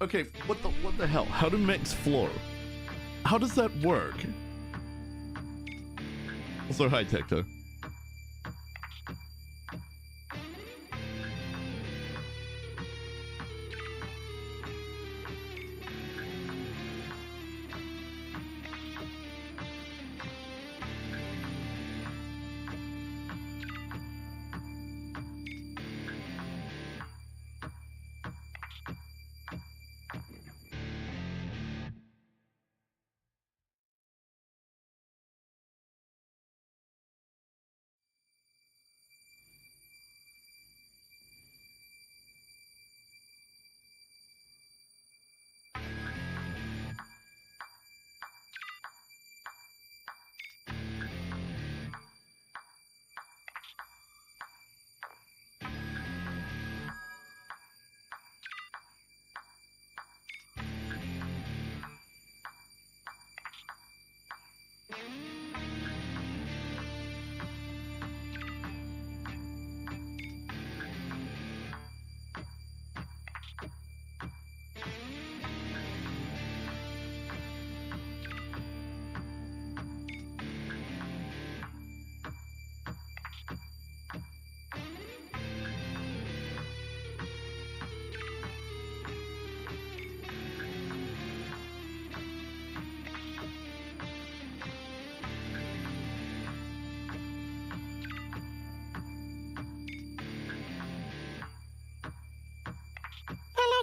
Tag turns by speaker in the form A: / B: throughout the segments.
A: Okay, what the hell? How do mechs floor? How does that work? Also, hi, Tecto.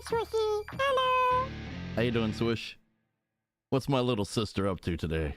B: Swishy, hello.
A: How you doing, Swish? What's my little sister up to today?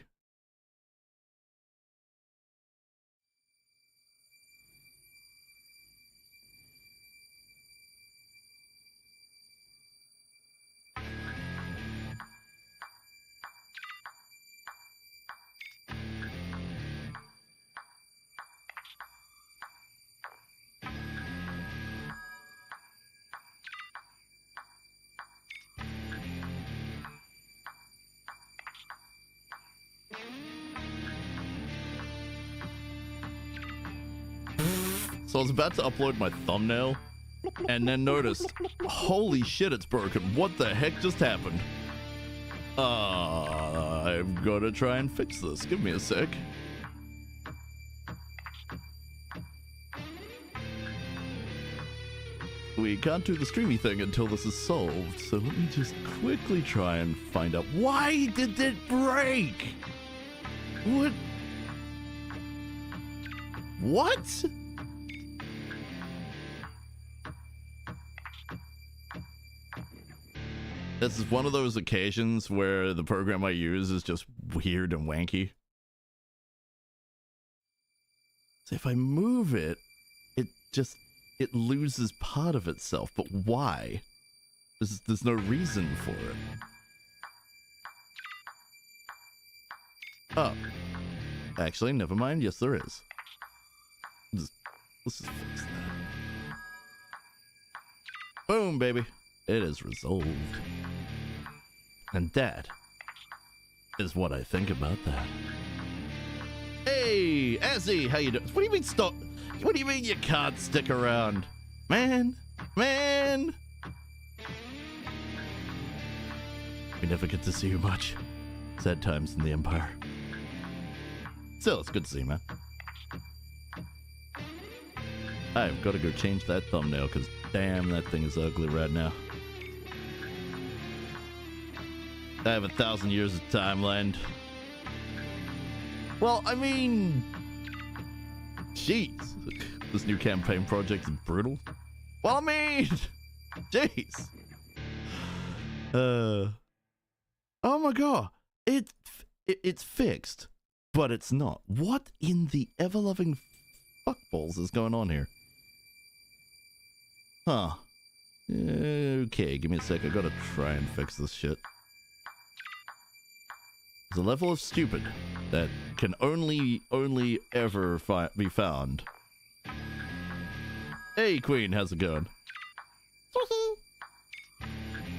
A: So I was about to upload my thumbnail and then noticed, holy shit, it's broken. What the heck just happened? I've got to try and fix this. Give me a sec. We can't do the streamy thing until this is solved, so let me just quickly try and find out. Why did it break? What? What? This is one of those occasions where the program I use is just weird and wanky. So if I move it, it loses part of itself, but why? There's no reason for it. Oh. Actually, never mind. Yes, there is. Let's just fix that. Boom, baby. It is resolved. And that is what I think about that. Hey, Azzy, how you doing? What do you mean stop? What do you mean you can't stick around? Man, man. We never get to see you much. Sad times in the Empire. Still, it's good to see you, man. I've got to go change that thumbnail because damn, that thing is ugly right now. I have 1,000 years of timeline. Well, I mean, jeez, this new campaign project is brutal. Well, I mean, jeez. Oh my god, it's fixed, but it's not. What in the ever-loving fuckballs is going on here? Huh. Okay, give me a sec. I gotta try and fix this shit. There's a level of stupid that can only ever be found. Hey, Queen, how's it going?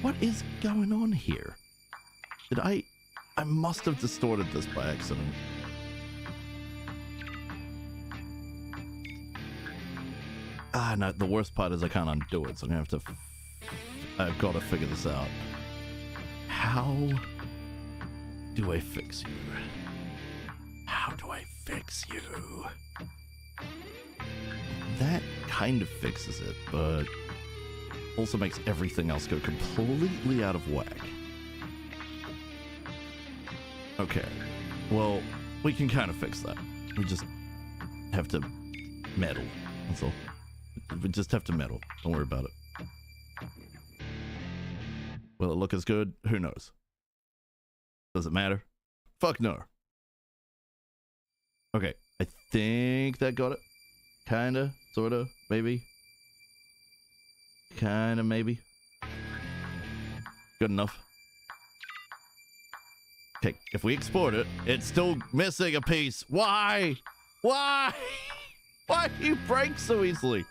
A: What is going on here? Did I must have distorted this by accident. Ah, no, the worst part is I can't undo it, so I'm gonna have to... I've got to figure this out. How do I fix you? How do I fix you? That kind of fixes it, but also makes everything else go completely out of whack. Okay, well, we can kind of fix that. We just have to meddle, that's all. We just have to meddle, don't worry about it. Will it look as good? Who knows? Does it matter? Fuck no. Okay, I think that got it. Kinda, sorta, maybe. Kinda, maybe. Good enough. Okay, if we export it, it's still missing a piece. Why? Why? Why do you break so easily?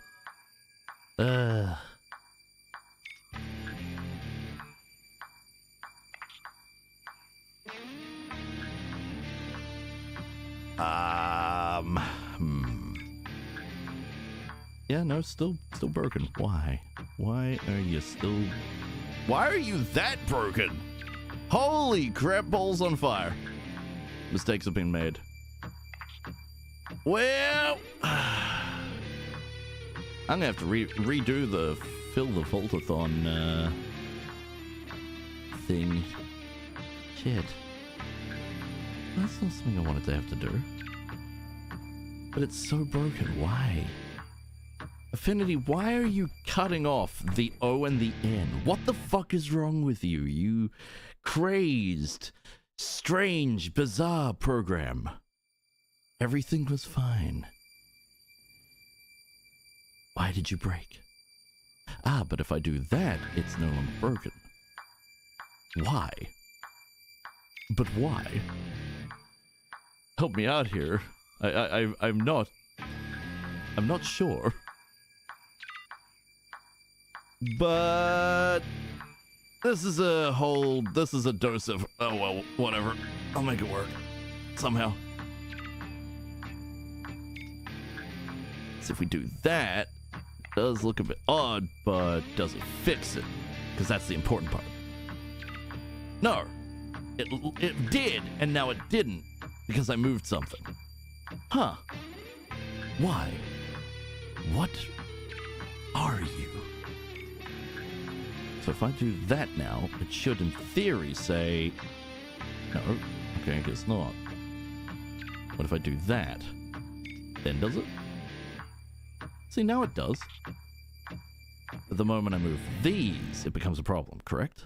A: Yeah, no, still broken. Why? Why are you still... Why are you that broken? Holy crap, balls on fire. Mistakes have been made. Well... I'm gonna have to redo the Fill-the-Vault-a-Thon, thing. Shit. That's not something I wanted to have to do. But it's so broken. Why? Affinity, why are you cutting off the O and the N? What the fuck is wrong with you? You crazed, strange, bizarre program. Everything was fine. Why did you break? Ah, but if I do that, it's no longer broken. Why? But why? Help me out here. I'm not sure. But this is a dose of, oh well, whatever. I'll make it work. Somehow. So if we do that, it does look a bit odd, but does it fix it? Because that's the important part. No. It did, and now it didn't, because I moved something. Huh. Why? What are you? So if I do that now, it should in theory say... No. Okay, I guess not. What if I do that? Then does it? See, now it does. But the moment I move these, it becomes a problem, correct?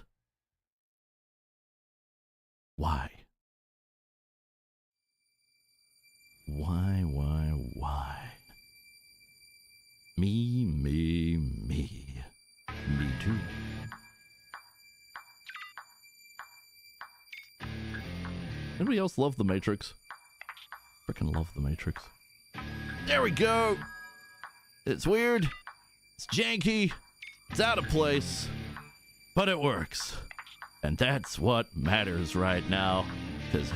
A: Why? Why? Me. Me too. Anybody else love The Matrix? Freaking love The Matrix. There we go! It's weird. It's janky. It's out of place. But it works. And that's what matters right now. Because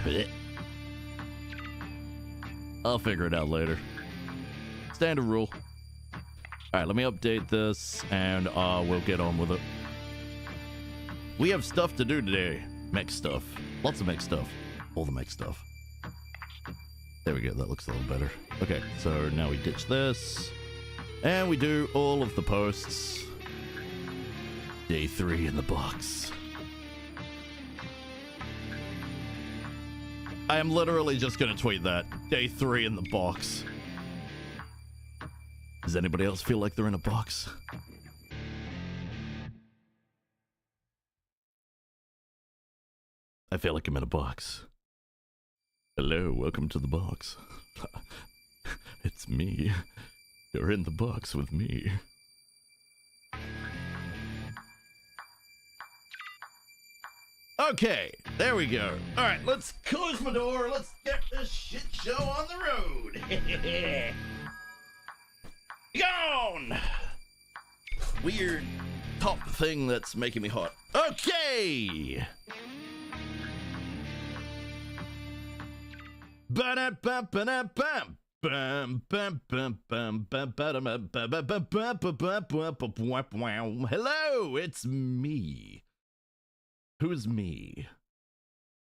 A: I'll figure it out later. Standard rule. Alright, let me update this and we'll get on with it. We have stuff to do today. Mech stuff. Lots of mech stuff. All the mech stuff. There we go, that looks a little better. Okay, so now we ditch this. And we do all of the posts. Day 3 in the box. I am literally just gonna tweet that. Day 3 in the box. Does anybody else feel like they're in a box? I feel like I'm in a box. Hello, welcome to the box. It's me. You're in the box with me. Okay, there we go. Alright, let's close my door. Let's get this shit show on the road. Gone! Weird top thing that's making me hot. Okay! Ba-da-ba-ba-da-bam. Hello, it's me. Who is me?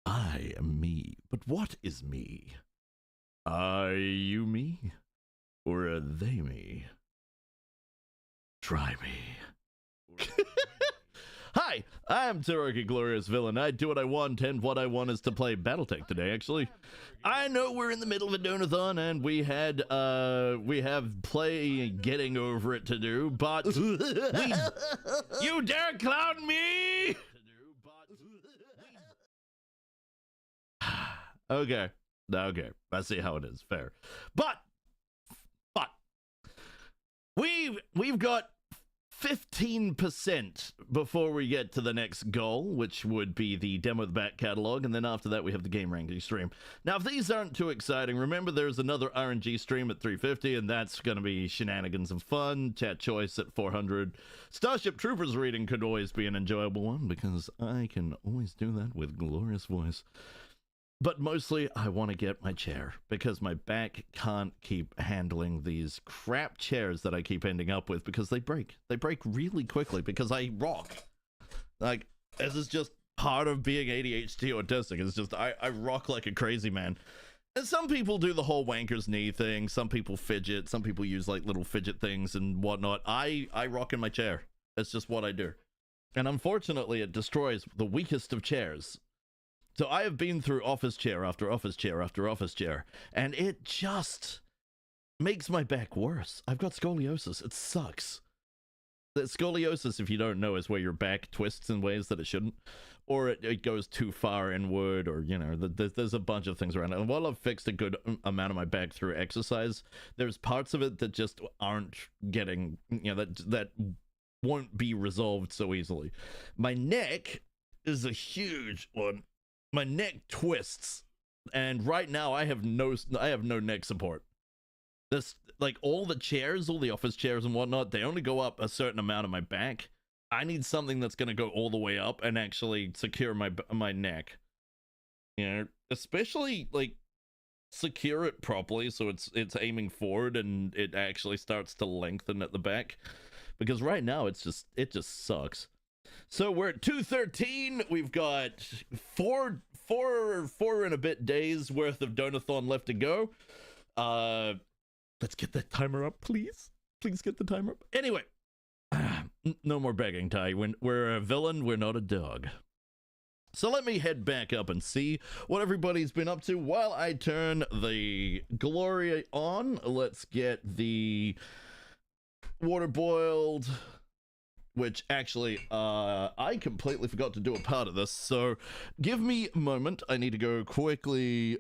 A: I am me. But what is me? Are you me? Or are they me? Try me. Hi, I'm Tyroki, Glorious Villain. I do what I want, and what I want is to play Battletech today, actually. I know we're in the middle of a donathon, and we have play getting over it to do, but you dare clown me? Okay, I see how it is, fair. But we've got 15% before we get to the next goal, which would be the demo of the back catalog, and then after that we have the game ranking stream. Now, if these aren't too exciting, remember there's another RNG stream at 350, and that's going to be shenanigans and fun. Chat choice at 400. Starship Troopers reading could always be an enjoyable one, because I can always do that with glorious voice. But mostly, I want to get my chair, because my back can't keep handling these crap chairs that I keep ending up with, because they break. They break really quickly, because I rock. Like, this is just part of being ADHD autistic. It's just, I rock like a crazy man. And some people do the whole wanker's knee thing. Some people fidget. Some people use, like, little fidget things and whatnot. I rock in my chair. That's just what I do. And unfortunately, it destroys the weakest of chairs. So I have been through office chair after office chair after office chair, and it just makes my back worse. I've got scoliosis. It sucks. The scoliosis, if you don't know, is where your back twists in ways that it shouldn't, or it goes too far inward, or, you know, there's a bunch of things around it. And while I've fixed a good amount of my back through exercise, there's parts of it that just aren't getting, you know, that won't be resolved so easily. My neck is a huge one. My neck twists, and right now I have no neck support. This, like, all the chairs, all the office chairs and whatnot, they only go up a certain amount of my back. I need something that's going to go all the way up and actually secure my neck. You know, especially, like, secure it properly so it's aiming forward and it actually starts to lengthen at the back. Because right now it just sucks. So we're at 213. We've got four and a bit days worth of Donathon left to go. Let's get that timer up, please. Please get the timer up. Anyway, no more begging, Ty. We're a villain. We're not a dog. So let me head back up and see what everybody's been up to while I turn the Glory on. Let's get the water boiled, which actually, I completely forgot to do a part of this, so give me a moment. I need to go quickly,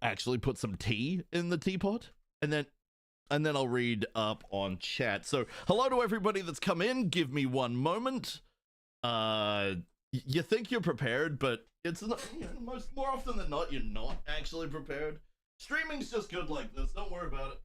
A: actually put some tea in the teapot, and then I'll read up on chat. So, hello to everybody that's come in. Give me one moment. You think you're prepared, but it's not, you know, more often than not, you're not actually prepared. Streaming's just good like this. Don't worry about it.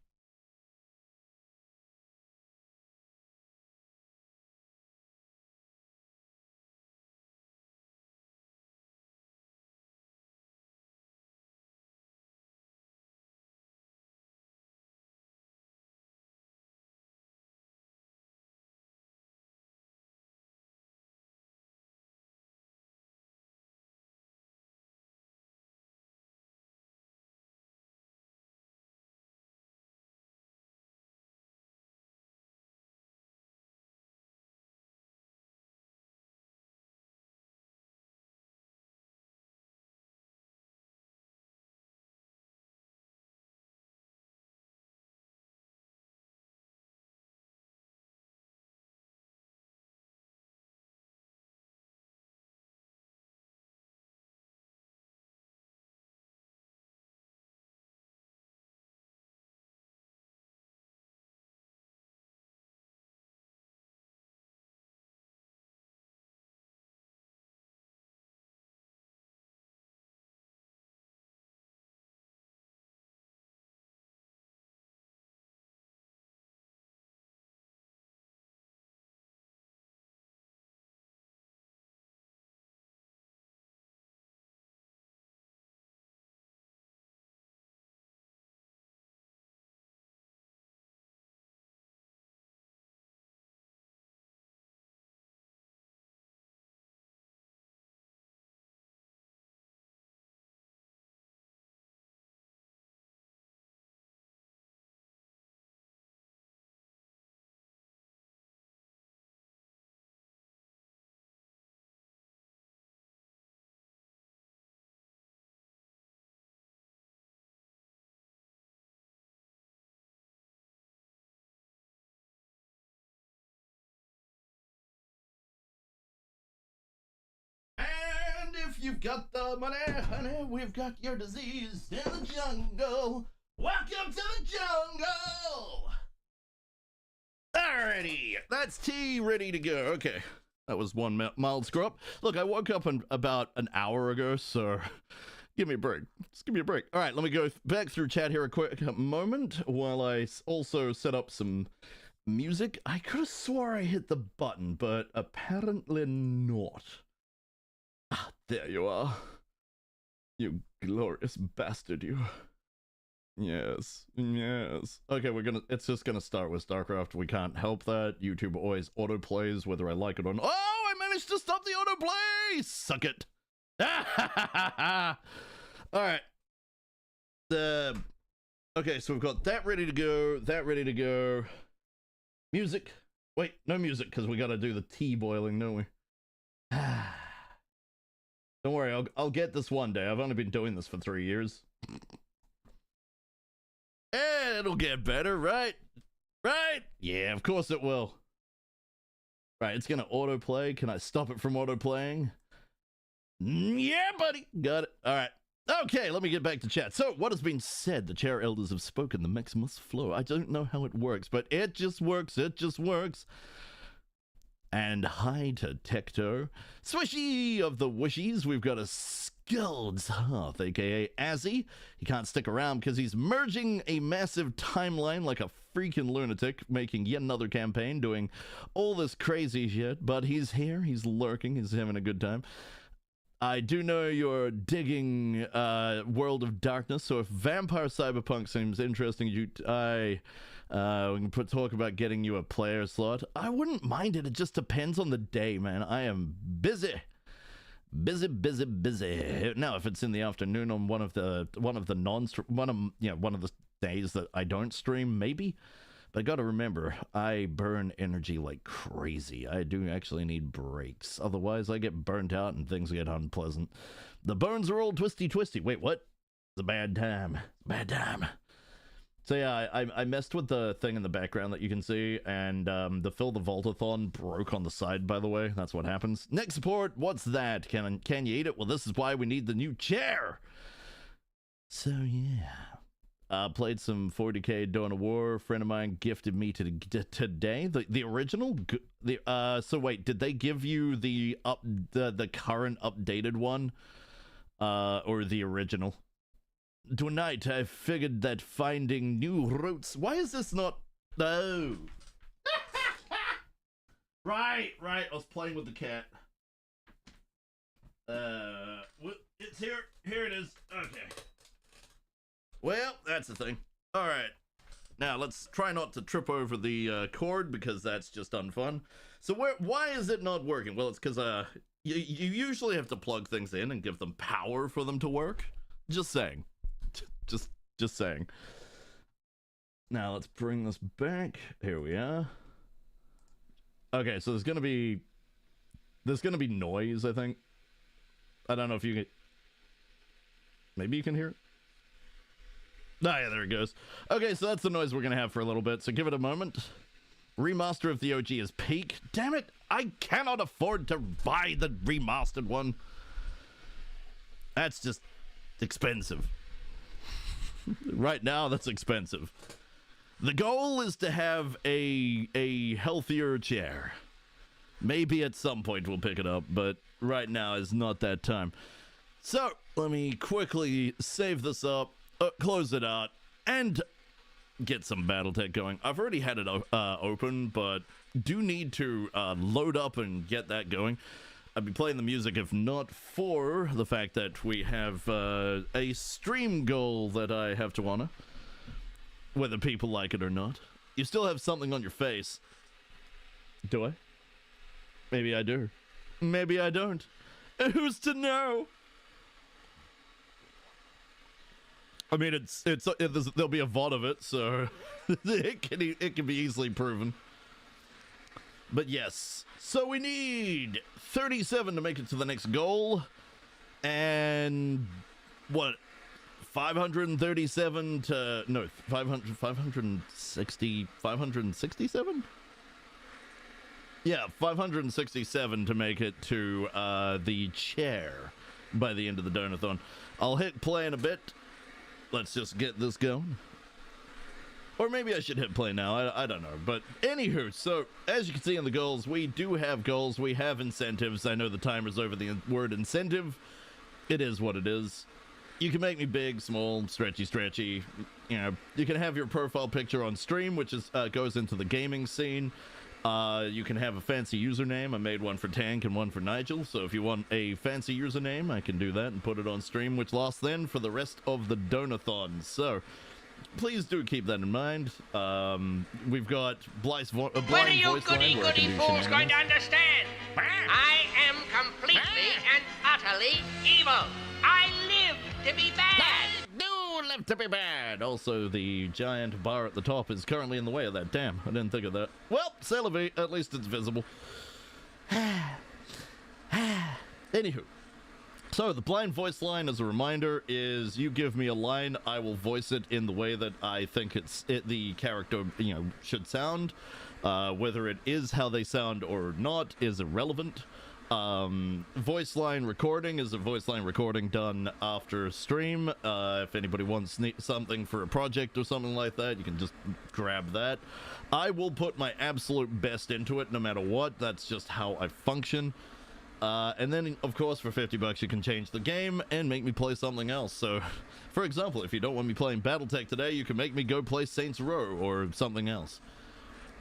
A: you've got the money, honey, we've got your disease in the jungle. Welcome to the jungle. Alrighty, that's tea ready to go. Okay, that was one mild screw up. Look, I woke up about an hour ago, so give me a break. Just give me a break. All right, let me go back through chat here a quick moment while I also set up some music. I could have swore I hit the button, but apparently not. Ah, there you are. You glorious bastard, you. Yes, yes. Okay, it's just gonna start with StarCraft. We can't help that. YouTube always autoplays whether I like it or not. Oh, I managed to stop the autoplay! Suck it. Alright. Okay, so we've got that ready to go, Music. Wait, no music, because we gotta do the tea boiling, don't we? Don't worry, I'll get this one day. I've only been doing this for 3 years. And it'll get better, right? Right? Yeah, of course it will. Right, it's gonna autoplay. Can I stop it from autoplaying? Yeah, buddy. Got it. All right. Okay, let me get back to chat. So, what has been said? The chair elders have spoken. The mechs must flow. I don't know how it works, but it just works. It just works. And hi to Tecto. Swishy of the Wishies. We've got a Skulls Hearth, aka Azzy. He can't stick around because he's merging a massive timeline like a freaking lunatic, making yet another campaign, doing all this crazy shit. But he's here. He's lurking. He's having a good time. I do know you're digging World of Darkness, so if Vampire Cyberpunk seems interesting, we can talk about getting you a player slot. I wouldn't mind it. It just depends on the day, man. I am busy. Busy. Now, if it's in the afternoon on one of the days that I don't stream, maybe. But I gotta remember, I burn energy like crazy. I do actually need breaks. Otherwise, I get burnt out and things get unpleasant. The bones are all twisty. Wait, what? It's a bad time. So yeah, I messed with the thing in the background that you can see, and the Fill-the-Vault-a-Thon broke on the side, by the way. That's what happens. Next support, what's that? Can you eat it? Well, this is why we need the new chair. So yeah. Played some 40k Dawn of War. A friend of mine gifted me today the original. So wait, did they give you the current updated one, or the original? Tonight I figured that finding new routes. Why is this not? No. Right. I was playing with the cat. It's here. Here it is. Okay. Well, that's the thing. All right. Now, let's try not to trip over the cord, because that's just unfun. So why is it not working? Well, it's because you usually have to plug things in and give them power for them to work. Just saying. Just saying. Now, let's bring this back. Here we are. Okay, so there's gonna be noise, I think. I don't know if you can... Maybe you can hear it? Oh, yeah, there it goes. Okay, so that's the noise we're going to have for a little bit, so give it a moment. Remaster of the OG is peak. Damn it, I cannot afford to buy the remastered one. That's just expensive. Right now, that's expensive. The goal is to have a healthier chair. Maybe at some point we'll pick it up, but right now is not that time. So, let me quickly save this up. Close it out and get some Battletech going. I've already had it open, but do need to load up and get that going. I'd be playing the music if not for the fact that we have a stream goal that I have to honor, whether people like it or not. You still have something on your face. Do I? Maybe I do. Maybe I don't. Who's to know? I mean, there'll be a VOD of it, so it can be easily proven. But yes, so we need 37 to make it to the next goal, and what? 537 to no 567. Yeah, 567 to make it to the chair. by the end of the Donathon. I'll hit play in a bit. Let's just get this going. Or maybe I should hit play now. I don't know. But anywho, so as you can see in the goals, we do have goals. We have incentives. I know the timer's over the word incentive. It is what it is. You can make me big, small, stretchy. You know, you can have your profile picture on stream, which is goes into the gaming scene. You can have a fancy username. I made one for Tank and one for Nigel. So if you want a fancy username, I can do that and put it on stream, which lasts then for the rest of the Donathon. So please do keep that in mind. We've got Blythe's blind voice line.
C: When are you goody fools going to understand? I am completely and utterly evil. I live to be bad.
A: Do live to be bad. Also, the giant bar at the top is currently in the way of that. Damn, I didn't think of that. Well, Celebi, at least it's visible. Anywho. So, the blind voice line, as a reminder, is you give me a line, I will voice it in the way that I think the character, you know, should sound. Whether it is how they sound or not is irrelevant. Voice line recording is a voice line recording done after stream. If anybody wants something for a project or something like that, you can just grab that. I will put my absolute best into it no matter what. That's just how I function. And then, of course, for $50 you can change the game and make me play something else. So, for example, if you don't want me playing Battletech today, you can make me go play Saints Row or something else.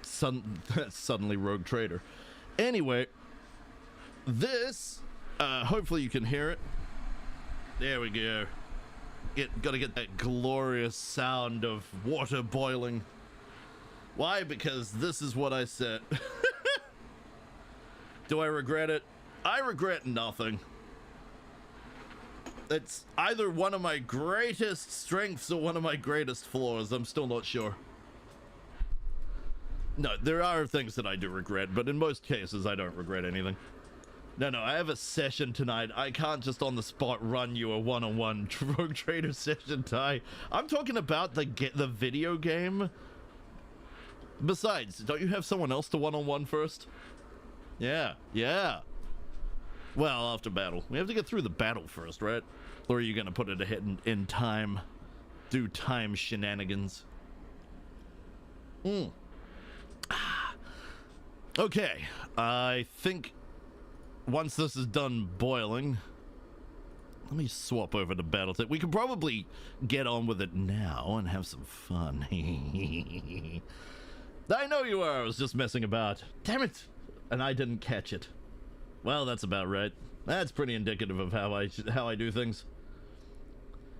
A: Suddenly Rogue Trader. Anyway, this, hopefully you can hear it. There we go. Gotta get that glorious sound of water boiling. Why? Because this is what I said. Do I regret it? I regret nothing. It's either one of my greatest strengths or one of my greatest flaws. I'm still not sure. No, there are things that I do regret, but in most cases, I don't regret anything. No, I have a session tonight. I can't just on the spot run you a one-on-one Rogue Trader session, Ty. I'm talking about the video game. Besides, don't you have someone else to one-on-one first? Yeah. Well, after battle. We have to get through the battle first, right? Or are you gonna put it ahead in time? Do time shenanigans? Okay, I think once this is done boiling, let me swap over to Battletech. We can probably get on with it now and have some fun. I know you are. I was just messing about. Damn it! And I didn't catch it. Well, that's about right. That's pretty indicative of how I do things.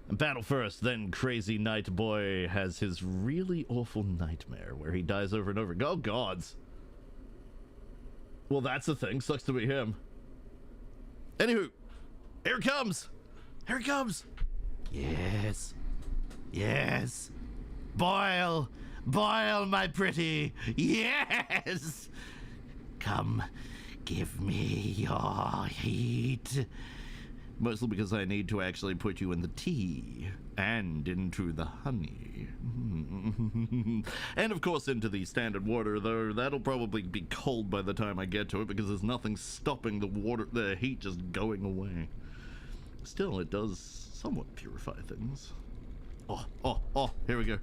A: And battle first, then Crazy Night Boy has his really awful nightmare where he dies over and over. Oh, gods. Well, that's the thing. Sucks to be him. Anywho, here it comes. Here it comes. Yes. Boil, my pretty. Yes. Come, give me your heat. Mostly because I need to actually put you in the tea and into the honey. And of course into the standard water, though that'll probably be cold by the time I get to it because there's nothing stopping the heat just going away. Still, it does somewhat purify things. Oh, here we go.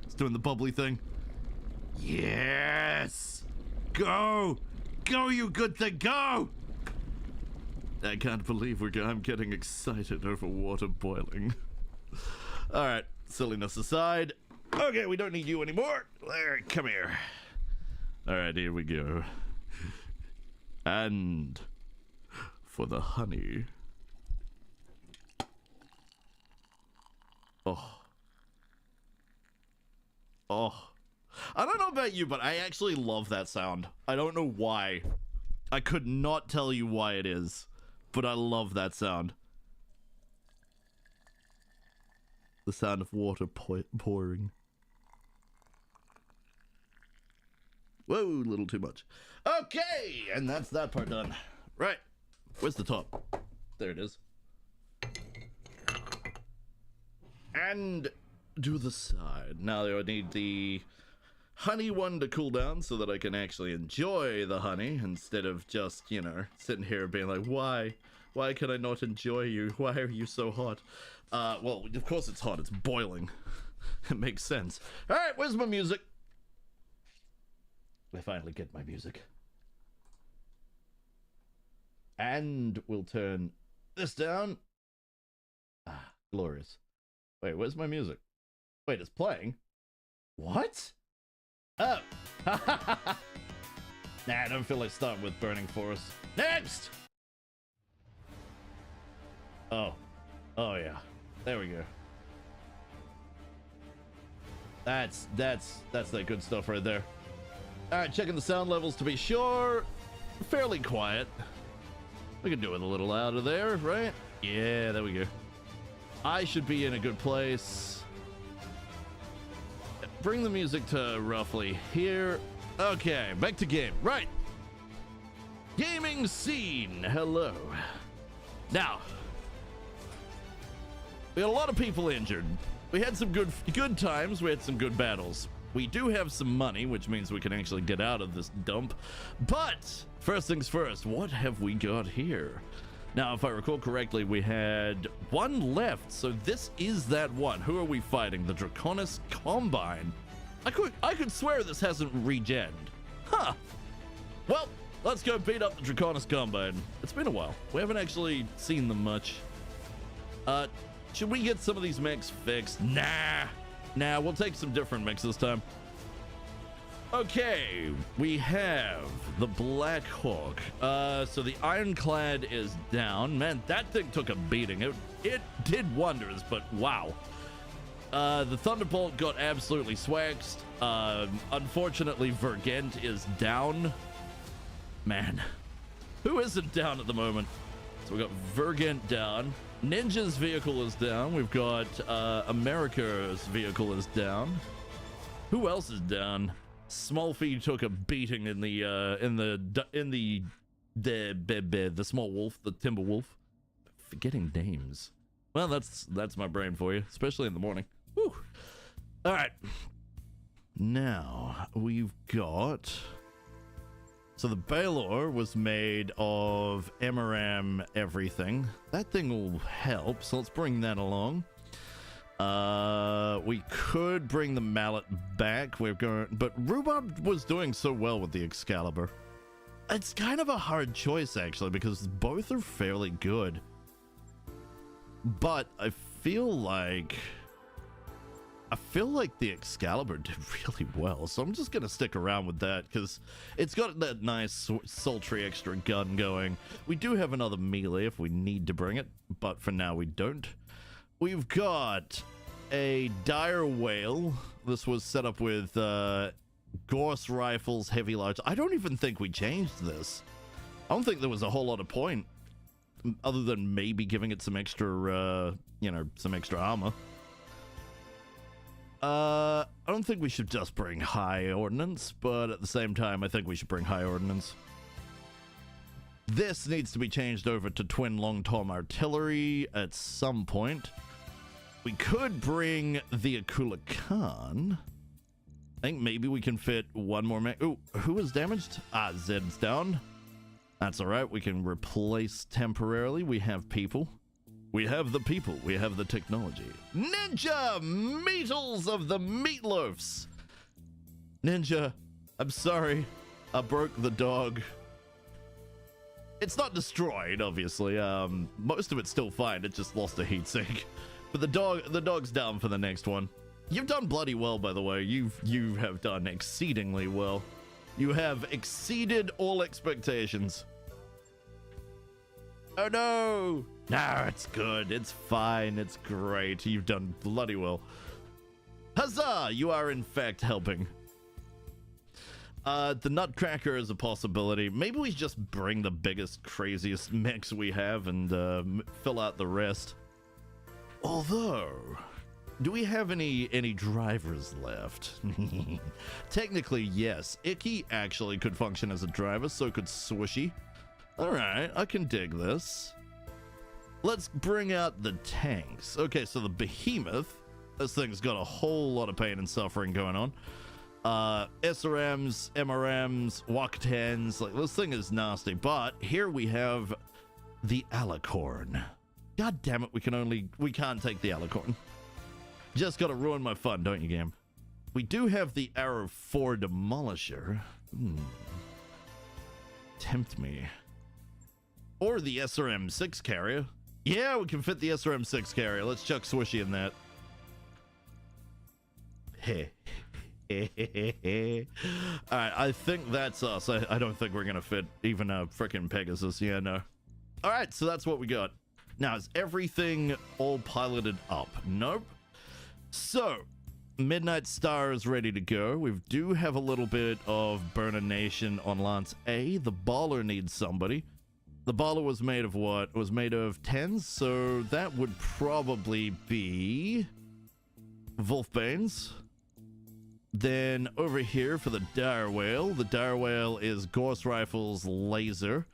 A: It's doing the bubbly thing. Yes! Go, you good thing, go! I can't believe I'm getting excited over water boiling. Alright, silliness aside. Okay, we don't need you anymore. There, come here. Alright, here we go. And for the honey. Oh. I don't know about you, but I actually love that sound. I don't know why. I could not tell you why it is, but I love that sound. The sound of water pouring. Whoa, a little too much. Okay, and that's that part done. Right, where's the top? There it is. And do the side. Now I need the honey one to cool down so that I can actually enjoy the honey instead of just, you know, sitting here being like, why Why can I not enjoy you? Why are you so hot? Well, of course it's hot. It's boiling. It makes sense. All right, where's my music? I finally get my music. And we'll turn this down. Ah, glorious. Wait, where's my music? Wait, it's playing? What? Oh. Nah, I don't feel like starting with Burning Forest. Next! Oh. Oh, yeah. There we go. That's that good stuff right there. Alright, checking the sound levels to be sure. Fairly quiet. We can do it a little louder there, right? Yeah, there we go. I should be in a good place. Bring the music to roughly here. Okay, back to game. Right. Gaming scene. Hello. Now, we had a lot of people injured. We had some good times. We had some good battles. We do have some money, which means we can actually get out of this dump. But first things first, what have we got here? Now, if I recall correctly, we had one left. So this is that one. Who are we fighting? The Draconis Combine. I could swear this hasn't regened. Huh. Well, let's go beat up the Draconis Combine. It's been a while. We haven't actually seen them much. Should we get some of these mechs fixed? Nah, we'll take some different mechs this time. Okay, we have the Black Hawk. So the Ironclad is down. Man, that thing took a beating. It did wonders, but wow. The Thunderbolt got absolutely swaxed. Unfortunately, Vergent is down. Man, who isn't down at the moment? So we got Vergent down. Ninja's vehicle is down. We've got America's vehicle is down. Who else is down? Smallfeed took a beating in the small wolf, the timber wolf. Forgetting names. Well, that's my brain for you, especially in the morning. Whew. All right. Now we've got. So the Baylor was made of Emaram everything. That thing will help, so let's bring that along. We could bring the mallet back. But Rhubarb was doing so well with the Excalibur. It's kind of a hard choice, actually, because both are fairly good. But I feel like the Excalibur did really well, so I'm just gonna stick around with that because it's got that nice sultry extra gun going. We do have another melee if we need to bring it, but for now we don't. We've got a dire whale. This was set up with Gorse rifles, heavy large. I don't even think we changed this. I don't think there was a whole lot of point other than maybe giving it some extra some extra armor. I don't think we should just bring high ordnance, but at the same time, I think we should bring high ordnance. This needs to be changed over to twin long tom artillery at some point. We could bring the Akula Khan. I think maybe we can fit one more mech. Ooh, who was damaged? Zed's down. That's all right. We can replace temporarily. We have people. We have the people. We have the technology. Ninja Meatles of the Meatloafs. Ninja, I'm sorry. I broke the dog. It's not destroyed, obviously. Most of it's still fine. It just lost a heatsink. But the dog's down for the next one. You've done bloody well, by the way. You have done exceedingly well. You have exceeded all expectations. Oh no! No, it's good. It's fine. It's great. You've done bloody well. Huzzah! You are in fact helping. The Nutcracker is a possibility. Maybe we just bring the biggest, craziest mechs we have and fill out the rest. Although, do we have any drivers left? Technically, yes. Icky actually could function as a driver, so could Swishy. Alright, I can dig this. Let's bring out the tanks. Okay, so the Behemoth. This thing's got a whole lot of pain and suffering going on. SRMs, MRMs, Walk-10s. Like, this thing is nasty. But here we have the alicorn. God damn it, we can't take the alicorn. Just gotta ruin my fun, don't you, game? We do have the arrow 4 demolisher. Tempt me. Or the SRM6 carrier. Yeah, we can fit the SRM6 carrier. Let's chuck Swishy in that. Alright, I think that's us. I don't think we're gonna fit even a frickin' Pegasus. Yeah, no. Alright, so that's what we got. Now, is everything all piloted up? Nope. So, Midnight Star is ready to go. We do have a little bit of Burner Nation on Lance A. The Baller needs somebody. The Baller was made of what? It was made of 10s, so that would probably be Wolfbanes. Then over here for the Dire Whale. The Dire Whale is Ghost Rifle's laser.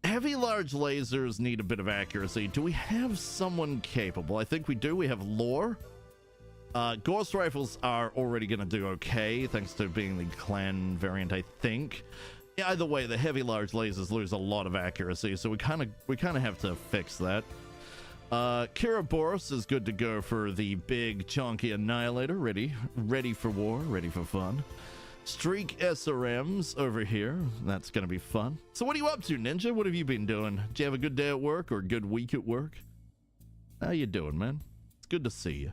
A: Heavy large lasers need a bit of accuracy. Do we have someone capable? I think we do. We have Lore. Ghost Rifles are already going to do okay, thanks to being the clan variant, I think. Yeah, either way, the heavy large lasers lose a lot of accuracy, so we kind of have to fix that. Kiraboros is good to go for the big chunky annihilator, ready for war, ready for fun. Streak SRMs over here, that's gonna be fun. So what are you up to, Ninja? What have you been doing? Did you have a good day at work or a good week at work? How you doing, man? It's good to see you.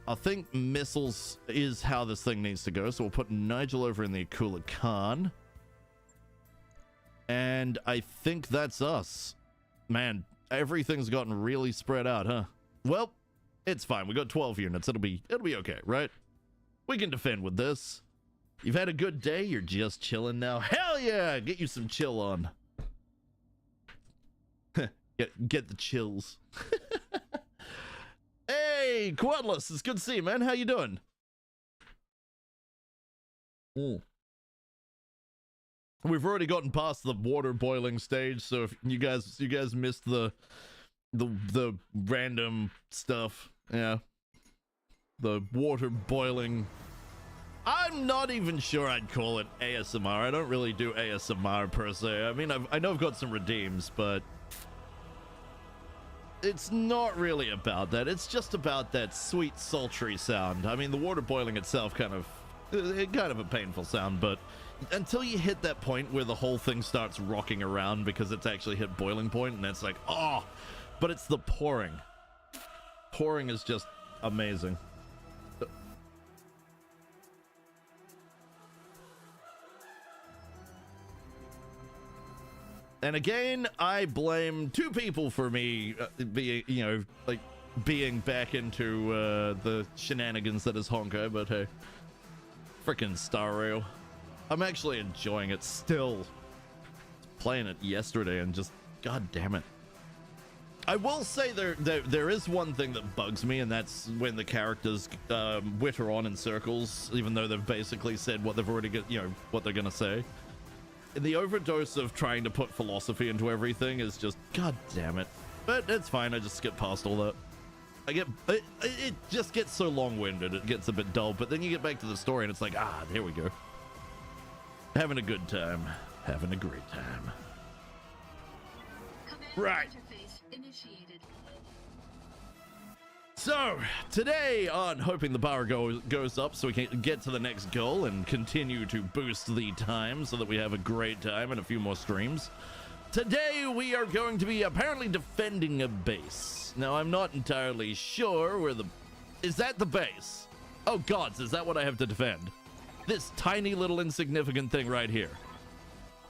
A: I think missiles is how this thing needs to go, so we'll put Nigel over in the Akula Khan. And I think that's us. Man, everything's gotten really spread out, huh? Well, it's fine. We got 12 units. It'll be okay, right? We can defend with this. You've had a good day. You're just chilling now. Hell yeah! Get you some chill on. get the chills. Hey, Quadless, it's good to see you, man. How you doing? We've already gotten past the water boiling stage, so if you guys missed the random stuff, yeah, the water boiling. I'm not even sure I'd call it ASMR. I don't really do ASMR per se. I mean, I know I've got some redeems, but it's not really about that. It's just about that sweet, sultry sound. I mean, the water boiling itself kind of a painful sound, but until you hit that point where the whole thing starts rocking around because it's actually hit boiling point, and it's like, oh, but it's the pouring. Pouring is just amazing. And again, I blame two people for me being back into the shenanigans that is Honkai, but hey, frickin' Star Rail. I'm actually enjoying it still. Playing it yesterday and just, god damn it. I will say there is one thing that bugs me, and that's when the characters witter on in circles, even though they've basically said what they've already got, what they're gonna say. The overdose of trying to put philosophy into everything is just, god damn it. But it's fine, I just skip past all that. It just gets so long-winded, it gets a bit dull, but then you get back to the story and it's like, ah, there we go. Having a good time. Having a great time. Right. So, today on Hoping the Bar goes up so we can get to the next goal and continue to boost the time so that we have a great time and a few more streams. Today we are going to be apparently defending a base. Now, I'm not entirely sure where is that the base? Oh gods, is that what I have to defend? This tiny little insignificant thing right here.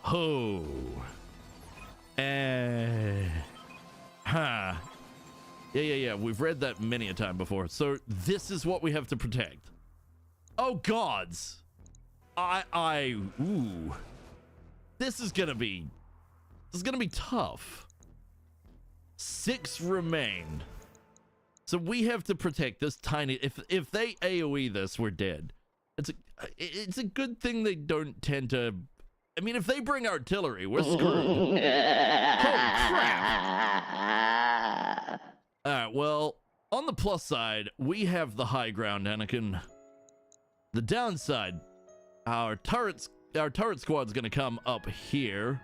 A: Oh. Huh. Yeah. We've read that many a time before. So this is what we have to protect. Oh gods. Ooh. This is gonna be tough. 6 remain. So we have to protect this tiny. If they AoE this, we're dead. It's a good thing they don't tend to. I mean, if they bring artillery, we're screwed. Oh crap! All right. Well, on the plus side, we have the high ground, Anakin. The downside, our turrets our turret squad's gonna come up here,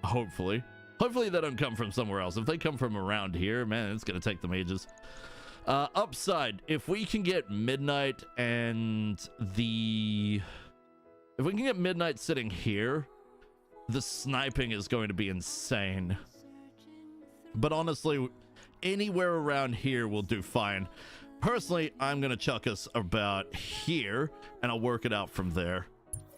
A: hopefully. Hopefully they don't come from somewhere else. If they come from around here, man, it's gonna take them ages. Upside, if we can get Midnight and the... If we can get Midnight sitting here, the sniping is going to be insane. But honestly, anywhere around here will do fine. Personally, I'm gonna chuck us about here, and I'll work it out from there.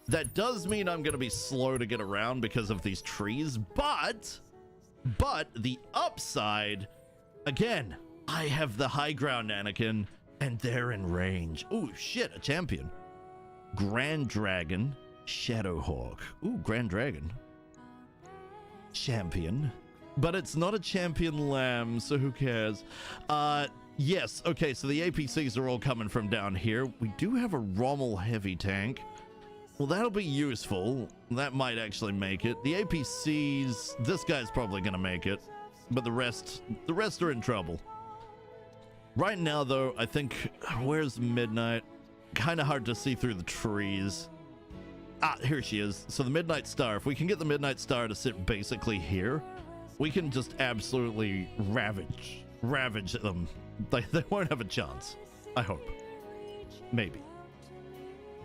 A: That does mean I'm gonna be slow to get around because of these trees, but the upside, again, I have the high ground, Anakin, and they're in range. Ooh, shit, a champion. Grand Dragon, Shadowhawk. Ooh, Grand Dragon. Champion. But it's not a champion lamb, so who cares? Yes, okay, so the APCs are all coming from down here. We do have a Rommel heavy tank. Well, that'll be useful. That might actually make it. The APCs, this guy's probably gonna make it. But the rest are in trouble. Right now, though, I think, where's Midnight? Kind of hard to see through the trees. Ah, here she is. So the Midnight Star, if we can get the Midnight Star to sit basically here, we can just absolutely ravage them. They won't have a chance. I hope. Maybe.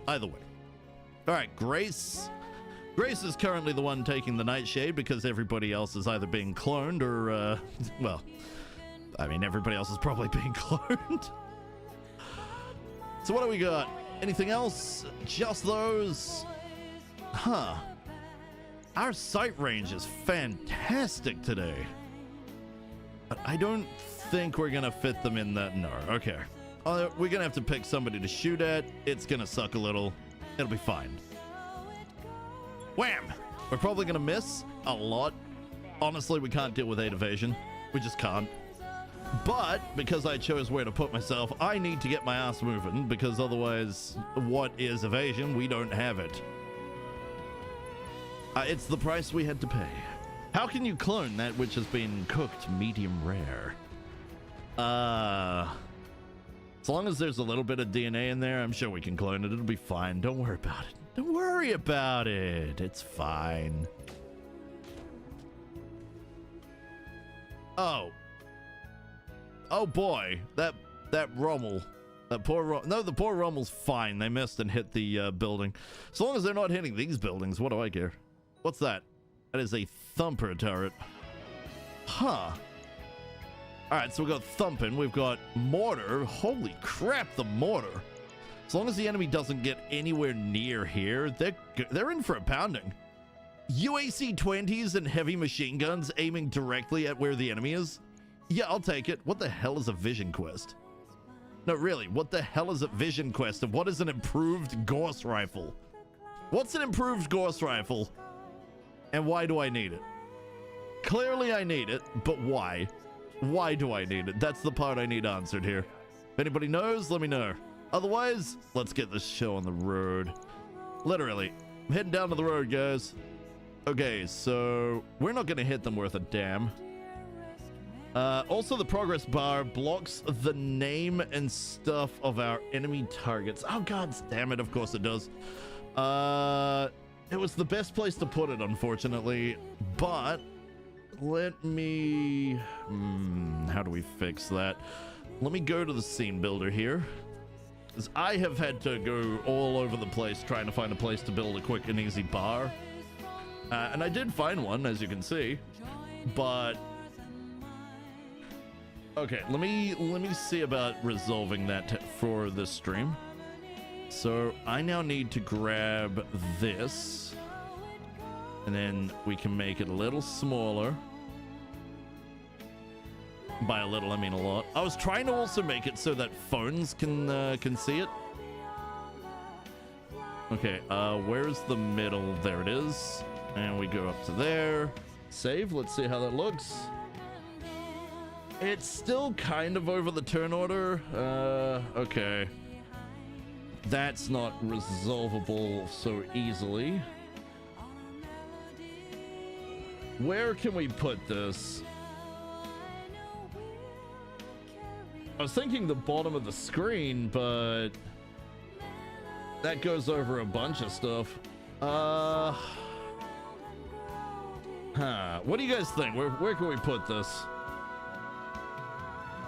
A: Either way. All right, Grace. Grace is currently the one taking the Nightshade because everybody else is either being cloned or, well, I mean, everybody else is probably being cloned. So what do we got? Anything else? Just those? Huh. Our sight range is fantastic today. But I don't think we're gonna fit them in that. No, okay. We're gonna have to pick somebody to shoot at. It's gonna suck a little. It'll be fine. Wham! We're probably gonna miss a lot. Honestly, we can't deal with 8 evasion. We just can't. But because I chose where to put myself, I need to get my ass moving, because otherwise, what is evasion? We don't have it. It's the price we had to pay. How can you clone that which has been cooked medium rare? As long as there's a little bit of DNA in there, I'm sure we can clone it. It'll be fine. Don't worry about it. Don't worry about it. It's fine. Oh. Oh boy, that Rommel, that poor no, the poor Rommel's fine. They missed and hit the building. So long as they're not hitting these buildings, what do I care? What's that? That is a thumper turret. Huh. All right, so we've got thumping. We've got mortar. Holy crap, the mortar. As long as the enemy doesn't get anywhere near here, they're in for a pounding. UAC 20s and heavy machine guns aiming directly at where the enemy is. Yeah, I'll take it. What the hell is a vision quest? No, really, what the hell is a vision quest? And what is an improved Gauss rifle? What's an improved Gauss rifle? And why do I need it? Clearly I need it, but why? Why do I need it? That's the part I need answered here. If anybody knows, let me know. Otherwise, let's get this show on the road. Literally, I'm heading down to the road, guys. Okay, so we're not gonna hit them worth a damn. Also, the progress bar blocks the name and stuff of our enemy targets. Oh, god damn it, of course it does. It was the best place to put it, unfortunately, but let me... how do we fix that? Let me go to the scene builder here, because I have had to go all over the place trying to find a place to build a quick and easy bar. And I did find one, as you can see, but... Okay, let me see about resolving that for this stream. So I now need to grab this, and then we can make it a little smaller. By a little, I mean a lot. I was trying to also make it so that phones can see it. Okay, where's the middle? There it is. And we go up to there. Save. Let's see how that looks. It's still kind of over the turn order. Okay. That's not resolvable so easily. Where can we put this? I was thinking the bottom of the screen, but that goes over a bunch of stuff. What do you guys think? Where can we put this?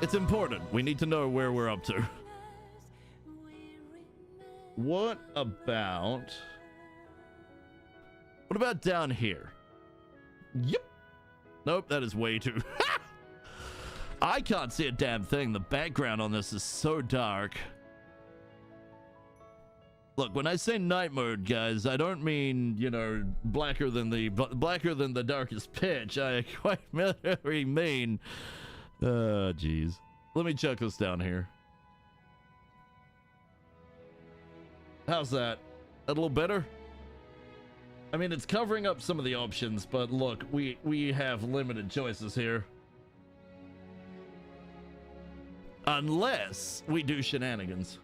A: It's important. We need to know where we're up to. What about down here? Yep. Nope, that is way too... I can't see a damn thing. The background on this is so dark. Look, when I say night mode, guys, I don't mean, you know, blacker than the darkest pitch. I quite literally mean... jeez. Let me check this down here. How's that? A little better? I mean, it's covering up some of the options, but look, we have limited choices here. Unless we do shenanigans.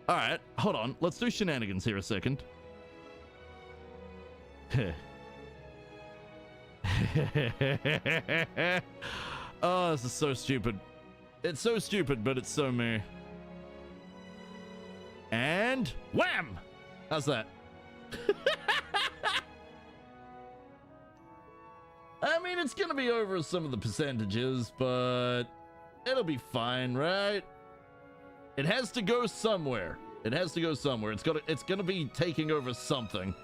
A: All right, hold on. Let's do shenanigans here a second. Oh, this is so stupid. It's so stupid, but it's so me. And wham! How's that? I mean, it's gonna be over some of the percentages, but it'll be fine, right? It has to go somewhere. It has to go somewhere. It's gonna be taking over something.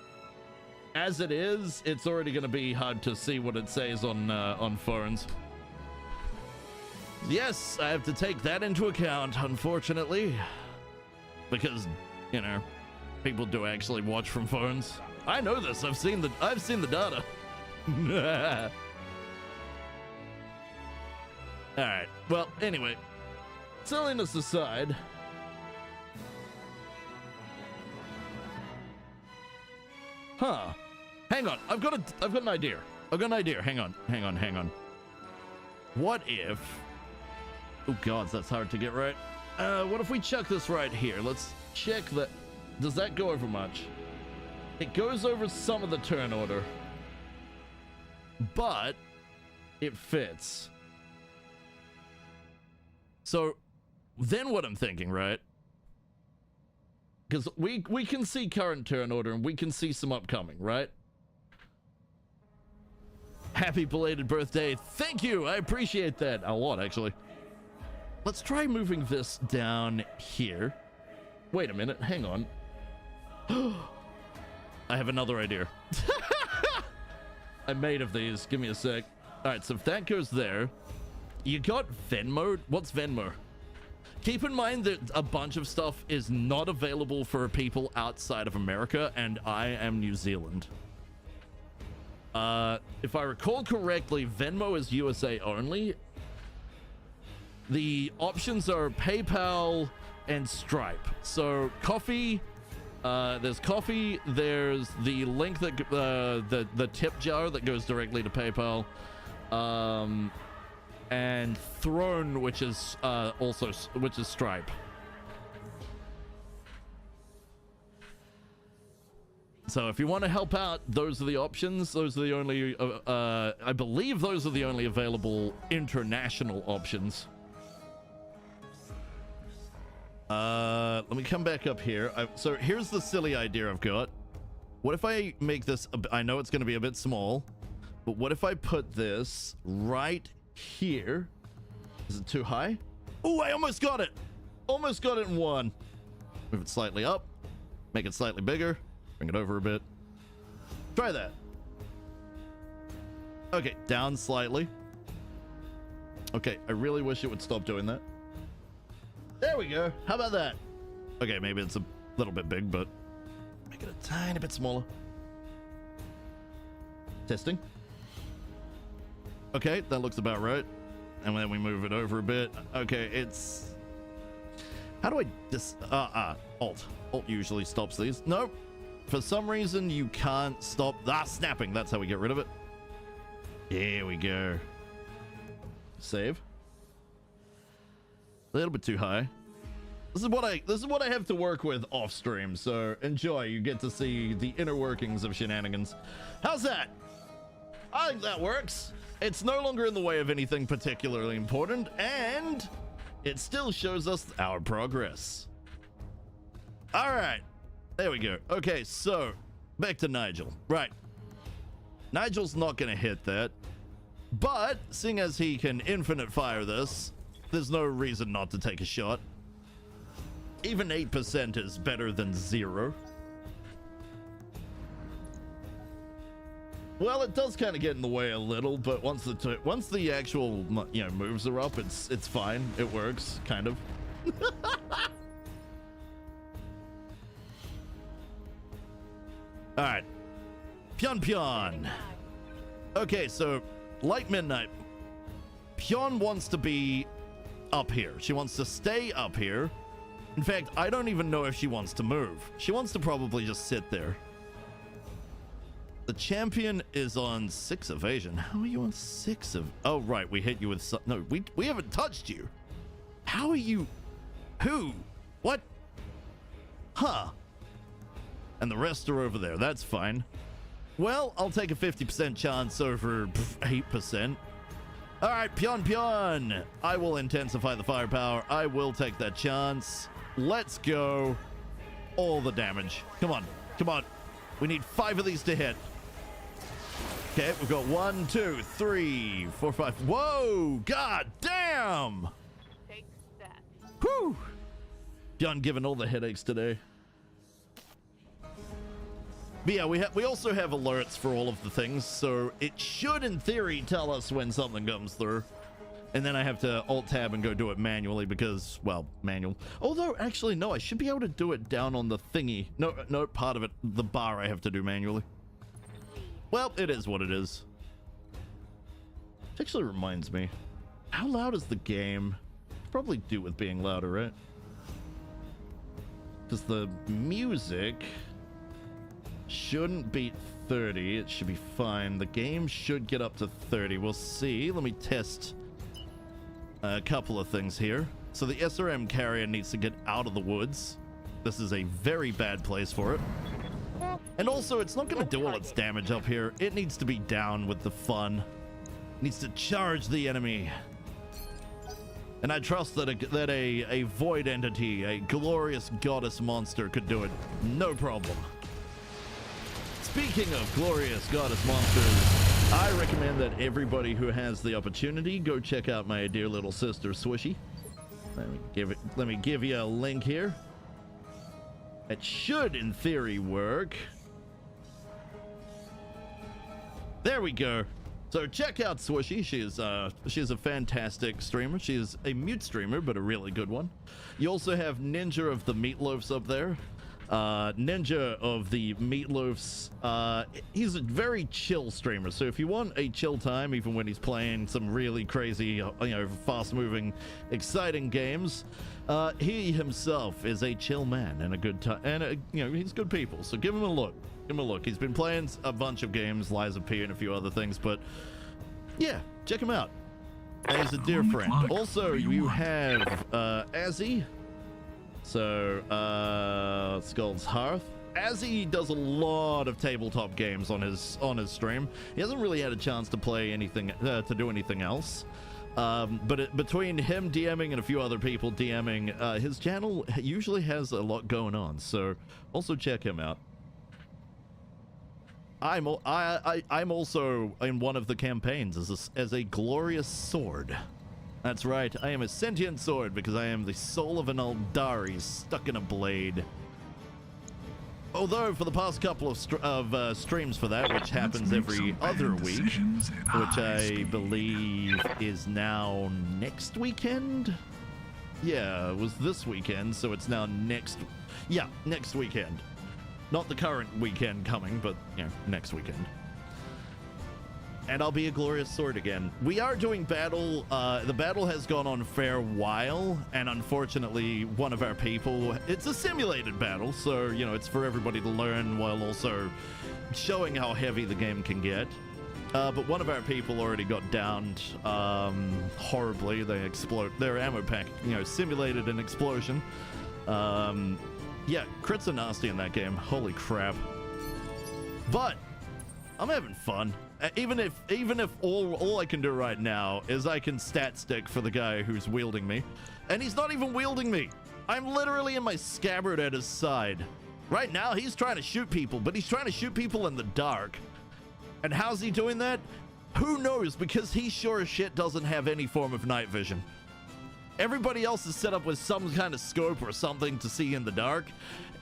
A: As it is, it's already gonna be hard to see what it says on phones. Yes, I have to take that into account, unfortunately, because, you know, people do actually watch from phones. I know this. I've seen the data. All right. Well, anyway, silliness aside, hang on. I've got an idea. Hang on. What if? Oh God, that's hard to get right. What if we chuck this right here? Let's check that. Does that go over much? It goes over some of the turn order, but it fits. So then what I'm thinking, right? Because we can see current turn order and we can see some upcoming, right? Happy belated birthday. Thank you. I appreciate that a lot, actually. Let's try moving this down here. Wait a minute. Hang on. I have another idea. I made of these. Give me a sec. All right, so if that goes there, you got Venmo. What's Venmo? Keep in mind that a bunch of stuff is not available for people outside of America, and I am New Zealand. If I recall correctly, Venmo is USA only. The options are PayPal and Stripe. So coffee, there's coffee, there's the link that the tip jar that goes directly to PayPal, and Throne, which is Stripe. So if you want to help out, those are the options. Those are the only I believe those are the only available international options. Let me come back up here. So here's the silly idea I've got. What if I make this, I know it's going to be a bit small, but what if I put this right here? Is it too high? Oh, I almost got it. Almost got it in one. Move it slightly up. Make it slightly bigger. Bring it over a bit. Try that. Okay, down slightly. Okay, I really wish it would stop doing that. There we go. How about that? Okay, maybe it's a little bit big, but make it a tiny bit smaller. Testing. Okay, that looks about right. And then we move it over a bit. Okay, it's... How do I just... Alt. Alt usually stops these. Nope. For some reason, you can't stop... snapping. That's how we get rid of it. There we go. Save. A little bit too high. This is what I have to work with off stream, so enjoy. You get to see the inner workings of shenanigans. How's that? I think that works. It's no longer in the way of anything particularly important, and it still shows us our progress. All right. There we go. Okay, so back to Nigel. Right. Nigel's not going to hit that. But seeing as he can infinite fire this, there's no reason not to take a shot. Even 8% is better than 0. Well, it does kind of get in the way a little, but once the actual, you know, moves are up, it's fine. It works, kind of. All right, Pion. Okay, so like Midnight, Pion wants to be up here. She wants to stay up here. In fact, I don't even know if she wants to move. She wants to probably just sit there. The champion is on 6 evasion. How are you on 6 of? Oh, right. We hit you with some. No, we haven't touched you. How are you? Who? What? Huh. And the rest are over there. That's fine. Well, I'll take a 50% chance over 8%. All right, Pion. I will intensify the firepower. I will take that chance. Let's go. All the damage. Come on. Come on. We need 5 of these to hit. Okay, we've got 1, 2, 3, 4, 5. Whoa! God damn!
B: Take that.
A: Whew! John giving all the headaches today. But yeah, we also have alerts for all of the things, so it should, in theory, tell us when something comes through. And then I have to Alt-Tab and go do it manually because, well, manual. Although, actually, no, I should be able to do it down on the thingy. No, part of it, the bar I have to do manually. Well, it is what it is. Which actually reminds me, how loud is the game? Probably do with being louder, right? Because the music shouldn't beat 30. It should be fine. The game should get up to 30. We'll see. Let me test a couple of things here. So the SRM carrier needs to get out of the woods. This is a very bad place for it. And also, it's not going to do all its damage up here. It needs to be down with the fun. It needs to charge the enemy. And I trust that a void entity, a glorious goddess monster could do it. No problem. Speaking of glorious goddess monsters, I recommend that everybody who has the opportunity go check out my dear little sister Swishy. Let me give you a link here. It should, in theory, work. There we go. So check out Swishy. She's a fantastic streamer. She is a mute streamer, but a really good one. You also have Ninja of the Meatloafs up there. Ninja of the Meatloafs, he's a very chill streamer, so if you want a chill time even when he's playing some really crazy, you know, fast moving, exciting games, he himself is a chill man and a good time, and you know, he's good people, so give him a look. He's been playing a bunch of games, Lies of P and a few other things, but yeah, check him out. And he's a dear friend. Also, you have Azzy. So, Skull's Hearth. Azzy does a lot of tabletop games on his stream. He hasn't really had a chance to play anything, to do anything else. But between him DMing and a few other people DMing, his channel usually has a lot going on. So, also check him out. I'm also in one of the campaigns as a glorious sword. That's right, I am a sentient sword because I am the soul of an Eldari stuck in a blade. Although for the past couple of streams for that, which happens every other week, which I believe is now next weekend? Yeah, it was this weekend, so it's now next weekend. Not the current weekend coming, but, you know, next weekend. And I'll be a glorious sword again. We are doing battle. The battle has gone on a fair while, and unfortunately, one of our people, it's a simulated battle, so, you know, it's for everybody to learn while also showing how heavy the game can get. But one of our people already got downed horribly. They explode. Their ammo pack, you know, simulated an explosion. Yeah, crits are nasty in that game. Holy crap. But I'm having fun. Even if all I can do right now is I can stat stick for the guy who's wielding me, and he's not even wielding me. I'm literally in my scabbard at his side. Right now, he's trying to shoot people, but he's trying to shoot people in the dark. And how's he doing that? Who knows? Because he sure as shit doesn't have any form of night vision. Everybody else is set up with some kind of scope or something to see in the dark.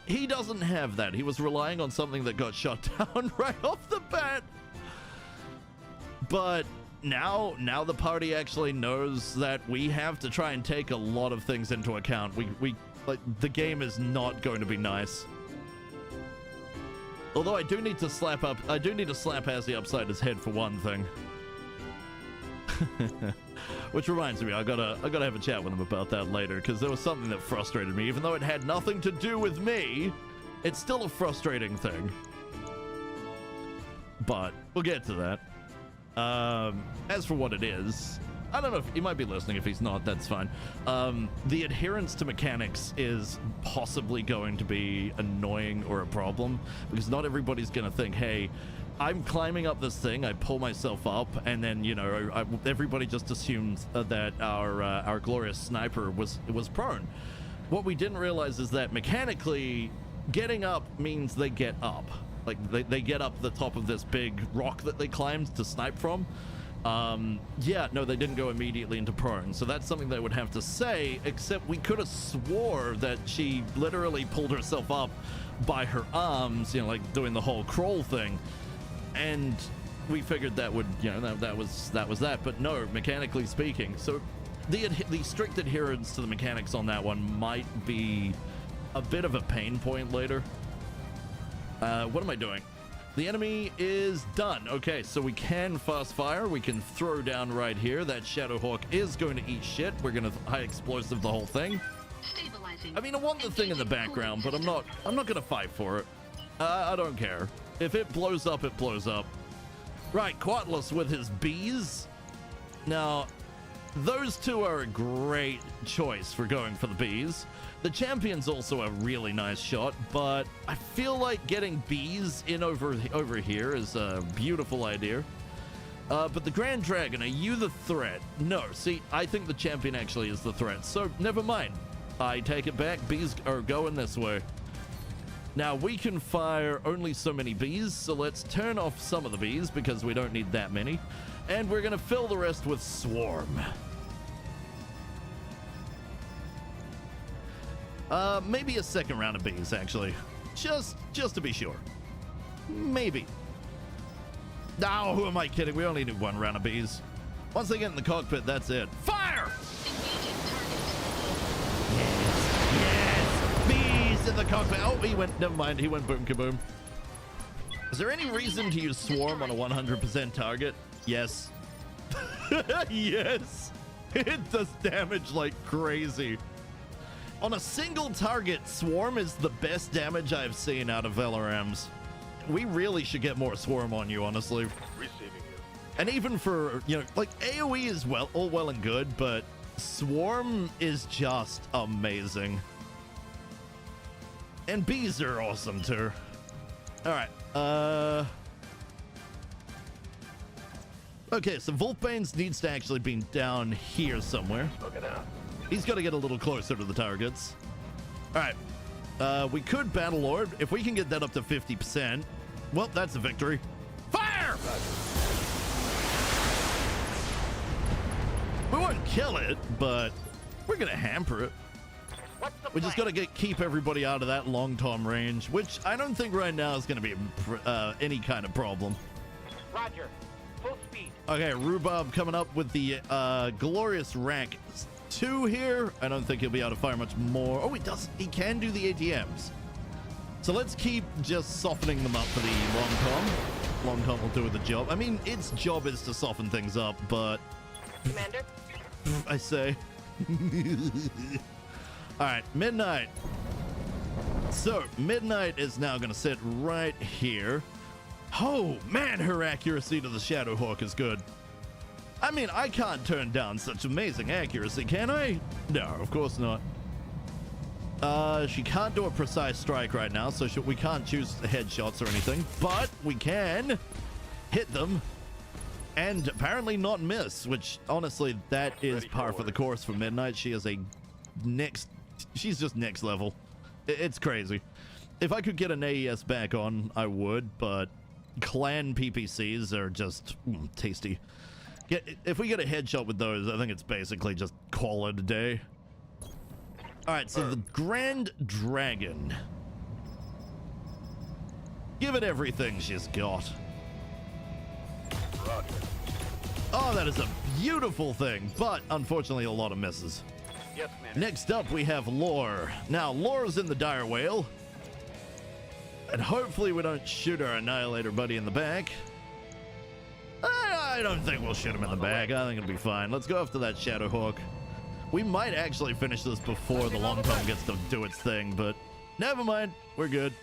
A: He doesn't have that. He was relying on something that got shut down right off the bat. But now the party actually knows that we have to try and take a lot of things into account. We like, the game is not going to be nice. Although I do need to slap Azzy upside his head for one thing. Which reminds me, I gotta have a chat with him about that later, because there was something that frustrated me. Even though it had nothing to do with me, it's still a frustrating thing. But we'll get to that. As for what it is, I don't know if he might be listening. If he's not, that's fine. The adherence to mechanics is possibly going to be annoying or a problem, because not everybody's going to think, hey, I'm climbing up this thing, I pull myself up, and then, you know, everybody just assumes that our glorious sniper was prone. What we didn't realize is that mechanically, getting up means they get up. Like, they get up the top of this big rock that they climbed to snipe from. Yeah, no, they didn't go immediately into prone, so that's something they would have to say, except we could have swore that she literally pulled herself up by her arms, you know, like doing the whole crawl thing, and we figured that would, you know, that was that, but no, mechanically speaking. So the strict adherence to the mechanics on that one might be a bit of a pain point later. What am I doing? The enemy is done. Okay, so we can fast fire. We can throw down right here. That Shadowhawk is going to eat shit. We're going to high explosive the whole thing. I mean, I want the thing in the background, but I'm not going to fight for it. I don't care. If it blows up, it blows up. Right, Quatlus with his bees. Now, those two are a great choice for going for the bees. The champion's also a really nice shot, but I feel like getting bees in over here is a beautiful idea. But the Grand Dragon, are you the threat? No, see, I think the champion actually is the threat, so never mind. I take it back, bees are going this way. Now, we can fire only so many bees, so let's turn off some of the bees because we don't need that many. And we're going to fill the rest with swarm. Maybe a second round of bees, actually. Just to be sure. Maybe. No, who am I kidding? We only need one round of bees. Once they get in the cockpit, that's it. Fire! Yes! Bees in the cockpit. Oh, he went, never mind. He went boom kaboom. Is there any reason to use swarm on a 100% target? Yes. Yes! It does damage like crazy. On a single target, Swarm is the best damage I've seen out of Velarams. We really should get more Swarm on you, honestly. Receiving you. And even for, you know, like AoE is all well and good, but Swarm is just amazing. And bees are awesome too. All right. Okay, so Wolfbane's needs to actually be down here somewhere. Look it out. He's got to get a little closer to the targets. All right. We could Battle Lord. If we can get that up to 50%, well, that's a victory. Fire! We won't kill it, but we're going to hamper it. We just got to keep everybody out of that long Tom range, which I don't think right now is going to be any kind of problem.
C: Roger. Full speed.
A: Okay, Rhubarb coming up with the glorious rank 2 here. I don't think he'll be able to fire much more. Oh, he does. He can do the ATMs. So let's keep just softening them up for the long Tom. Long Tom will do the job. I mean, its job is to soften things up, but
C: Commander,
A: I say. All right, Midnight. So Midnight is now going to sit right here. Oh man, her accuracy to the Shadowhawk is good. I mean, I can't turn down such amazing accuracy, can I? No, of course not. She can't do a precise strike right now, so we can't choose headshots or anything, but we can hit them and apparently not miss, which honestly, that is par for the course for Midnight. She is she's just next level. It's crazy. if I could get an AES back on, I would, but clan PPCs are just tasty. If we get a headshot with those, I think it's basically just call it a day. Alright, so the Grand Dragon. Give it everything she's got.
D: Roger.
A: Oh, that is a beautiful thing, but unfortunately a lot of misses.
D: Yes, Commander.
A: Next up, we have Lore. Now, Lore's in the dire whale. And hopefully we don't shoot our Annihilator buddy in the back. I don't think we'll shoot him in the back. I think it'll be fine. Let's go after that Shadowhawk. We might actually finish this before the Long Tom gets to do its thing, but never mind. We're good.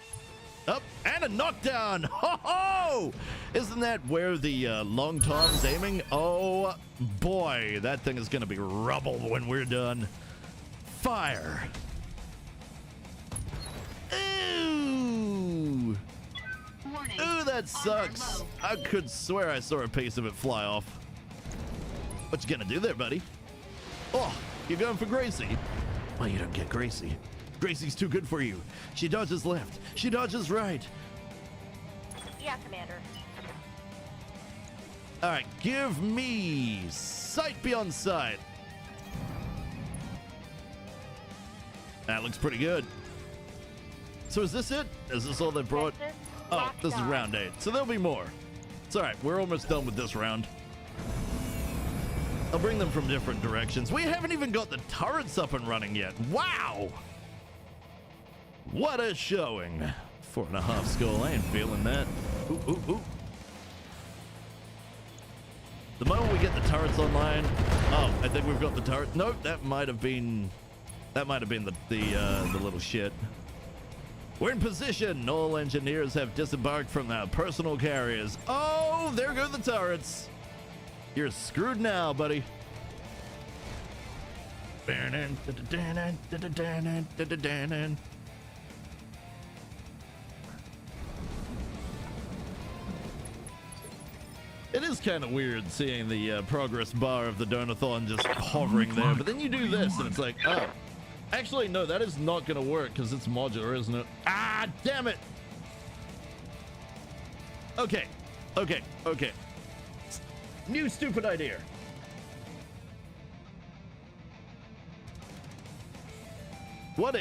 A: Up, and a knockdown! Ho-ho! Isn't that where the Long Tom's aiming? Oh, boy. That thing is going to be rubble when we're done. Fire. Ooh. Ooh, that sucks. I could swear I saw a piece of it fly off. What you gonna do there, buddy? Oh, you're going for Gracie. Well, you don't get Gracie. Gracie's too good for you. She dodges left. She dodges right.
B: Yeah, Commander.
A: All right, give me sight beyond sight. That looks pretty good. So is this it? Is this all they brought? Oh, this is round 8. So there'll be more. It's all right. We're almost done with this round. I'll bring them from different directions. We haven't even got the turrets up and running yet. Wow. What a showing. 4.5 skull. I ain't feeling that. Ooh, ooh, ooh. The moment we get the turrets online. Oh, I think we've got the turret. Nope, that might have been the little shit. We're in position. All engineers have disembarked from their personal carriers. Oh, there go the turrets. You're screwed now, buddy. It is kind of weird seeing the progress bar of the Donathon just hovering there, but then you do this and it's like, oh. Actually, no, that is not going to work because it's modular, isn't it? Ah, damn it. Okay. New stupid idea. What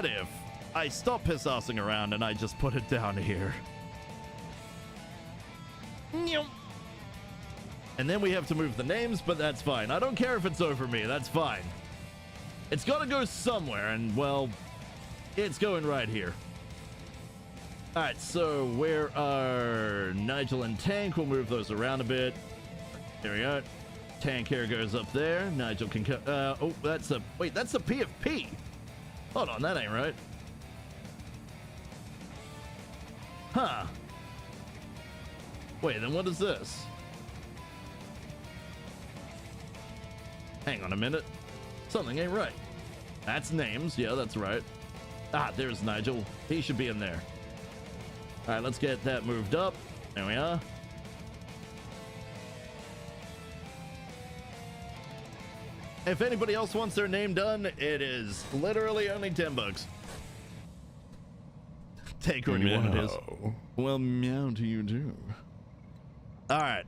A: if I stop piss-assing around and I just put it down here? And then we have to move the names, but that's fine. I don't care if it's over me. That's fine. It's got to go somewhere, and, well, it's going right here. All right, so where are Nigel and Tank? We'll move those around a bit. There we go. Tank here goes up there. Nigel can come. Oh, that's a PFP. Hold on, that ain't right. Huh. Wait, then what is this? Hang on a minute. Something ain't right. That's names. Yeah, that's right. Ah, there's Nigel. He should be in there. All right, let's get that moved up. There we are. If anybody else wants their name done, it is literally only $10. Take already one it is. Well, meow to you too. All right.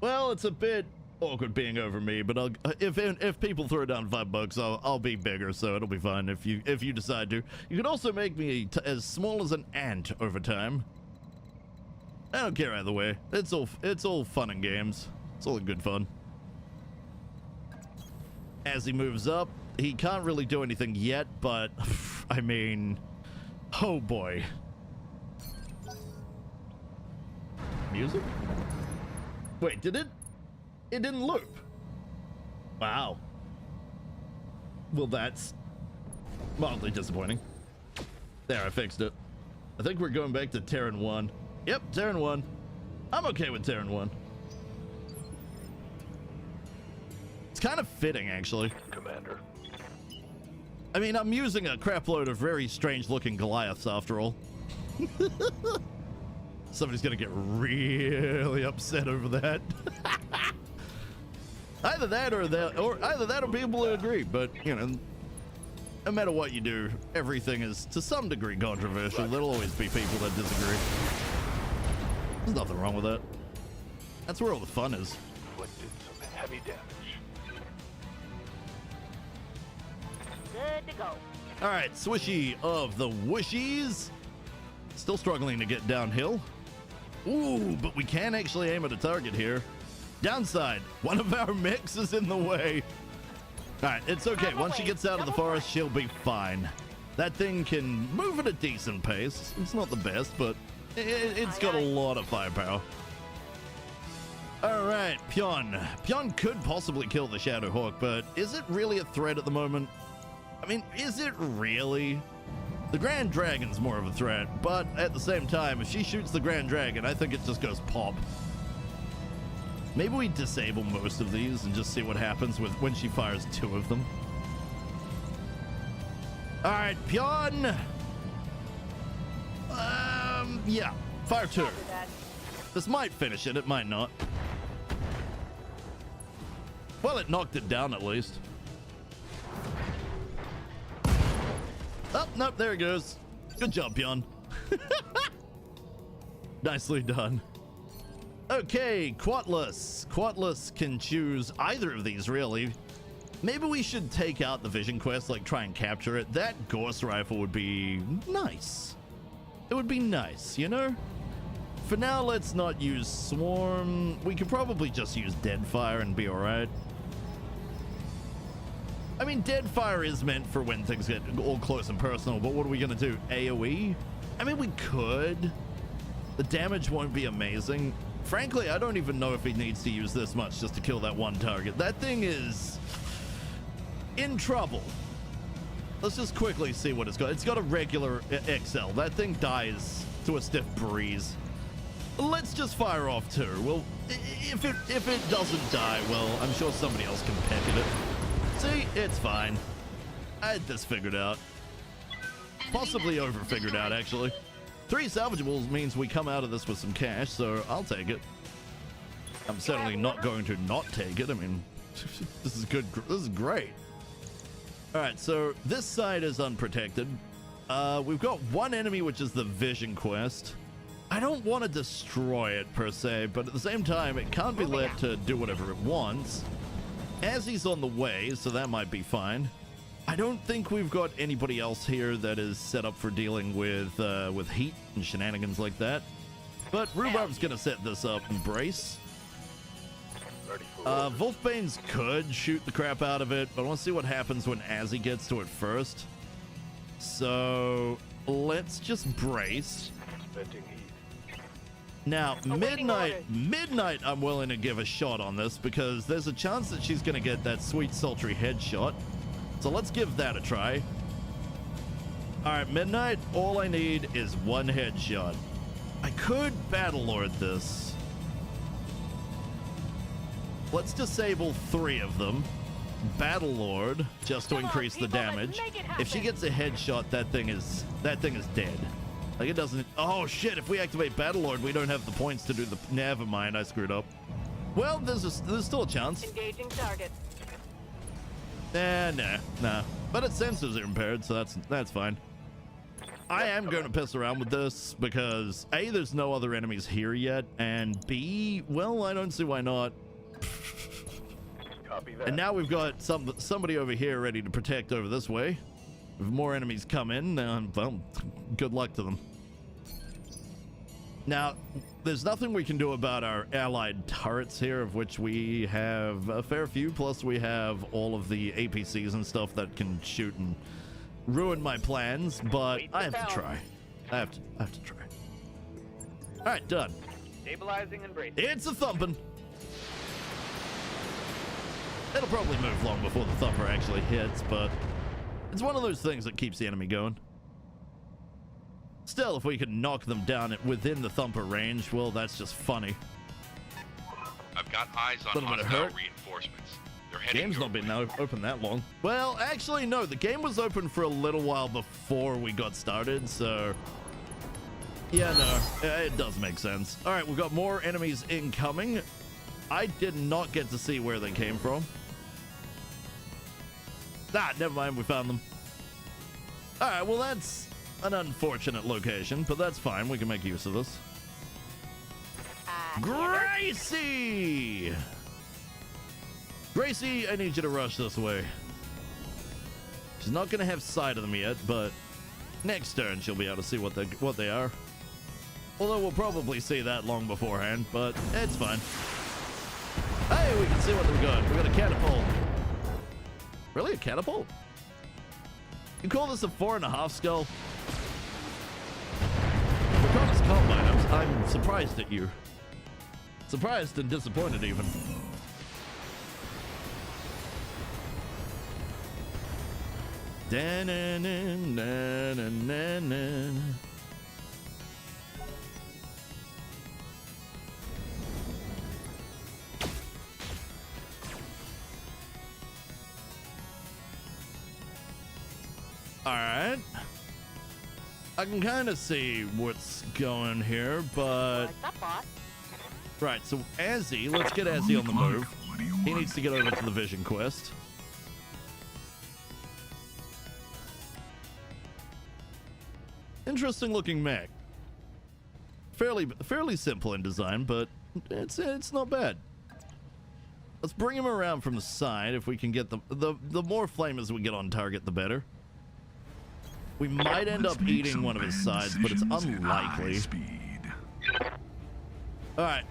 A: Well, it's a bit awkward being over me, but if people throw down $5, I'll be bigger, so it'll be fine if you decide to. You can also make me as small as an ant over time. I don't care either way. It's all fun and games. It's all good fun. As he moves up, he can't really do anything yet, but I mean, oh boy. Music? Wait, did it? It didn't loop. Wow. Well, that's mildly disappointing. There, I fixed it. I think we're going back to Terran 1. Yep, Terran 1. I'm okay with Terran 1. It's kind of fitting, actually.
D: Commander.
A: I mean, I'm using a crapload of very strange-looking Goliaths, after all. Somebody's gonna get really upset over that. Either that or people will agree, but you know, no matter what you do, everything is to some degree controversial. There'll always be people that disagree. There's nothing wrong with that. That's where all the fun is.
D: Inflicted some heavy damage.
B: Good to go.
A: All right, Swishy of the Wishies. Still struggling to get downhill. Ooh, but we can actually aim at a target here. Downside, one of our mechs is in the way. All right, it's okay. Once she gets out of the forest, she'll be fine. That thing can move at a decent pace. It's not the best, but it's got a lot of firepower. All right, Pion. Pion could possibly kill the Shadowhawk, but is it really a threat at the moment? I mean, is it really? The Grand Dragon's more of a threat, but at the same time, if she shoots the Grand Dragon, I think it just goes pop. Maybe we disable most of these and just see what happens with when she fires 2 of them. All right, Pion. Yeah, fire 2. This might finish it, it might not. Well, it knocked it down at least. Oh, nope, there it goes. Good job, Pion. Nicely done. Okay, Quatless. Quatless can choose either of these, really. Maybe we should take out the vision quest, like try and capture it. That Ghost Rifle would be nice. It would be nice, you know? For now, let's not use Swarm. We could probably just use Deadfire and be alright. I mean, Deadfire is meant for when things get all close and personal, but what are we going to do? AoE? I mean, we could. The damage won't be amazing. Frankly, I don't even know if he needs to use this much just to kill that one target. That thing is in trouble. Let's just quickly see what it's got. It's got a regular XL. That thing dies to a stiff breeze. Let's just fire off 2. Well, if it doesn't die, well, I'm sure somebody else can peck at it. See, it's fine. I had this figured out. Possibly over figured out, actually. 3 salvageables means we come out of this with some cash, so I'll take it. I'm certainly not going to not take it. I mean, this is good. This is great. All right, so this side is unprotected. We've got one enemy, which is the vision quest. I don't want to destroy it per se, but at the same time, it can't be let to do whatever it wants. As he's on the way, so that might be fine. I don't think we've got anybody else here that is set up for dealing with heat and shenanigans like that. But Rhubarb's gonna set this up and brace. Wolfbanes could shoot the crap out of it, but I want to see what happens when Azzy gets to it first. So let's just brace. Now, Midnight, I'm willing to give a shot on this because there's a chance that she's going to get that sweet, sultry headshot. So let's give that a try. All right, Midnight, all I need is 1 headshot. I could Battlelord this. Let's disable 3 of them. Battlelord, just to increase the damage. If she gets a headshot, that thing is dead. Like, it doesn't... Oh, shit. If we activate Battlelord, we don't have the points to do the... Never mind. I screwed up. Well, there's still a chance.
B: Engaging target.
A: Nah. But its sensors are impaired, so that's fine. I am going to piss around with this because, A, there's no other enemies here yet, and B, well, I don't see why not.
D: Copy that.
A: And now we've got somebody over here ready to protect over this way. If more enemies come in, well, good luck to them. Now, there's nothing we can do about our allied turrets here, of which we have a fair few, plus we have all of the APCs and stuff that can shoot and ruin my plans, but I have to try. I have to try. All right, done.
C: Stabilizing and bracing.
A: It's a thumping. It'll probably move long before the thumper actually hits, but it's one of those things that keeps the enemy going. Still, if we can knock them down within the thumper range, well, that's just funny.
E: I've got eyes on hostile reinforcements. They're heading
A: Game's
E: your
A: not been
E: way.
A: open that long. Well, actually, no. The game was open for a little while before we got started, so... Yeah, no. It does make sense. All right, we've got more enemies incoming. I did not get to see where they came from. Ah, never mind. We found them. Alright, well that's an unfortunate location, but that's fine. We can make use of this. Gracie! Gracie, I need you to rush this way. She's not gonna have sight of them yet, but next turn she'll be able to see what they are. Although we'll probably see that long beforehand, but it's fine. Hey, we can see what we've got. We got a catapult. Really, a catapult? You call this a 4.5 skull? For this combine, I'm surprised at you. Surprised and disappointed even. Alright. I can kind of see what's going here, but...
B: What's up, boss?
A: Right, so Azzy, let's get Azzy on the move. He needs to get over to the Vision Quest. Interesting looking mech. Fairly simple in design, but it's not bad. Let's bring him around from the side. If we can get the more flamers we get on target, the better. We might end up eating one of his sides, but it's unlikely. Alright.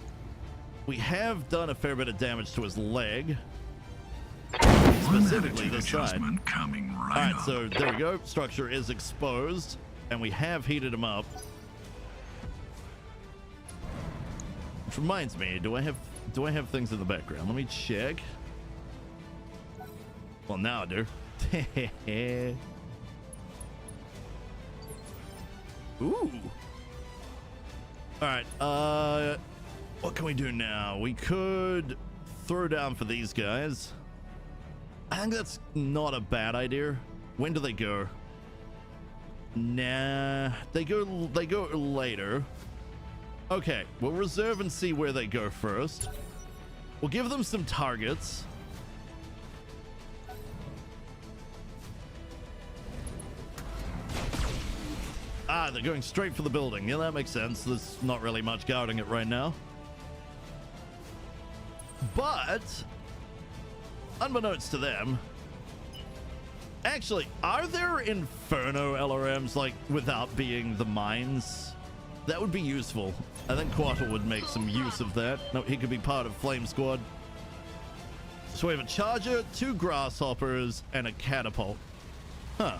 A: We have done a fair bit of damage to his leg. Specifically this side. Alright, so there we go. Structure is exposed. And we have heated him up. Which reminds me, do I have things in the background? Let me check. Well, now I do. Ooh. Alright, what can we do now? We could throw down for these guys. I think that's not a bad idea. When do they go? Nah, they go later. Okay, we'll reserve and see where they go first. We'll give them some targets. Ah, they're going straight for the building. Yeah, that makes sense. There's not really much guarding it right now. But, unbeknownst to them, actually, are there Inferno LRMs, like, without being the mines? That would be useful. I think Quattle would make some use of that. No, he could be part of Flame Squad. So we have a Charger, 2 Grasshoppers, and a Catapult. Huh.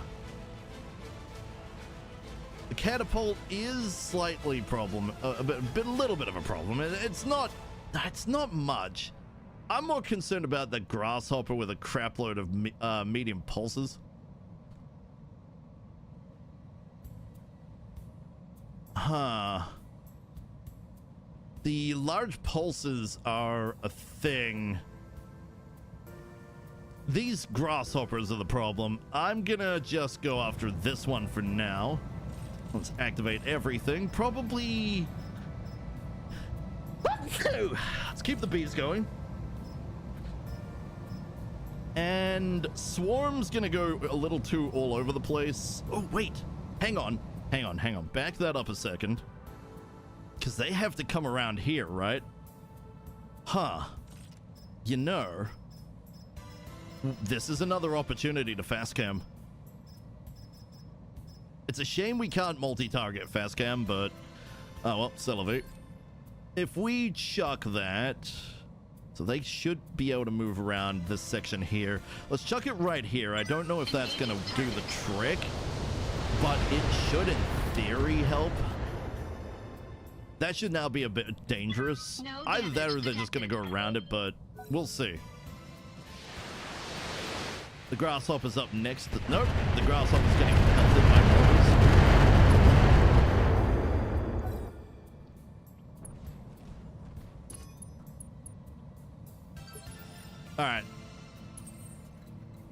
A: The Catapult is slightly a little bit of a problem. It's not much. I'm more concerned about the Grasshopper with a crapload of medium pulses. Huh. The large pulses are a thing. These Grasshoppers are the problem. I'm gonna just go after this one for now. Let's activate everything. Probably... Let's keep the bees going. And Swarm's gonna go a little too all over the place. Oh, wait. Hang on. Back that up a second. Because they have to come around here, right? Huh. You know, this is another opportunity to fast cam. It's a shame we can't multi-target fast cam, but... Oh, well, Celebrate. If we chuck that... So they should be able to move around this section here. Let's chuck it right here. I don't know if that's going to do the trick, but it should, in theory, help. That should now be a bit dangerous. Either that or they're just going to go around it, but we'll see. The Grasshopper's up next. Nope, the Grasshopper's getting pelted by mortars. Alright.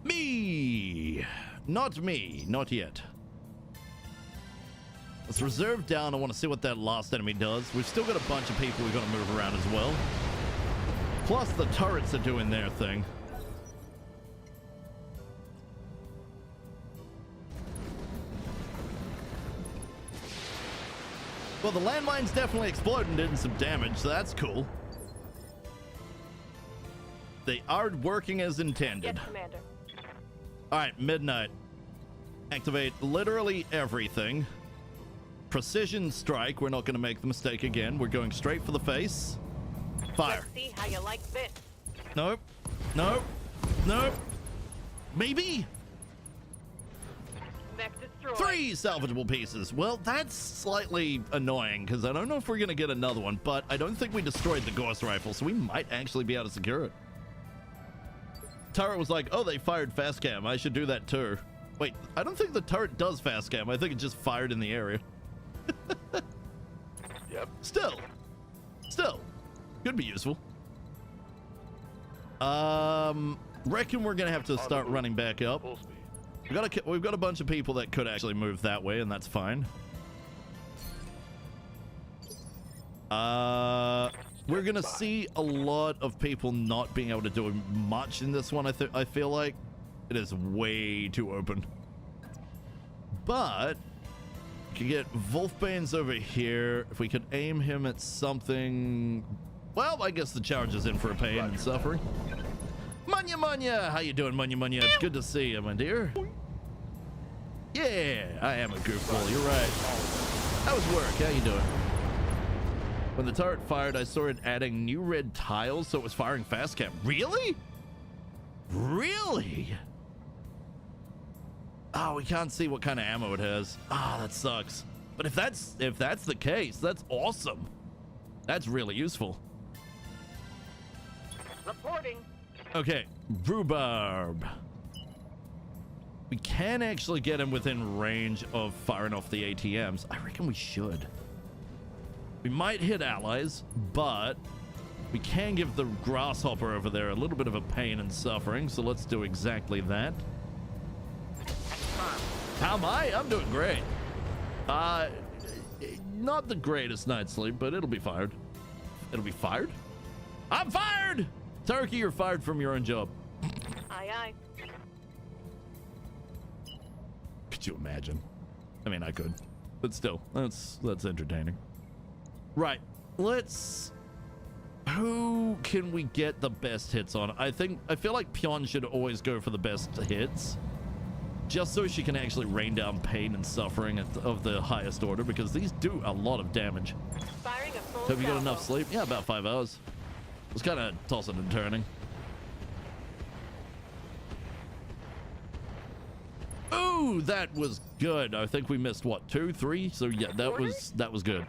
A: Me! Not me. Not yet. Let's reserve down. I want to see what that last enemy does. We've still got a bunch of people we've got to move around as well. Plus the turrets are doing their thing. Well, the landmines definitely exploded and did some damage, so that's cool. They are working as intended.
B: Yes, Commander.
A: All right, midnight. Activate literally everything. Precision strike. We're not going to make the mistake again. We're going straight for the face. Fire.
B: Let's see how you like this.
A: Nope. Nope. Nope. Maybe.
B: Mech destroyed.
A: 3 salvageable pieces. Well, that's slightly annoying because I don't know if we're going to get another one, but I don't think we destroyed the Gauss rifle, so we might actually be able to secure it. Turret was like, oh, they fired fast cam. I should do that too. Wait, I don't think the turret does fast cam. I think it just fired in the area.
D: Yep.
A: Still. Could be useful. Reckon we're gonna have to start running back up.
D: Full speed.
A: We've got a bunch of people that could actually move that way, and that's fine. We're gonna see a lot of people not being able to do much in this one. I feel like it is way too open. But we could get Wolfbane's over here. If we could aim him at something, well, I guess the charge is in for a pain and suffering. Munya, how you doing, Munya? It's good to see you, my dear. Yeah, I am a goofball. You're right. How was work? How you doing? When the turret fired, I saw it adding new red tiles, so it was firing fast cam. Really? Really? Oh, we can't see what kind of ammo it has. Ah, that sucks. But if that's the case, that's awesome. That's really useful.
B: Reporting.
A: Okay, rhubarb. We can actually get him within range of firing off the ATMs. I reckon we should. We might hit allies, but we can give the grasshopper over there a little bit of a pain and suffering, so let's do exactly that. How am I? I'm doing great. Not the greatest night's sleep, but it'll be fired. It'll be fired? I'm fired! Tyroki, you're fired from your own job.
B: Aye, aye.
A: Could you imagine? I mean, I could, but still, that's entertaining. Right, who can we get the best hits on? I feel like Pion should always go for the best hits, just so she can actually rain down pain and suffering of the highest order, because these do a lot of damage.
B: Firing a full
A: Have you got
B: salvo.
A: enough sleep? Yeah, about 5 hours. It was kind of tossing and turning. Ooh, that was good. I think we missed what, 2, 3? So yeah, that was good.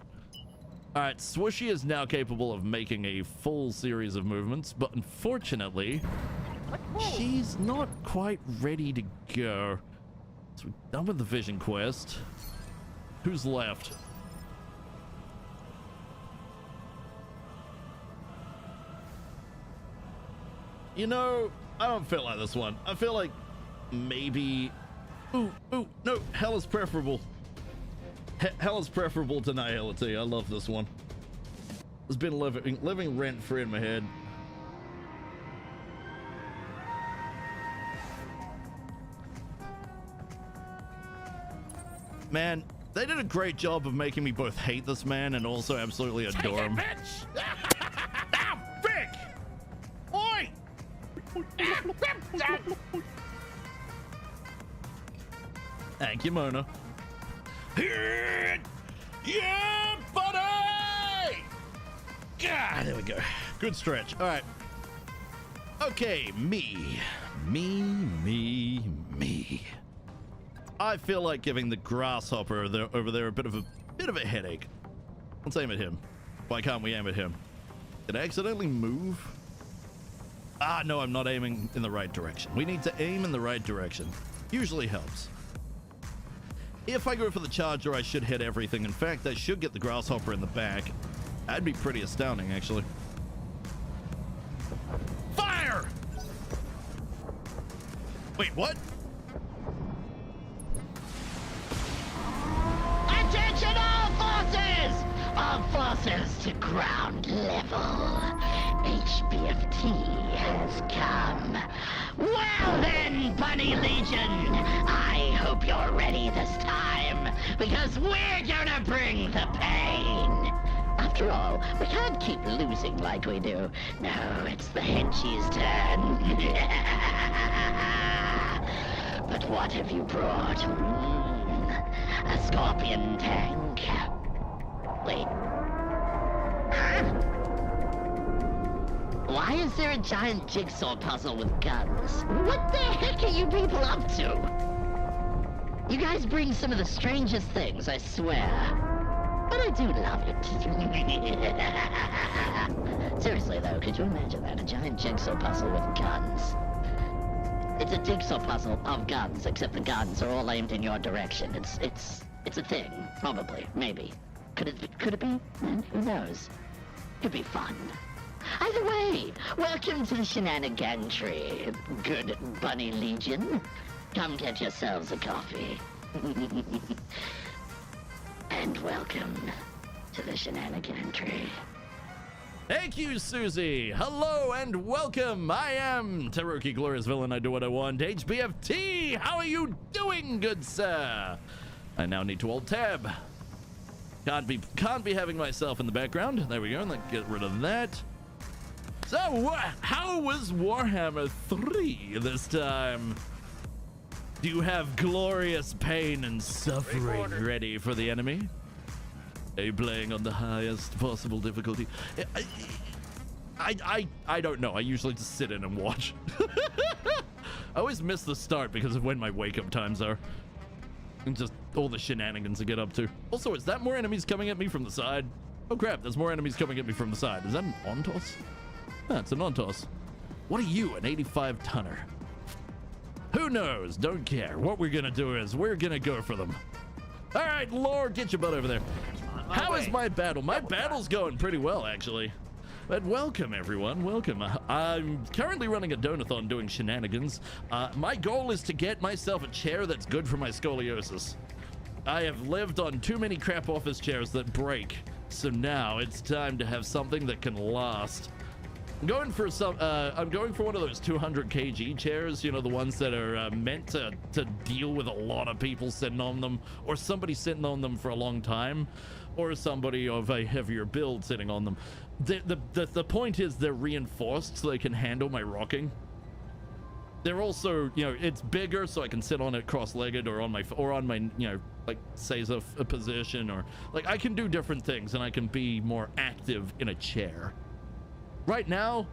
A: All right, Swooshy is now capable of making a full series of movements, but unfortunately, she's not quite ready to go. So we're done with the vision quest. Who's left? You know, I don't feel like this one. I feel like maybe... Ooh, no, hell is preferable. Hell is preferable to nihility. I love this one. It's been living rent-free in my head. Man, they did a great job of making me both hate this man and also absolutely adore him.
C: Now, Vic! Oi!
A: Thank you, Mona.
C: Yeah, buddy!
A: God, there we go. Good stretch. All right. Okay, me. I feel like giving the grasshopper over there a bit of a headache. Let's aim at him. Why can't we aim at him? Did I accidentally move? Ah, no, I'm not aiming in the right direction. We need to aim in the right direction. Usually helps. If I go for the charger, I should hit everything. In fact, I should get the grasshopper in the back. That'd be pretty astounding, actually. Fire! Wait, what?
C: Attention all forces! A
F: Reinforcers to ground level. HBFT has come. Well then, Bunny Legion, I hope you're ready this time, because we're gonna bring the pain. After all, we can't keep losing like we do. No, it's the Henchie's turn. But what have you brought? A scorpion tank. Wait. Huh? Why is there a giant jigsaw puzzle with guns? What the heck are you people up to? You guys bring some of the strangest things, I swear. But I do love it. Seriously though, could you imagine that? A giant jigsaw puzzle with guns. It's a jigsaw puzzle of guns, except the guns are all aimed in your direction. It's a thing. Probably. Maybe. Could it be? Who knows? Could be fun. Either way, welcome to the shenanigantry, good Bunny Legion. Come get yourselves a coffee. And welcome to the shenanigantry.
A: Thank you, Susie. Hello and welcome. I am Tyroki, glorious villain. I do what I want. HBFT, how are you doing, good sir? I now need to alt tab. Can't be having myself in the background. There we go. Let's get rid of that. So, how was Warhammer 3 this time? Do you have glorious pain and suffering ready for the enemy? Are you playing on the highest possible difficulty? I don't know. I usually just sit in and watch. I always miss the start because of when my wake-up times are. And just all the shenanigans to get up to. Also, is that more enemies coming at me from the side? Oh crap, there's more enemies coming at me from the side. Is that an Ontos? Ah, it's an Ontos. What are you, an 85-tonner? Who knows? Don't care. What we're gonna do is we're gonna go for them. All right, Lord, get your butt over there. How is my battle? My battle's going pretty well, actually. But welcome, everyone. Welcome. I'm currently running a donathon doing shenanigans. My goal is to get myself a chair that's good for my scoliosis. I have lived on too many crap office chairs that break. So now it's time to have something that can last. I'm going for one of those 200 kg chairs, you know, the ones that are meant to deal with a lot of people sitting on them, or somebody sitting on them for a long time, or somebody of a heavier build sitting on them. The point is they're reinforced so they can handle my rocking. They're also, you know, it's bigger so I can sit on it cross-legged or on my, you know, like Seiza a position, or like I can do different things and I can be more active in a chair. Right now,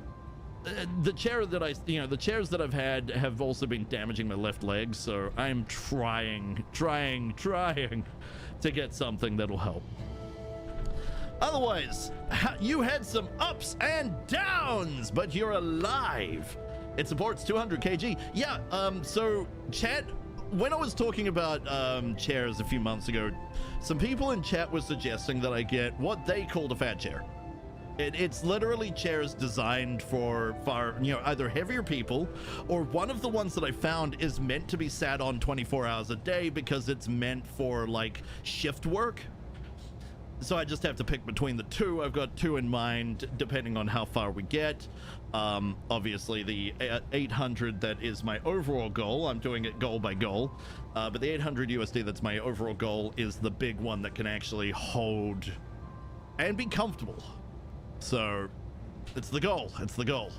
A: the chairs that I've had have also been damaging my left leg, so I'm trying to get something that'll help. Otherwise, you had some ups and downs, but you're alive. It supports 200 kg. Yeah, so chat, when I was talking about chairs a few months ago, some people in chat were suggesting that I get what they called a fat chair. It's literally chairs designed for either heavier people, or one of the ones that I found is meant to be sat on 24 hours a day because it's meant for like shift work. So I just have to pick between the two. I've got two in mind depending on how far we get. Obviously the 800 that is my overall goal. I'm doing it goal by goal. But the 800 USD that's my overall goal is the big one that can actually hold and be comfortable. So it's the goal. It's the goal.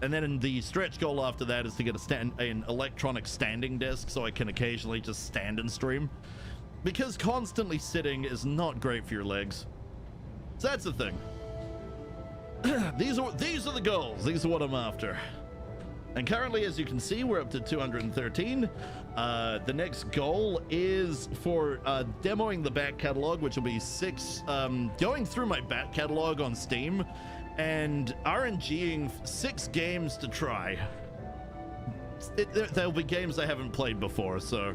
A: And then in the stretch goal after that is to get an electronic standing desk so I can occasionally just stand and stream. Because constantly sitting is not great for your legs. So that's the thing. These are the goals. These are what I'm after. And currently, as you can see, we're up to 213. The next goal is for demoing the back catalog, which will be 6, going through my back catalog on Steam and RNGing 6 games to try. There'll be games I haven't played before, so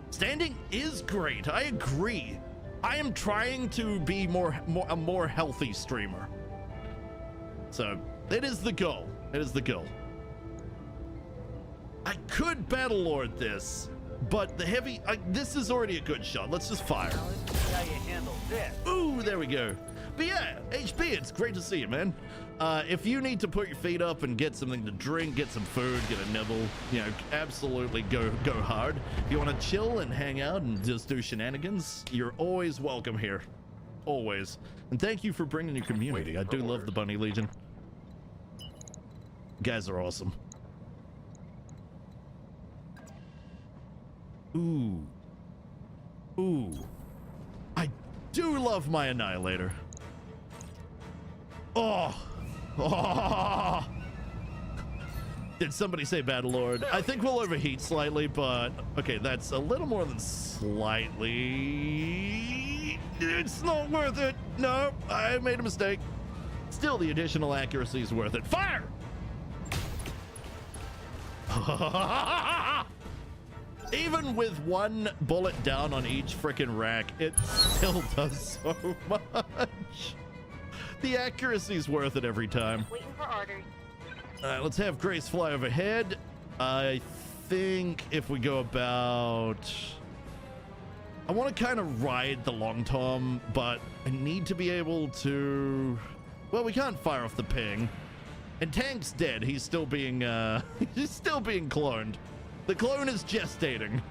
A: standing is great. I agree. I am trying to be a more healthy streamer. So it is the goal. It is the goal. I could Battle Lord this, but the heavy, this is already a good shot. Let's just fire.
D: How you handle this?
A: Ooh, there we go. But yeah, HP, it's great to see you, man. If you need to put your feet up and get something to drink, get some food, get a nibble, you know, absolutely go hard. If you want to chill and hang out and just do shenanigans, you're always welcome here. Always. And thank you for bringing your community. I do love the Bunny Legion. You guys are awesome. Ooh. Ooh. I do love my Annihilator. Oh. Oh. Did somebody say Battlelord? I think we'll overheat slightly, but okay, that's a little more than slightly. It's not worth it. No, I made a mistake. Still, the additional accuracy is worth it. Fire! Even with one bullet down on each frickin' rack, it still does so much. The accuracy's worth it every time.
B: Waiting for orders.
A: All right, let's have Grace fly overhead. I think if we go about... I want to kind of ride the long tom, but I need to be able to... Well, we can't fire off the ping. And Tank's dead. He's still being, he's still being cloned. The clone is gestating.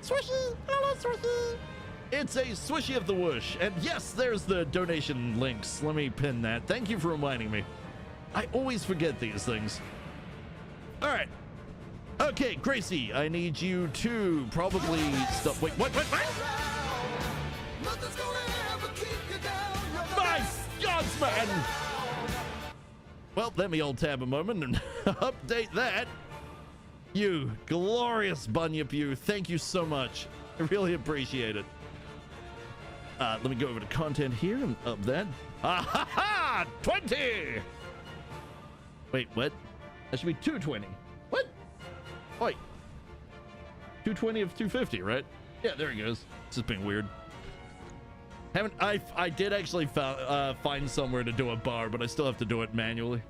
A: Swishy! Hello, Swishy! It's a Swishy of the Whoosh. And yes, there's the donation links. Let me pin that. Thank you for reminding me. I always forget these things. All right. Okay, Gracie, I need you to probably stop. Wait, what? My gods, man! Well, let me alt tab a moment and update that. You glorious bunyip, you. Thank you so much. I really appreciate it. Let me go over to content here and up that. Ah ha ha! 20! Wait, what? That should be 220. What? Wait. 220 of 250, right? Yeah, there he goes. This is being weird. I did actually find somewhere to do a bar, but I still have to do it manually.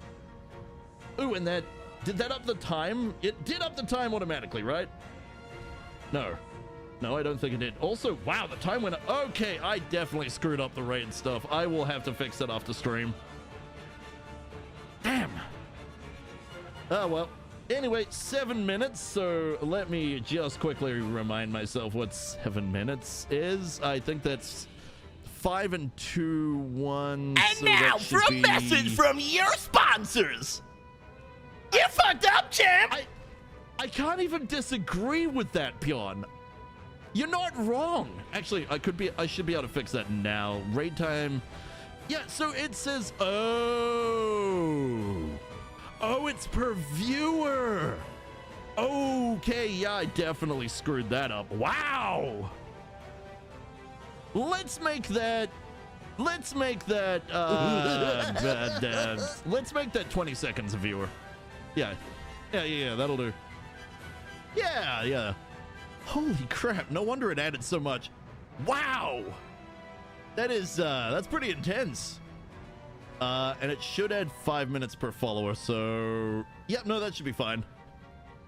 A: Ooh, and that did that up the time? It did up the time automatically, right? No, I don't think it did. Also, wow, the time went up. Okay, I definitely screwed up the rate and stuff. I will have to fix that off the stream. Damn. Oh well. Anyway, 7 minutes. So let me just quickly remind myself what 7 minutes is. I think that's 5 and 2, 1.
G: And
A: so
G: now for a message from your sponsors. You fucked up, champ.
A: I can't even disagree with that, Peon. You're not wrong. Actually, I should be able to fix that now. Raid time. Yeah, so it says, oh, it's per viewer. Okay, yeah, I definitely screwed that up. Wow. Let's make that 20 seconds a viewer. Yeah, that'll do. Yeah. Holy crap, no wonder it added so much. Wow. That's pretty intense. And it should add 5 minutes per follower, so yeah, no, that should be fine.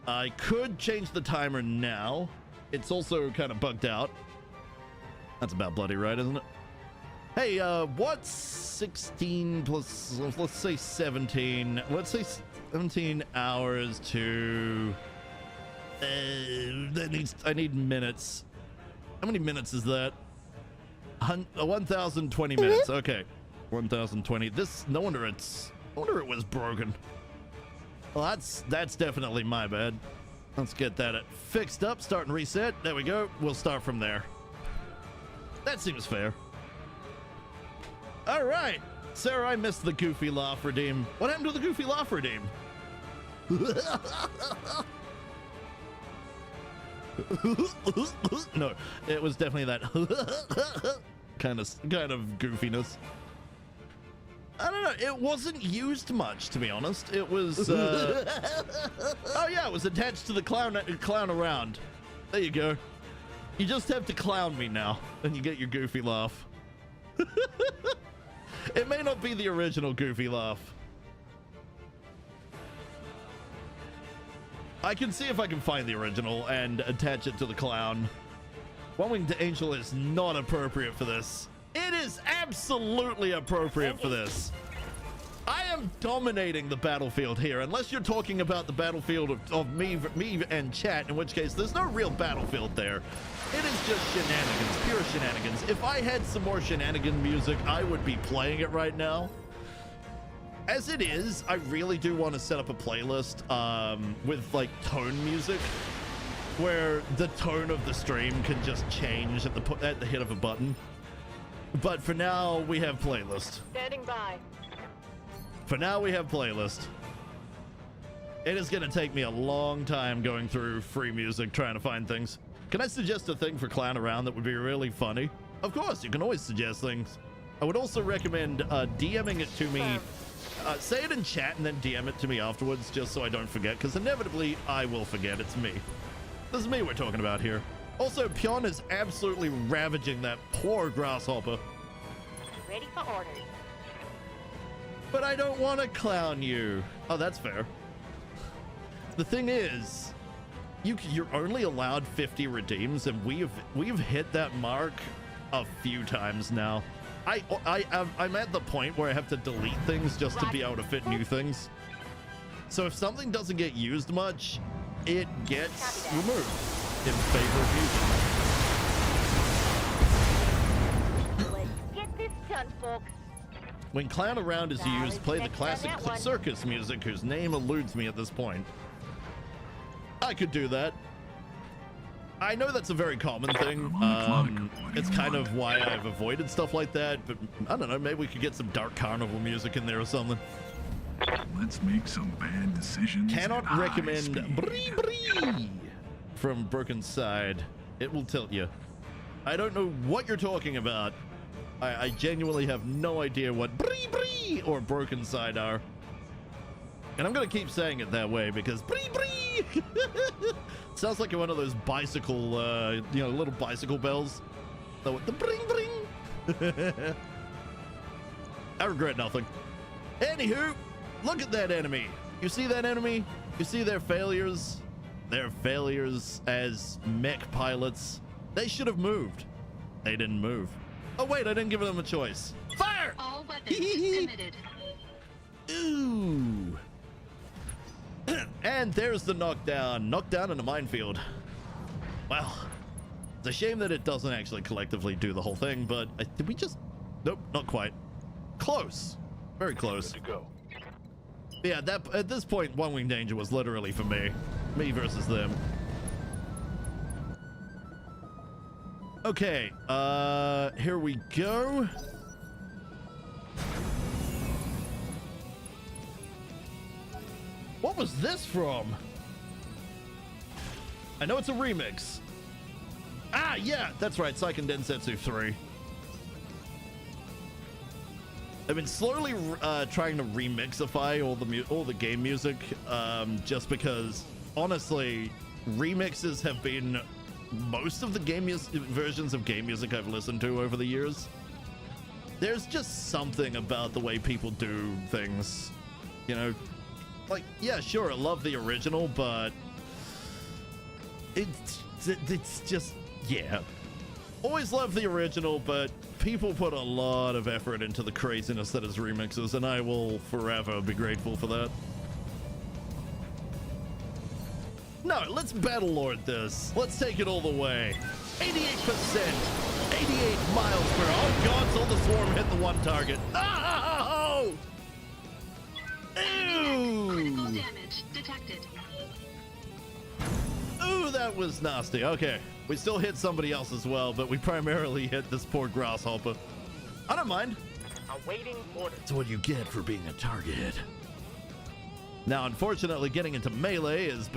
A: I could change the timer now. It's also kind of bugged out. That's about bloody right, isn't it? Hey, what's 16 plus, let's say 17. Let's say 17 hours to... I need minutes. How many minutes is that? 1,020 minutes. Okay, 1,020. No wonder it was broken. Well, that's definitely my bad. Let's get that fixed up. Start and reset. There we go. We'll start from there. That seems fair. All right, Sarah, I missed the goofy laugh redeem. What happened to the goofy laugh redeem? No, it was definitely that kind of goofiness. I don't know. It wasn't used much, to be honest. It was. Oh yeah, it was attached to the clown around. There you go. You just have to clown me now, and you get your goofy laugh. It may not be the original goofy laugh. I can see if I can find the original and attach it to the clown. One-Winged Angel is not appropriate for this. It is absolutely appropriate for this. I am dominating the battlefield here, unless you're talking about the battlefield of me and chat, in which case there's no real battlefield there. It is just shenanigans, pure shenanigans. If I had some more shenanigan music, I would be playing it right now. As it is, I really do want to set up a playlist with like tone music, where the tone of the stream can just change at the hit of a button. But for now, we have playlist.
B: Standing by.
A: For now, we have playlist. It is going to take me a long time going through free music trying to find things. Can I suggest a thing for Clown Around that would be really funny? Of course, you can always suggest things. I would also recommend DMing it to me. Say it in chat and then DM it to me afterwards, just so I don't forget, because inevitably I will forget. It's me. This is me we're talking about here. Also, Pion is absolutely ravaging that poor grasshopper.
B: Ready for orders.
A: But I don't want to clown you. Oh, that's fair. The thing is, you're only allowed 50 redeems, and we've hit that mark a few times now. I'm at the point where I have to delete things just to be able to fit new things. So if something doesn't get used much, it gets removed in favor of music.
B: Let's get this done, folks.
A: When Clown Around is used, play the classic circus music whose name eludes me at this point. I could do that. I know that's a very common thing. It's kind of why I've avoided stuff like that, but I don't know, maybe we could get some Dark Carnival music in there or something.
H: Let's make some bad decisions.
A: Cannot recommend Bree Bree from Broken Side. It will tilt you. I don't know what you're talking about. I genuinely have no idea what Bree Bree or Broken Side are. And I'm going to keep saying it that way because Bree Bree sounds like one of those bicycle, little bicycle bells. The bring bring. I regret nothing. Anywho, look at that enemy. You see that enemy? You see their failures? Their failures as mech pilots. They should have moved. They didn't move. Oh wait, I didn't give them a choice. Fire!
I: All weapons emitted.
A: Ooh. And there's the knockdown. Knockdown in a minefield. Well, it's a shame that it doesn't actually collectively do the whole thing, but did we just... Nope, not quite. Close. Very close.
D: Good to go.
A: Yeah, at this point, One-Winged Danger was literally for me. Me versus them. Okay, here we go. What was this from? I know it's a remix. Ah, yeah, that's right, Seiken Densetsu 3. I've been slowly trying to remixify all the game music, just because, honestly, remixes have been most of the versions of game music I've listened to over the years. There's just something about the way people do things, you know? Like, yeah, sure, I love the original, but it's just, yeah. Always love the original, but people put a lot of effort into the craziness that is remixes, and I will forever be grateful for that. No, let's Battlelord this. Let's take it all the way. 88%, 88 miles per hour. Oh god, so the swarm hit the one target. Oh! Ooh!
I: Critical damage detected.
A: Ooh, that was nasty. Okay, we still hit somebody else as well, but we primarily hit this poor grasshopper. I don't mind.
C: Awaiting orders.
A: It's what you get for being a target. Now, unfortunately, getting into melee is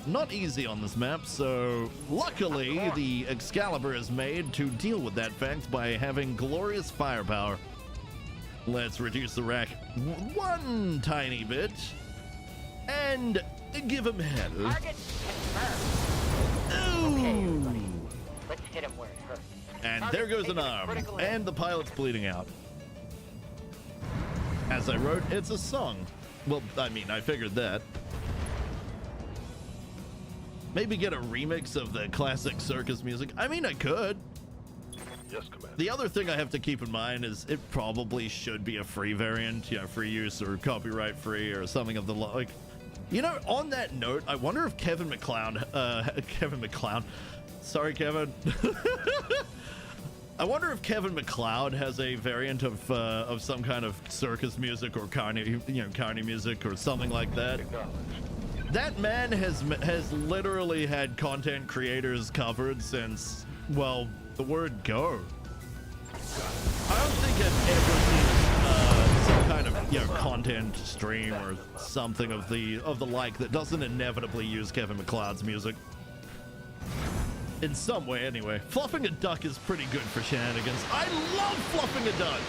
A: not easy on this map, so luckily the Excalibur is made to deal with that fact by having glorious firepower. Let's reduce the rack one tiny bit and give him hell.
C: Target confirmed.
A: Ooh.
C: Okay, everybody. Let's hit him where it hurts.
A: And
C: Target
A: there goes an
C: taking a
A: arm,
C: critical hit.
A: and the pilot's bleeding out. As I wrote, it's a song. Well, I mean, I figured that. Maybe get a remix of the classic circus music. I mean, I could.
D: Yes, Commander.
A: The other thing I have to keep in mind is it probably should be a free variant, you know, free use or copyright free or something of the like. You know, on that note, I wonder if Kevin McCloud, sorry, Kevin. I wonder if Kevin McCloud has a variant of some kind of circus music or carny music or something like that. That man has literally had content creators covered since, well, the word go. I don't think I've ever seen some kind of, you know, content stream or something of the like that doesn't inevitably use Kevin McCloud's music. In some way, anyway. Fluffing a duck is pretty good for shenanigans. I love fluffing a duck!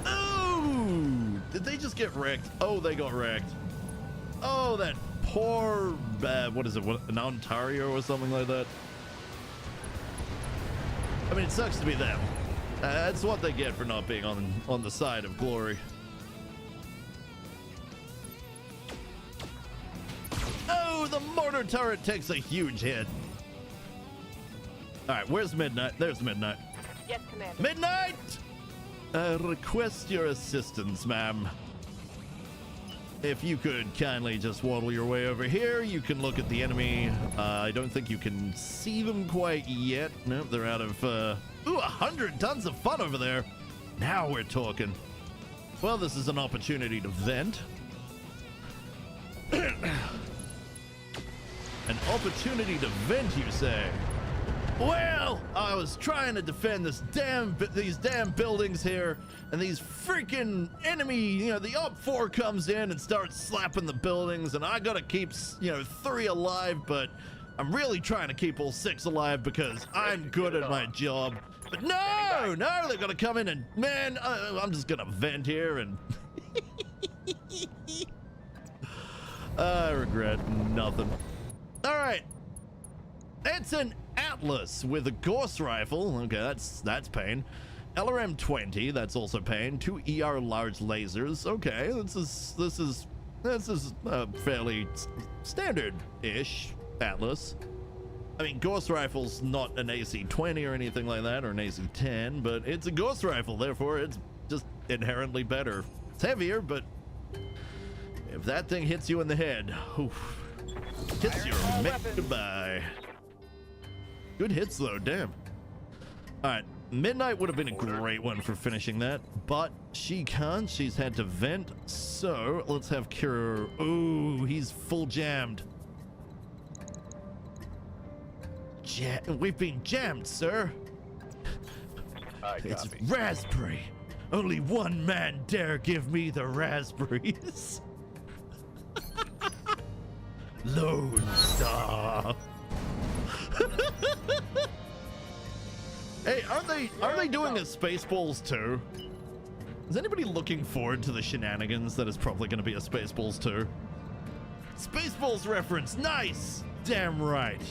A: Oh! Did they just get wrecked? Oh, they got wrecked. Oh, that poor... what is it? An Ontario or something like that? I mean, it sucks to be them. That's what they get for not being on the side of glory. Oh, the mortar turret takes a huge hit. All right, where's Midnight? There's Midnight.
B: Yes, Commander.
A: Midnight! Request your assistance, ma'am. If you could kindly just waddle your way over here, you can look at the enemy. I don't think you can see them quite yet. Nope, they're out of, 100 tons of fun over there. Now we're talking. Well, this is an opportunity to vent. An opportunity to vent, you say? Well, I was trying to defend these damn buildings here, and these freaking enemy, you know, the Op 4 comes in and starts slapping the buildings, and I gotta keep, you know, 3 alive, but I'm really trying to keep all 6 alive because I'm good at my job. But no, they're gonna come in and, man, I'm just gonna vent here and... I regret nothing. All right. It's an Atlas with a Gauss rifle. Okay, that's pain. LRM-20, that's also pain. 2 ER large lasers. Okay, this is fairly standard-ish Atlas. I mean, Gauss rifle's not an AC-20 or anything like that, or an AC-10, but it's a Gauss rifle, therefore it's just inherently better. It's heavier, but if that thing hits you in the head, oof, kiss your mech goodbye. Good hits though, damn. All right, Midnight would have been a great one for finishing that, but she can't. She's had to vent, so let's have Kira. Ooh, he's full jammed. We've been jammed, sir. It's raspberry. Only one man dare give me the raspberries. Lone Star. Hey, are they doing a Spaceballs 2? Is anybody looking forward to the shenanigans that is probably going to be a Spaceballs 2? Spaceballs reference, nice! Damn right.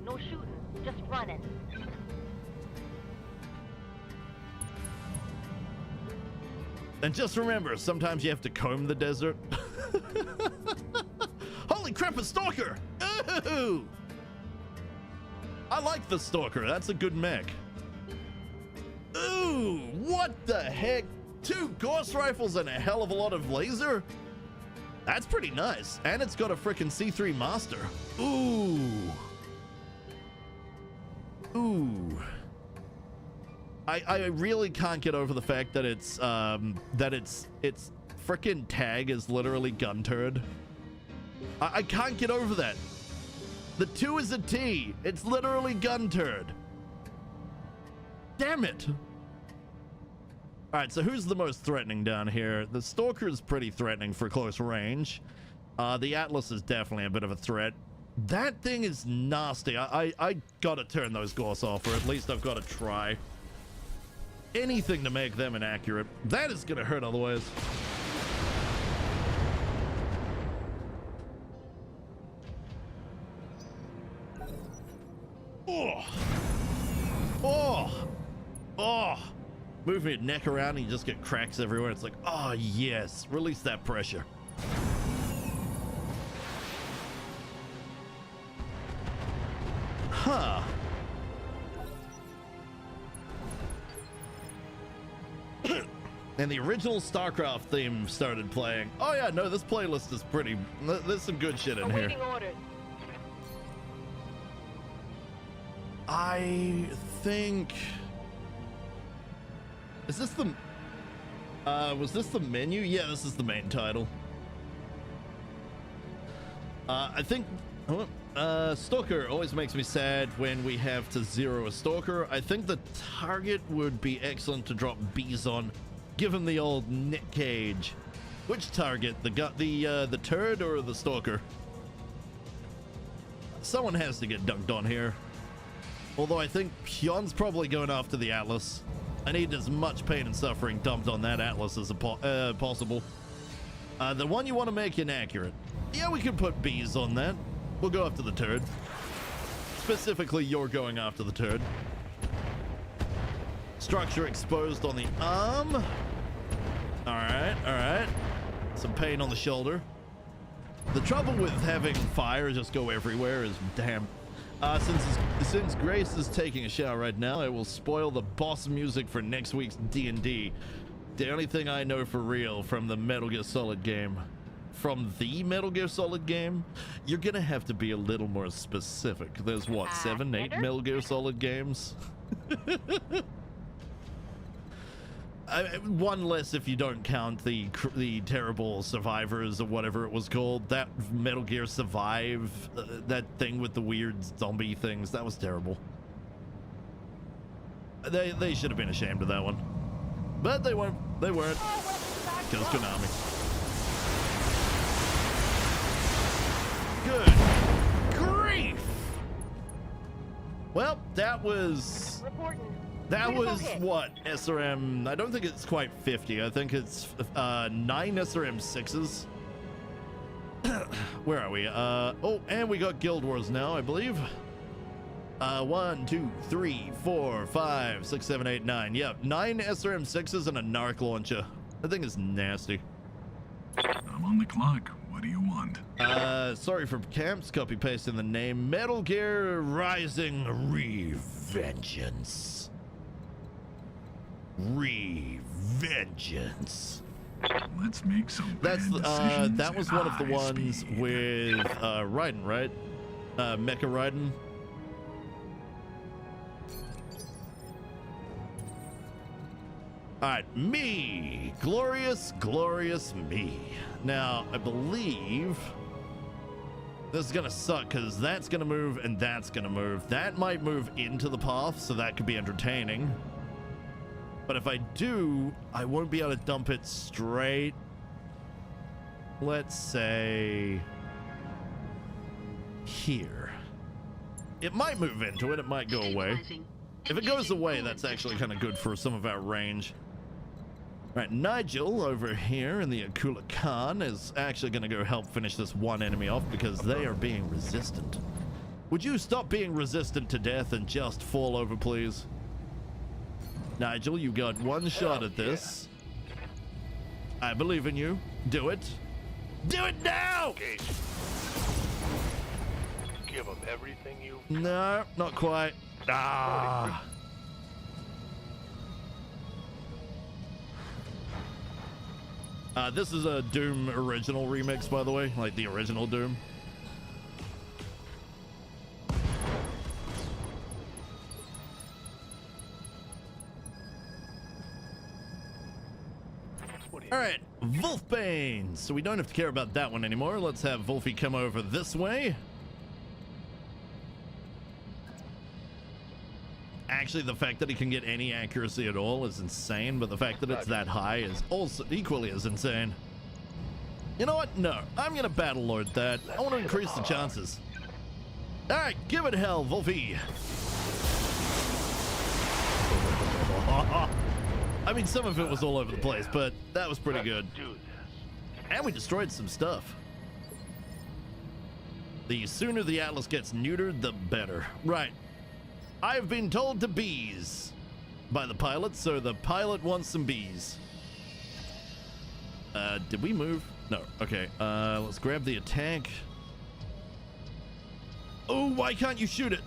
B: No shooting, just running.
A: And just remember, sometimes you have to comb the desert. Holy crap, a Stalker! Ooh! I like the Stalker, that's a good mech. Ooh, what the heck? 2 Gauss rifles and a hell of a lot of laser? That's pretty nice. And it's got a frickin' C3 Master. Ooh. Ooh. I really can't get over the fact that its frickin' tag is literally gun turd. I can't get over that. The 2 is a T. It's literally gun turd. Damn it. All right, so who's the most threatening down here? The Stalker is pretty threatening for close range. The Atlas is definitely a bit of a threat. That thing is nasty. I gotta turn those Gauss off, or at least I've gotta try. Anything to make them inaccurate. That is gonna hurt otherwise. Oh. Oh. Oh. moving your neck around and you just get cracks everywhere. It's like, oh yes, release that pressure. Huh. And the original StarCraft theme started playing. Oh yeah, no, this playlist is pretty, there's some good shit in here.
B: Awaiting orders.
A: I think, is this the, was this the menu? Yeah, this is the main title. I think, Stalker always makes me sad when we have to zero a Stalker. I think the target would be excellent to drop bees on. Give him the old Nick Cage. Which target? The turd or the Stalker? Someone has to get dunked on here. Although I think Pion's probably going after the Atlas. I need as much pain and suffering dumped on that Atlas as possible. The one you want to make inaccurate. Yeah, we can put bees on that. We'll go after the turd. Specifically, you're going after the turd. Structure exposed on the arm. All right. Some pain on the shoulder. The trouble with having fire just go everywhere is damn. Since Grace is taking a shower right now, I will spoil the boss music for next week's D&D. The only thing I know for real from the Metal Gear Solid game. From the Metal Gear Solid game? You're gonna have to be a little more specific. There's what, 7, 8 Metal Gear Solid games? One less if you don't count the terrible Survivors or whatever it was called. That Metal Gear Survive, that thing with the weird zombie things, that was terrible. They should have been ashamed of that one, but they weren't. They weren't. Because Konami. Good grief! Well, that was.
B: Reporting.
A: That was what, SRM, I don't think it's quite 50. I think it's 9 SRM 6s. Where are we? Oh, and we got Guild Wars now, I believe. 1, 2, 3, 4, 5, 6, 7, 8, 9. Yep, 9 SRM 6s and a narc launcher. That thing is nasty.
H: I'm on the clock. What do you want?
A: Sorry for camps, copy pasting the name. Metal Gear Rising Revengeance. Revengeance.
H: Let's make some bad
A: That's
H: decisions
A: that was
H: at
A: one of the
H: high
A: ones
H: speed.
A: with Raiden, right? Mecha Raiden. All right, me, glorious me. Now I believe this is gonna suck because that's gonna move and that's gonna move. That might move into the path, so that could be entertaining. But if I do, I won't be able to dump it straight. Let's say here. It might move into it. It might go away. If it goes away, that's actually kind of good for some of our range. All right, Nigel over here in the Akula Khan is actually going to go help finish this one enemy off because they are being resistant. Would you stop being resistant to death and just fall over, please? Nigel, you got one shot at this. I believe in you. Do it. Do it now!
D: Engage. Give them everything you...
A: No, not quite. Ah. This is a Doom original remix, by the way, like the original Doom. All right, Wolfbane. So we don't have to care about that one anymore. Let's have Wolfie come over this way. Actually, the fact that he can get any accuracy at all is insane, but the fact that it's that high is also equally as insane. You know what? No, I'm gonna Battle Lord that. I want to increase the chances. All right, give it hell, Wolfie. I mean, some of it was all over the place, but that was pretty good. And we destroyed some stuff. The sooner the Atlas gets neutered, the better. Right. I have been told to bees. by the pilot, so the pilot wants some bees. Did we move? No. Okay, let's grab the attack. Oh, why can't you shoot it?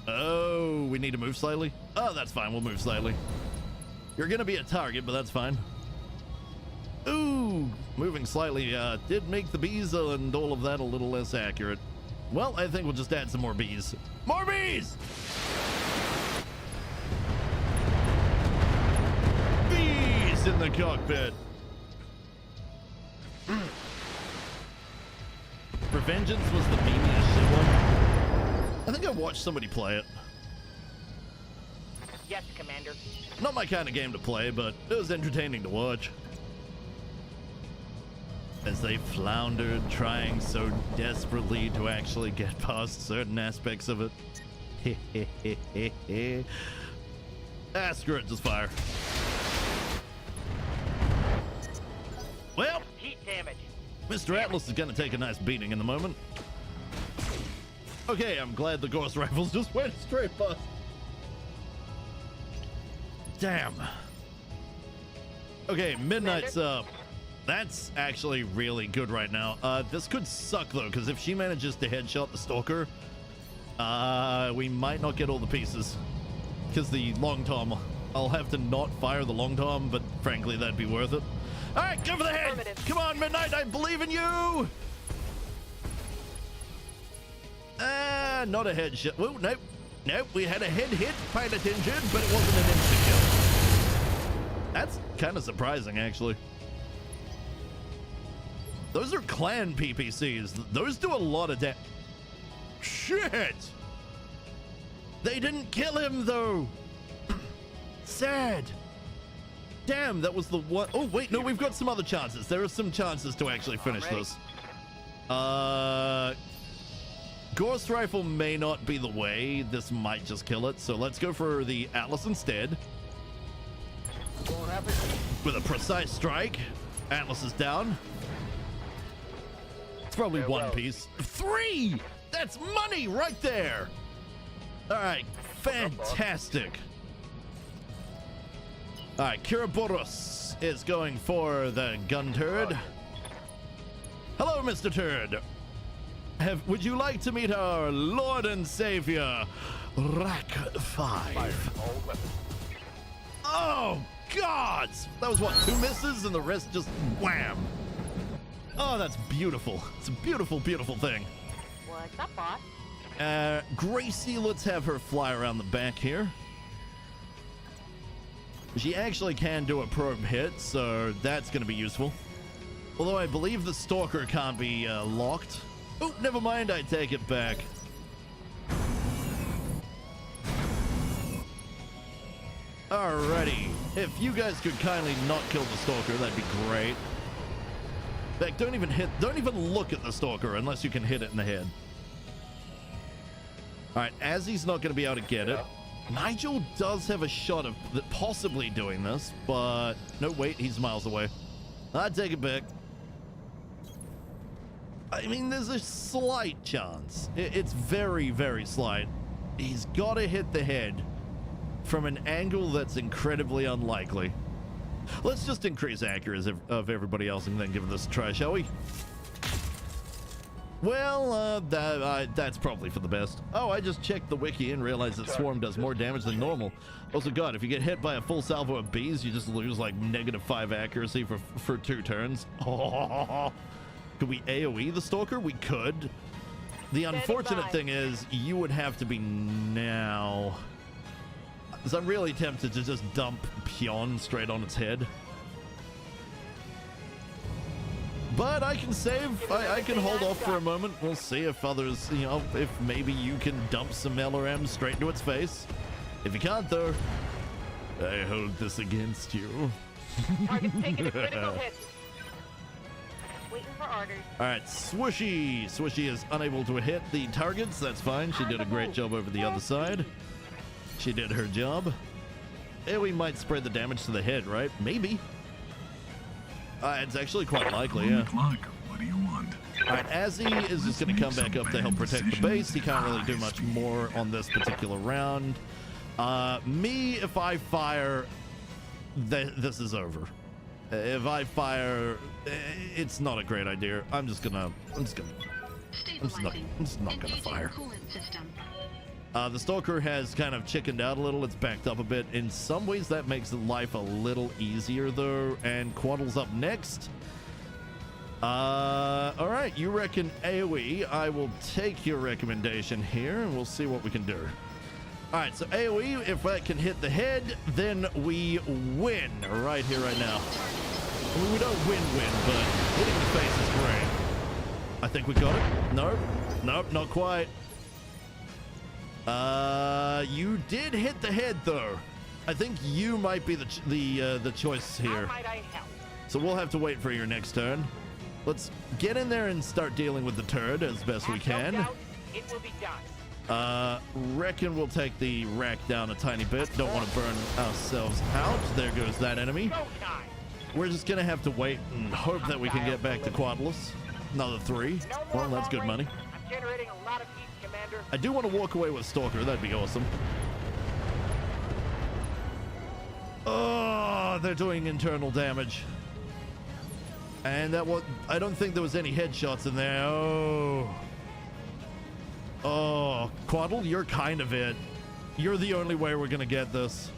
A: Oh, we need to move slightly? Oh, that's fine. We'll move slightly. You're going to be a target, but that's fine. Ooh, moving slightly did make the bees and all of that a little less accurate. Well, I think we'll just add some more bees. More bees! Bees in the cockpit. Revengeance was the meaniest shit one. I think I watched somebody play it.
C: Yes, Commander.
A: Not my kind of game to play, but it was entertaining to watch. As they floundered, trying so desperately to actually get past certain aspects of it. Ah, screw it, just fire. Well,
C: Heat damage.
A: Mr. Atlas is gonna take a nice beating in the moment. Okay, I'm glad the ghost rifles just went straight past. Damn. Okay, Midnight's up. That's actually really good right now. This could suck though, because if she manages to headshot the stalker, we might not get all the pieces. Because the long tom, I'll have to not fire the long tom, but frankly, that'd be worth it. All right, go for the head. Come on, Midnight, I believe in you. Not a headshot. Whoa, nope. Nope, we had a head hit, pilot injured, but it wasn't an instant kill. That's kind of surprising, actually. Those are clan PPCs. Those do a lot of damage. Shit! They didn't kill him, though. Sad. Damn, that was the one. Oh, wait, no, we've got some other chances. There are some chances to actually finish this. Ghost Rifle may not be the way. This might just kill it. So let's go for the Atlas instead. With a precise strike. Atlas is down. It's probably one piece. 3! That's money right there. All right, fantastic. All right, Kiraboros is going for the gun turd. Hello, Mr. Turd. Would you like to meet our Lord and Savior, Rack 5? Oh, God! That was what, 2 misses and the rest just wham. Oh, that's beautiful. It's a beautiful, beautiful thing.
B: What's up, boss?
A: Gracie, let's have her fly around the back here. She actually can do a probe hit, so that's going to be useful. Although I believe the stalker can't be locked. Oh, never mind, I take it back. Alrighty. If you guys could kindly not kill the stalker, that'd be great. In fact, don't even look at the stalker unless you can hit it in the head. Alright, Azzy's not going to be able to get it. Nigel does have a shot of possibly doing this, but no, wait, he's miles away. I take it back. I mean, there's a slight chance. It's very, very slight. He's got to hit the head from an angle that's incredibly unlikely. Let's just increase accuracy of everybody else and then give this a try, shall we? Well, that's probably for the best. Oh, I just checked the wiki and realized that Swarm does more damage than normal. Also, God, if you get hit by a full salvo of bees, you just lose like -5 accuracy for 2 turns. Oh, could we AoE the Stalker? We could. The unfortunate thing is, you would have to be now. Because I'm really tempted to just dump Pion straight on its head. But I can save. I can hold off for a moment. We'll see if others, you know, if maybe you can dump some LRM straight into its face. If you can't, though, I hold this against you.
B: Target's taking a critical hit. Waiting for orders.
A: All right, Swooshy. Swooshy is unable to hit the targets. That's fine. She did a great job over the other side. She did her job. And we might spread the damage to the head, right? Maybe. It's actually quite likely, yeah.
H: What do you want?
A: All right, Azzy is just going to come back up to help protect the base. He can't really do much more on this particular round. Me, if I fire, this is over. If I fire, it's not a great idea. I'm just not gonna fire. The Stalker has kind of chickened out a little. It's backed up a bit. In some ways, that makes life a little easier, though. And Quaddle's up next. All right, you reckon AoE. I will take your recommendation here, and we'll see what we can do. All right, so AoE, if that can hit the head, then we win right here, right now. I mean, we don't win, but hitting the face is great. I think we got it. Nope, not quite. You did hit the head, though. I think you might be the choice here.
B: How might I help?
A: So we'll have to wait for your next turn. Let's get in there and start dealing with the turd as best we can.
B: No doubt, it will be done.
A: Reckon we'll take the rack down a tiny bit. Don't want to burn ourselves out. There goes that enemy.
B: Go time.
A: We're just gonna have to wait and hope that we can get back to Quaddless. Another 3.
B: No more
A: Well, that's good
B: long
A: money.
B: range. I'm generating a lot of heat, Commander.
A: I do want to walk away with Stalker. That'd be awesome. Oh, they're doing internal damage. And that was, I don't think there was any headshots in there. Oh, Quaddle, you're kind of it. You're the only way we're gonna get this.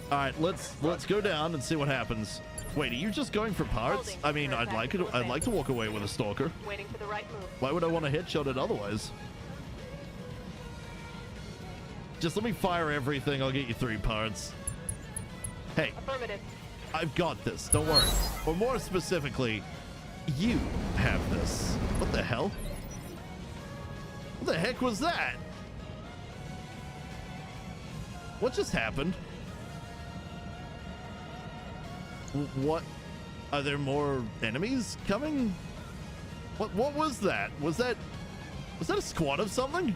A: All right, let's go down and see what happens. Wait, are you just going for parts? I mean, I'd like to walk away with a Stalker.
B: Waiting for the right move.
A: Why would I want to headshot it otherwise? Just let me fire everything. I'll get you 3 parts. Hey,
B: Affirmative.
A: I've got this. Don't worry. Or more specifically, you have this. What the hell? What the heck was that? What just happened? What? Are there more enemies coming? What was that? Was that a squad of something?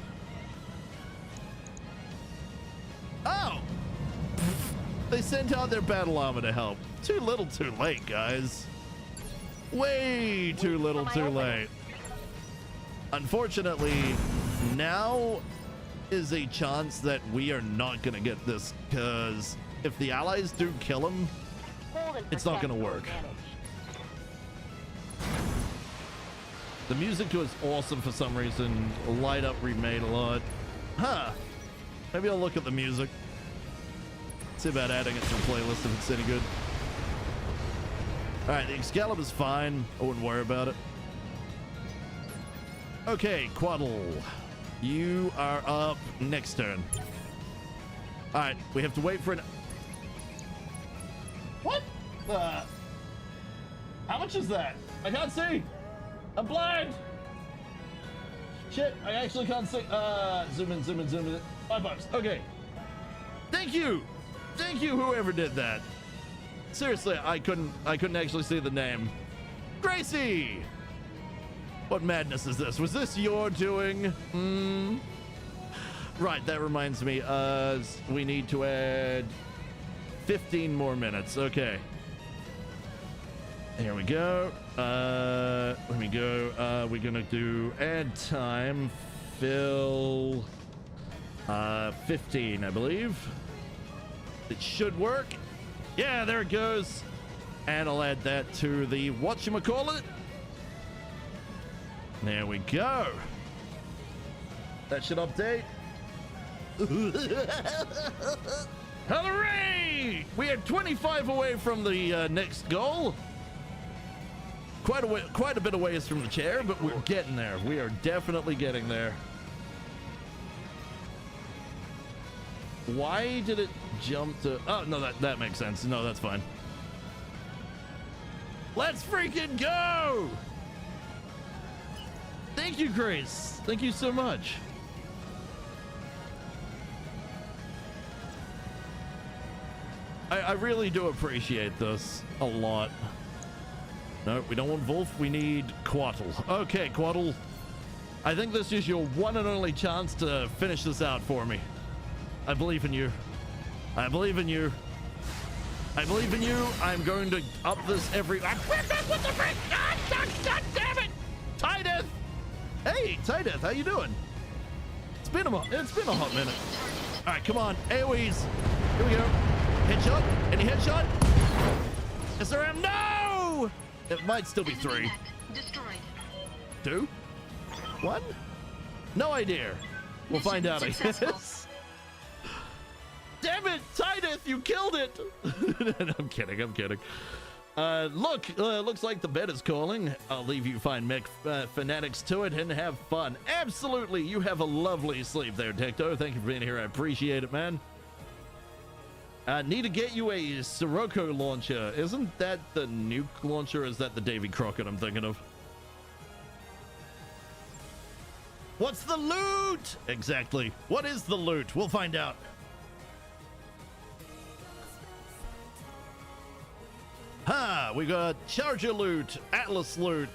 A: Oh! They sent out their battle armor to help. Too little too late, guys. Way too little too late. Unfortunately, now is a chance that we are not gonna get this, because if the allies do kill him, it's not gonna work. The music was awesome for some reason. Light Up remade a lot. Huh. Maybe I'll look at the music. See about adding it to the playlist if it's any good. All right, the Excalibur's fine. I wouldn't worry about it. Okay, Quaddle, you are up next turn. All right, we have to wait for an... What? How much is that? I can't see. I'm blind. Shit, I actually can't see. Zoom in. $5. Okay. Thank you, whoever did that. Seriously, I couldn't actually see the name. Gracie! What madness is this? Was this your doing? Right, that reminds me. We need to add 15 more minutes. Okay. Here we go. Let me go. We're gonna do add time. Fill 15, I believe. It should work. Yeah, there it goes. And I'll add that to the whatchamacallit. There we go. That should update. Hooray! We are 25 away from the next goal. Quite a bit of ways from the chair, but we're getting there. We are definitely getting there. Why did it jump to... Oh, no, that makes sense. No, that's fine. Let's freaking go! Thank you, Grace. Thank you so much. I really do appreciate this a lot. No, we don't want Wolf. We need Quaddle. Okay, Quaddle. I think this is your one and only chance to finish this out for me. I believe in you. I believe in you. I believe in you. I'm going to up this every... What the frick? God damn it! Tideth! Hey, Tideth, how you doing? It's been a hot minute. All right, come on. AoEs. Here we go. Headshot. Any headshot? SRM, no! It might still be 3.
I: Mech destroyed.
A: 2? 1? No idea. We'll
I: Mission
A: find out, I
I: successful.
A: guess. Damn it, Tideth, you killed it! I'm kidding, I'm kidding. Looks like the bed is calling. I'll leave you fine mech fanatics to it and have fun. Absolutely, you have a lovely sleep there, Tecto. Thank you for being here, I appreciate it, man. Need to get you a Sirocco launcher. Isn't that the nuke launcher, or is that the Davy Crockett I'm thinking of? What's the loot? Exactly. What is the loot? We'll find out. We got Charger loot, Atlas loot,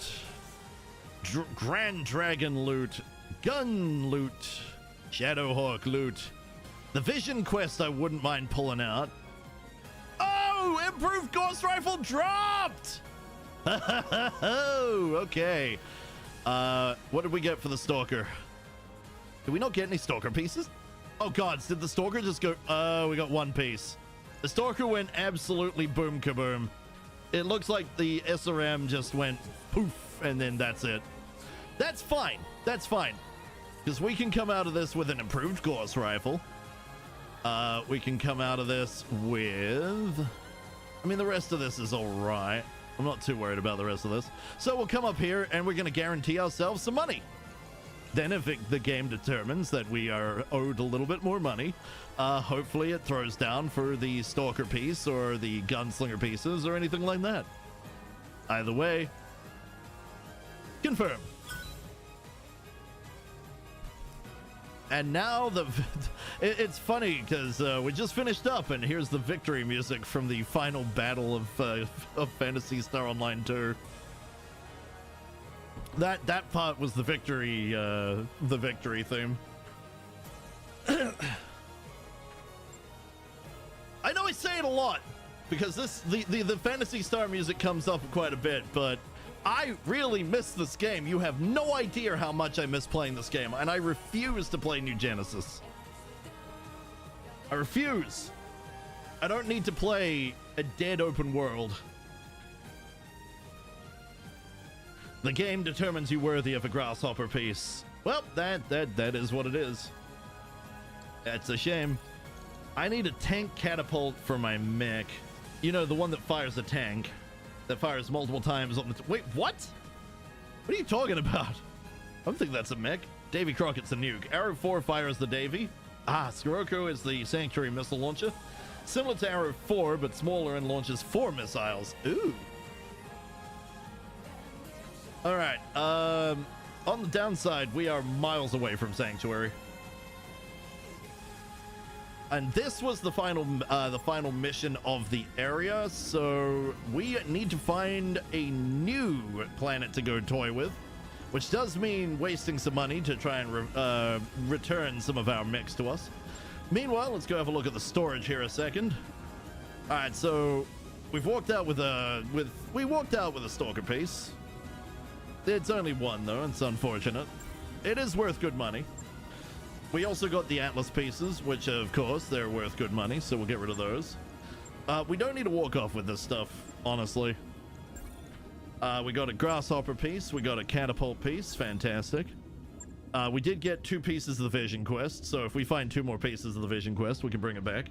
A: Grand Dragon loot, Gun loot, Shadowhawk loot. The Vision quest I wouldn't mind pulling out. Oh, improved Ghost Rifle dropped! Oh, okay. What did we get for the Stalker? Did we not get any Stalker pieces? Oh, gods, did the Stalker just go... Oh, we got 1 piece. The Stalker went absolutely boom kaboom. It looks like the SRM just went poof, and then that's it. That's fine. That's fine. Because we can come out of this with an improved Gauss Rifle. We can come out of this with... I mean, the rest of this is all right. I'm not too worried about the rest of this. So we'll come up here, and we're going to guarantee ourselves some money. Then if the game determines that we are owed a little bit more money, hopefully it throws down for the Stalker piece or the Gunslinger pieces or anything like that. Either way, confirm. And now it's funny because we just finished up, and here's the victory music from the final battle of Phantasy Star Online 2. That part was the victory theme. I know I say it a lot because the Phantasy Star music comes up quite a bit, but I really miss this game. You have no idea how much I miss playing this game, and I refuse to play New Genesis. I refuse. I don't need to play a dead open world. The game determines you worthy of a grasshopper piece. Well, that is what it is. That's a shame. I need a tank catapult for my mech. You know, the one that fires a tank. That fires multiple times on the... Wait, what? What are you talking about? I don't think that's a mech. Davy Crockett's a nuke. Arrow 4 fires the Davy. Sirocco is the Sanctuary missile launcher. Similar to Arrow 4, but smaller and launches 4 missiles. Ooh. All right. On the downside, we are miles away from Sanctuary. And this was the final mission of the area, so we need to find a new planet to go toy with, which does mean wasting some money to try and return some of our mechs to us. Meanwhile, let's go have a look at the storage here a second. All right, so we've walked out with a Stalker piece. It's only 1 though. It's unfortunate. It is worth good money. We also got the Atlas pieces, which of course they're worth good money, so we'll get rid of those. We don't need to walk off with this stuff, honestly. We got a grasshopper piece, we got a catapult piece, fantastic. We did get 2 pieces of the Vision quest, so if we find 2 more pieces of the Vision quest, we can bring it back.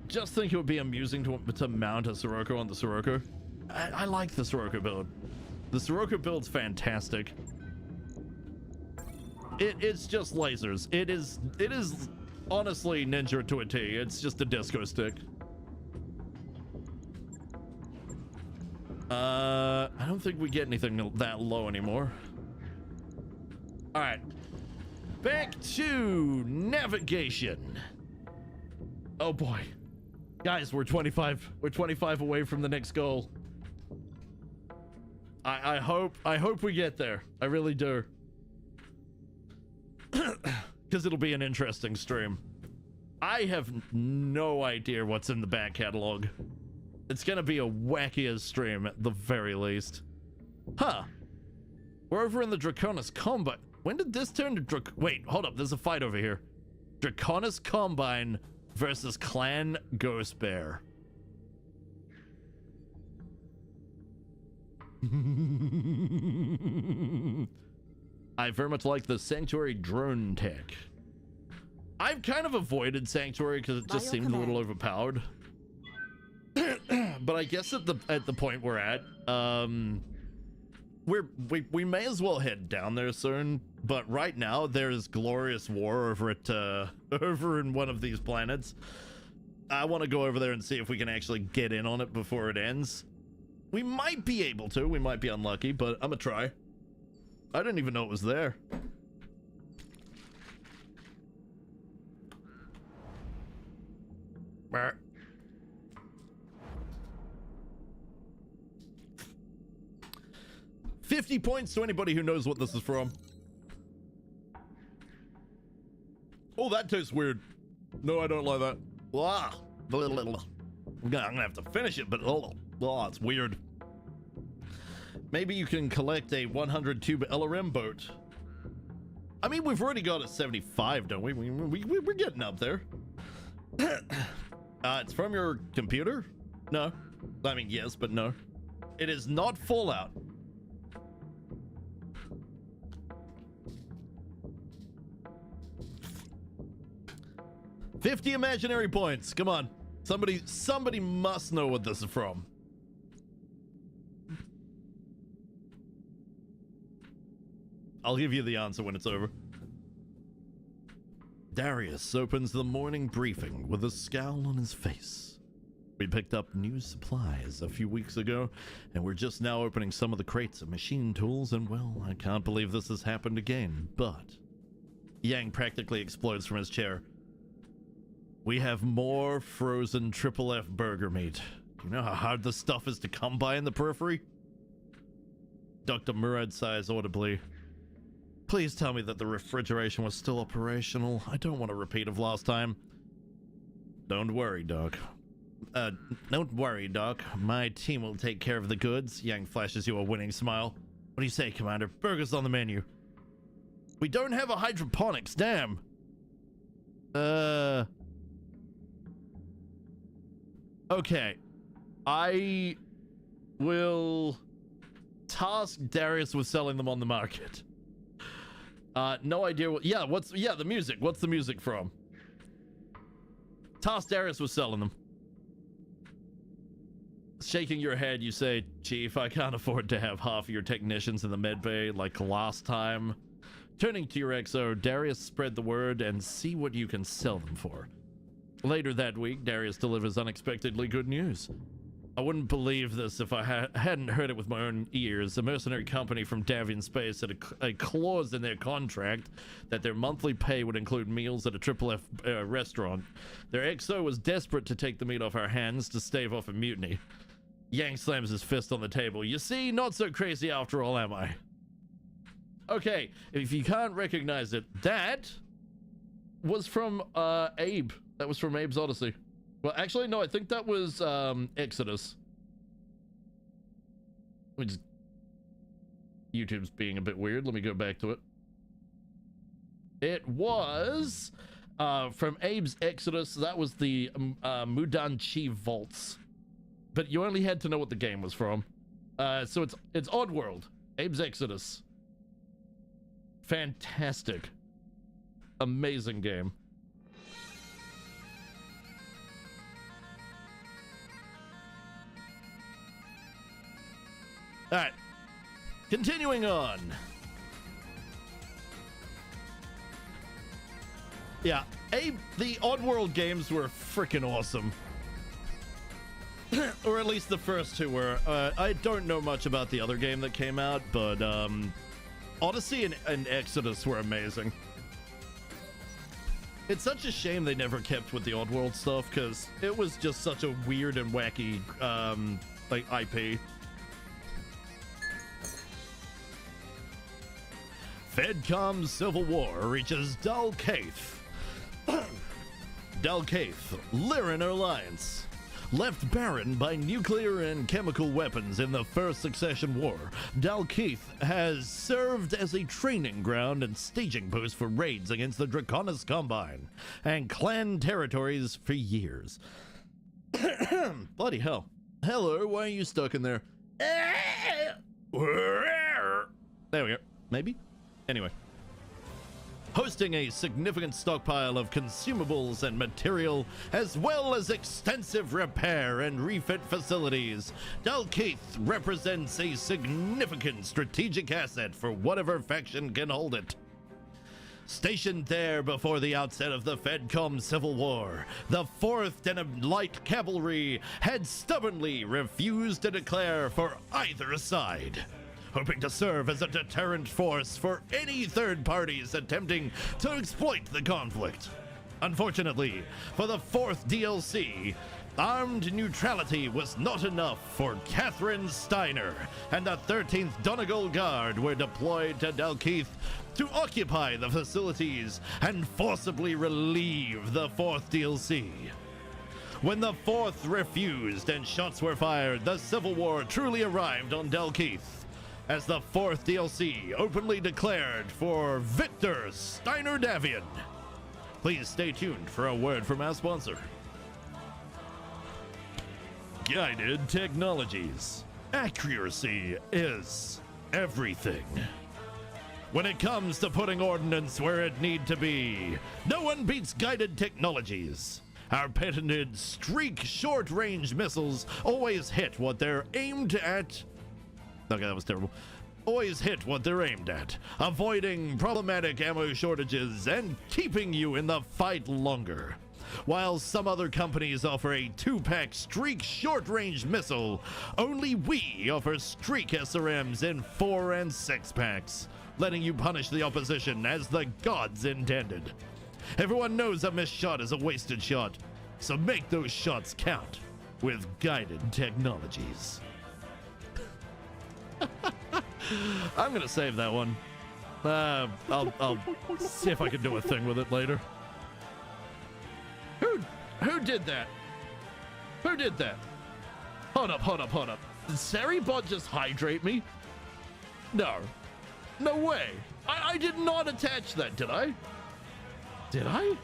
A: Just think it would be amusing to mount a Sirocco on the Sirocco. I like the Sirocco build. The Sirocco build's fantastic. It's just lasers. It is honestly Ninja to a T. It's just a disco stick. I don't think we get anything that low anymore. All right, back to navigation. Oh boy, guys, we're 25 away from the next goal. I hope we get there. I really do. Because it'll be an interesting stream. I have no idea what's in the back catalog. It's gonna be a wackiest stream at the very least. Huh. We're over in the Draconis combat. When did this turn to wait, hold up, there's a fight over here. Draconis Combine versus Clan Ghost Bear. I very much like the Sanctuary drone tech. I've kind of avoided Sanctuary because it just seemed a little overpowered. But I guess at the point we're at, we may as well head down there soon. But right now there's glorious war over at over in one of these planets. I want to go over there and see if we can actually get in on it before it ends. We might be able to. We might be unlucky, but I'm gonna try. I didn't even know it was there. Brr. $50 points to anybody who knows what this is from. Oh, that tastes weird. No, I don't like that. Blah. Blah, blah, blah. I'm gonna have to finish it, but it's weird. Maybe you can collect a 100 tube LRM boat. I mean, we've already got a 75, don't we? We're getting up there. It's from your computer? No. I mean, yes, but no. It is not Fallout. $50 imaginary points. Come on. Somebody must know what this is from. I'll give you the answer when it's over. Darius opens the morning briefing with a scowl on his face. We picked up new supplies a few weeks ago, and we're just now opening some of the crates of machine tools, and well, I can't believe this has happened again, but... Yang practically explodes from his chair. We have more frozen Triple F burger meat. Do you know how hard this stuff is to come by in the periphery? Dr. Murad sighs audibly. Please tell me that the refrigeration was still operational. I don't want a repeat of last time. Don't worry, Doc. Don't worry, Doc. My team will take care of the goods. Yang flashes you a winning smile. What do you say, Commander? Burgers on the menu. We don't have a hydroponics, damn. Okay. I will task Darius with selling them on the market. No idea what... Yeah, the music. What's the music from? Task Darius was selling them. Shaking your head, you say, Chief, I can't afford to have half of your technicians in the medbay like last time. Turning to your XO, Darius spread the word and see what you can sell them for. Later that week, Darius delivers unexpectedly good news. I wouldn't believe this if I hadn't heard it with my own ears. A mercenary company from Davian Space had a clause in their contract that their monthly pay would include meals at a Triple F restaurant. Their XO was desperate to take the meat off our hands to stave off a mutiny. Yang slams his fist on the table. You see, not so crazy after all, am I? Okay, if you can't recognize it, that was from Abe. That was from Abe's Odyssey. Well, actually, no, I think that was Exodus. Which YouTube's being a bit weird. Let me go back to it. It was from Abe's Exodus. That was the Mudanchi Vaults. But you only had to know what the game was from. So it's Oddworld. Abe's Exodus. Fantastic. Amazing game. All right, continuing on. Yeah, the Oddworld games were freaking awesome. Or at least the first two were. I don't know much about the other game that came out, but Odyssey and Exodus were amazing. It's such a shame they never kept with the Oddworld stuff, because it was just such a weird and wacky like IP. Fedcom's Civil War reaches Dalcaith. Dalcaith, Lyran Alliance. Left barren by nuclear and chemical weapons in the First Succession War, Dalkeith has served as a training ground and staging post for raids against the Draconis Combine and clan territories for years. Bloody hell. Hello, why are you stuck in there? There we go. Maybe? Anyway. Hosting a significant stockpile of consumables and material, as well as extensive repair and refit facilities, Dalkeith represents a significant strategic asset for whatever faction can hold it. Stationed there before the outset of the Fedcom Civil War, the 4th and Light Cavalry had stubbornly refused to declare for either side, hoping to serve as a deterrent force for any third parties attempting to exploit the conflict. Unfortunately, for the 4th DLC, armed neutrality was not enough for Catherine Steiner, and the 13th Donegal Guard were deployed to Dalkeith to occupy the facilities and forcibly relieve the 4th DLC. When the 4th refused and shots were fired, the Civil War truly arrived on Dalkeith, as the 4th DLC openly declared for Victor Steiner Davian. Please stay tuned for a word from our sponsor. Guided Technologies. Accuracy is everything. When it comes to putting ordnance where it need to be, no one beats Guided Technologies. Our patented Streak short-range missiles always hit what they're aimed at. Okay, that was terrible. Always hit what they're aimed at, avoiding problematic ammo shortages and keeping you in the fight longer. While some other companies offer a 2-pack Streak short-range missile, only we offer Streak SRMs in 4 and 6 packs, letting you punish the opposition as the gods intended. Everyone knows a missed shot is a wasted shot, so make those shots count with Guided Technologies. I'm gonna save that one. I'll see if I can do a thing with it later. Who did that? Who did that? Hold up. Did Saribot just hydrate me? No way. I did not attach that, did I? Did I?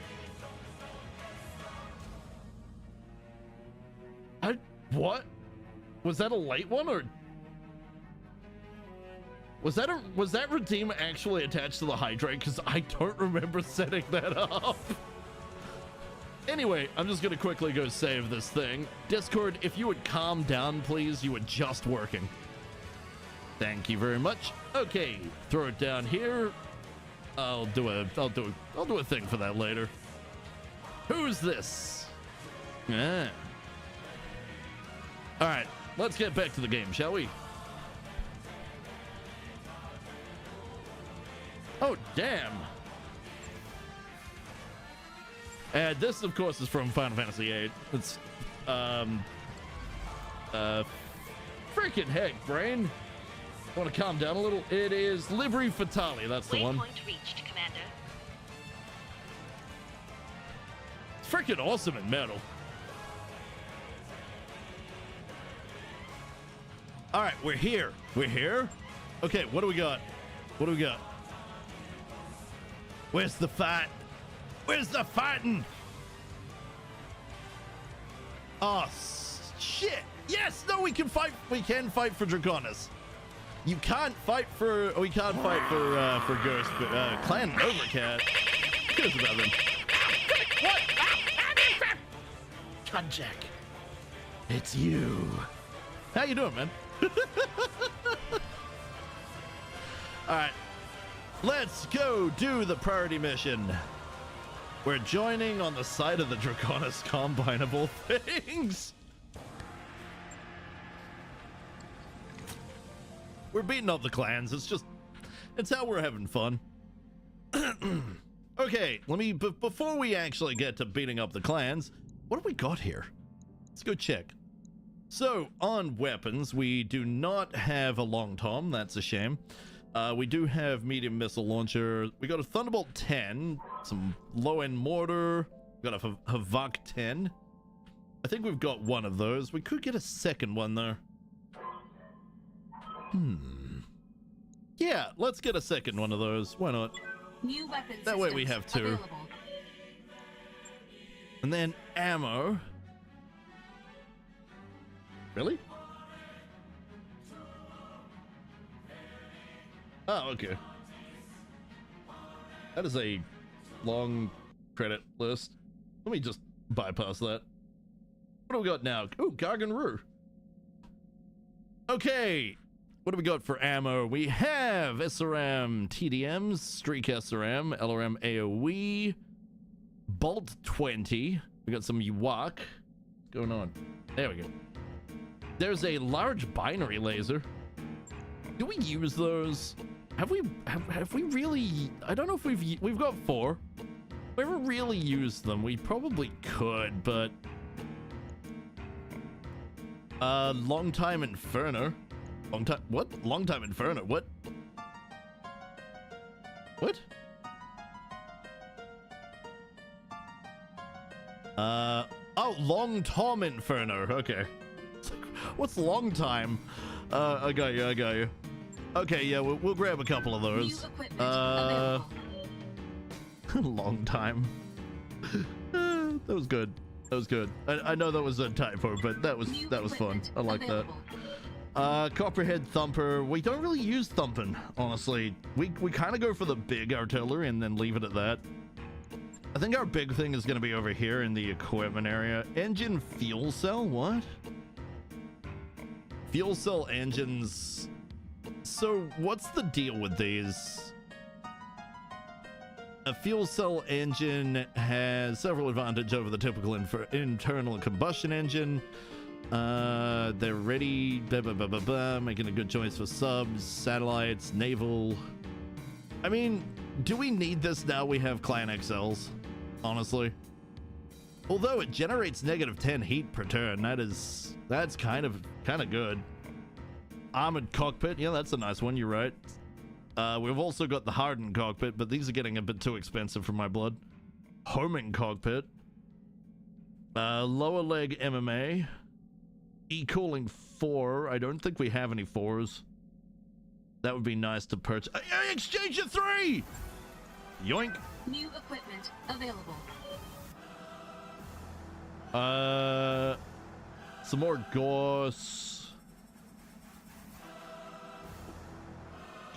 A: What? Was that a late one, or was that redeem actually attached to the hydrate? Because I don't remember setting that up. Anyway, I'm just gonna quickly go save this thing. Discord, if you would calm down, please. You were just working. Thank you very much. Okay, throw it down here. I'll do a thing for that later. Who's this? Ah. All right, let's get back to the game, shall we? Oh, damn. And this, of course, is from Final Fantasy VIII. It's, freaking heck, brain. Want to calm down a little? It is Libri Fatale. That's the one.
B: Waypoint reached, Commander.
A: It's freaking awesome in metal. All right, we're here. We're here. Okay, what do we got? What do we got? Where's the fight? Where's the fighting? Oh, shit. Yes, no, we can fight. We can fight for Draconis. You can't fight for. We can't fight for Ghost, but Clan Overcat. Cares about them. What? Conjack. It's you. How you doing, man? All right. Let's go do the priority mission. We're joining on the side of the Draconis Combine of all things. We're beating up the clans. It's how we're having fun. Okay, before we actually get to beating up the clans, what do we got here? Let's go check. So, on weapons, we do not have a long tom. That's a shame. We do have medium missile launcher. We got a Thunderbolt 10, some low-end mortar. We got a Havok 10. I think we've got one of those. We could get a second one, though. Yeah, let's get a second one of those. Why not?
I: New weapon
A: That way we have two.
I: available.
A: And then ammo. Really? Oh, okay. That is a long credit list. Let me just bypass that. What do we got now? Oh, Garganroo. Okay. What do we got for ammo? We have SRM TDMs, Streak SRM, LRM AoE, Bolt 20. We got some UWAC. What's going on? There we go. There's a large binary laser. Do we use those? Have we really? I don't know if we've got 4. If we ever really used them, we probably could, but long time Inferno. Long time what? Long time Inferno. What? What? Oh, long Tom Inferno. Okay. What's long time? I got you. Okay, yeah, we'll grab a couple of those.
I: New equipment available.
A: Long time. That was good. That was good. I know that was a typo, but that was fun. I like that. Copperhead Thumper. We don't really use thumping, honestly. We kind of go for the big artillery and then leave it at that. I think our big thing is going to be over here in the equipment area. Engine fuel cell? What? Fuel cell engines. So what's the deal with these? A fuel cell engine has several advantages over the typical internal combustion engine. They're ready, making a good choice for subs, satellites, naval. I mean, do we need this now we have Clan XLs? Honestly. Although it generates -10 heat per turn, that's kind of good. Armored cockpit, yeah, that's a nice one, you're right. We've also got the hardened cockpit, but these are getting a bit too expensive for my blood. Homing cockpit. Lower leg MMA. E-cooling 4. I don't think we have any 4s. That would be nice to purchase. Exchange of 3! Yoink.
I: New equipment available.
A: Some more Gauss.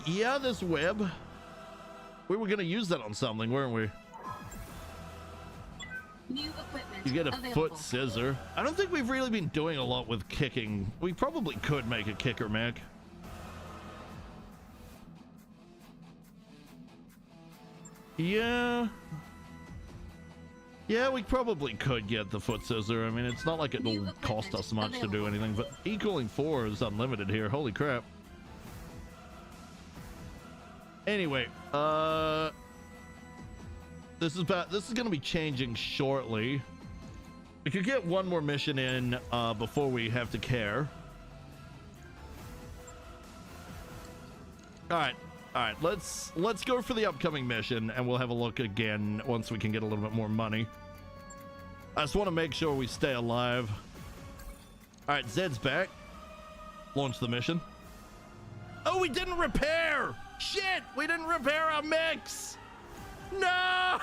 A: Yeah, this web. We were gonna use that on something, weren't we?
I: New equipment
A: You get a
I: available.
A: foot scissor. I don't think we've really been doing a lot with kicking. We probably could make a kicker mech. Yeah. Yeah, we probably could get the foot scissor. I mean, it's not like it'll cost us much to do anything, but equaling 4 is unlimited here. Holy crap. Anyway, this is going to be changing shortly. We could get one more mission in before we have to care. All right, let's go for the upcoming mission, and we'll have a look again once we can get a little bit more money. I just want to make sure we stay alive. All right, Zed's back. Launch the mission. Oh, we didn't repair! Shit, we didn't repair our mechs! No!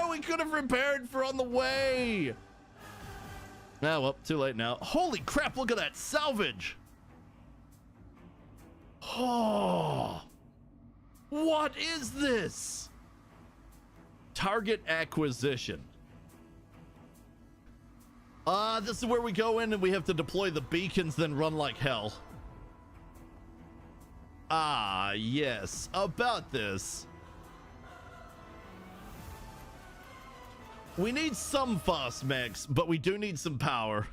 A: We could have repaired for on the way! Ah, well, too late now. Holy crap, look at that salvage! Oh! What is this? Target acquisition. This is where we go in and we have to deploy the beacons, then run like hell. Ah, yes, about this. We need some fast mechs, but we do need some power.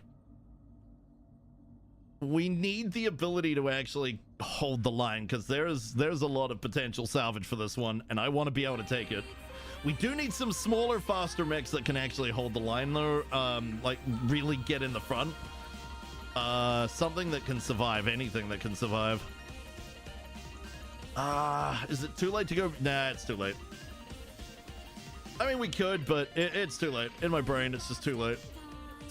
A: We need the ability to actually hold the line, because there's a lot of potential salvage for this one, and I want to be able to take it. We do need some smaller, faster mechs that can actually hold the line, though, like really get in the front. Something that can survive, anything that can survive. Is it too late to go? Nah, it's too late. I mean, we could, but it's too late. In my brain, it's just too late.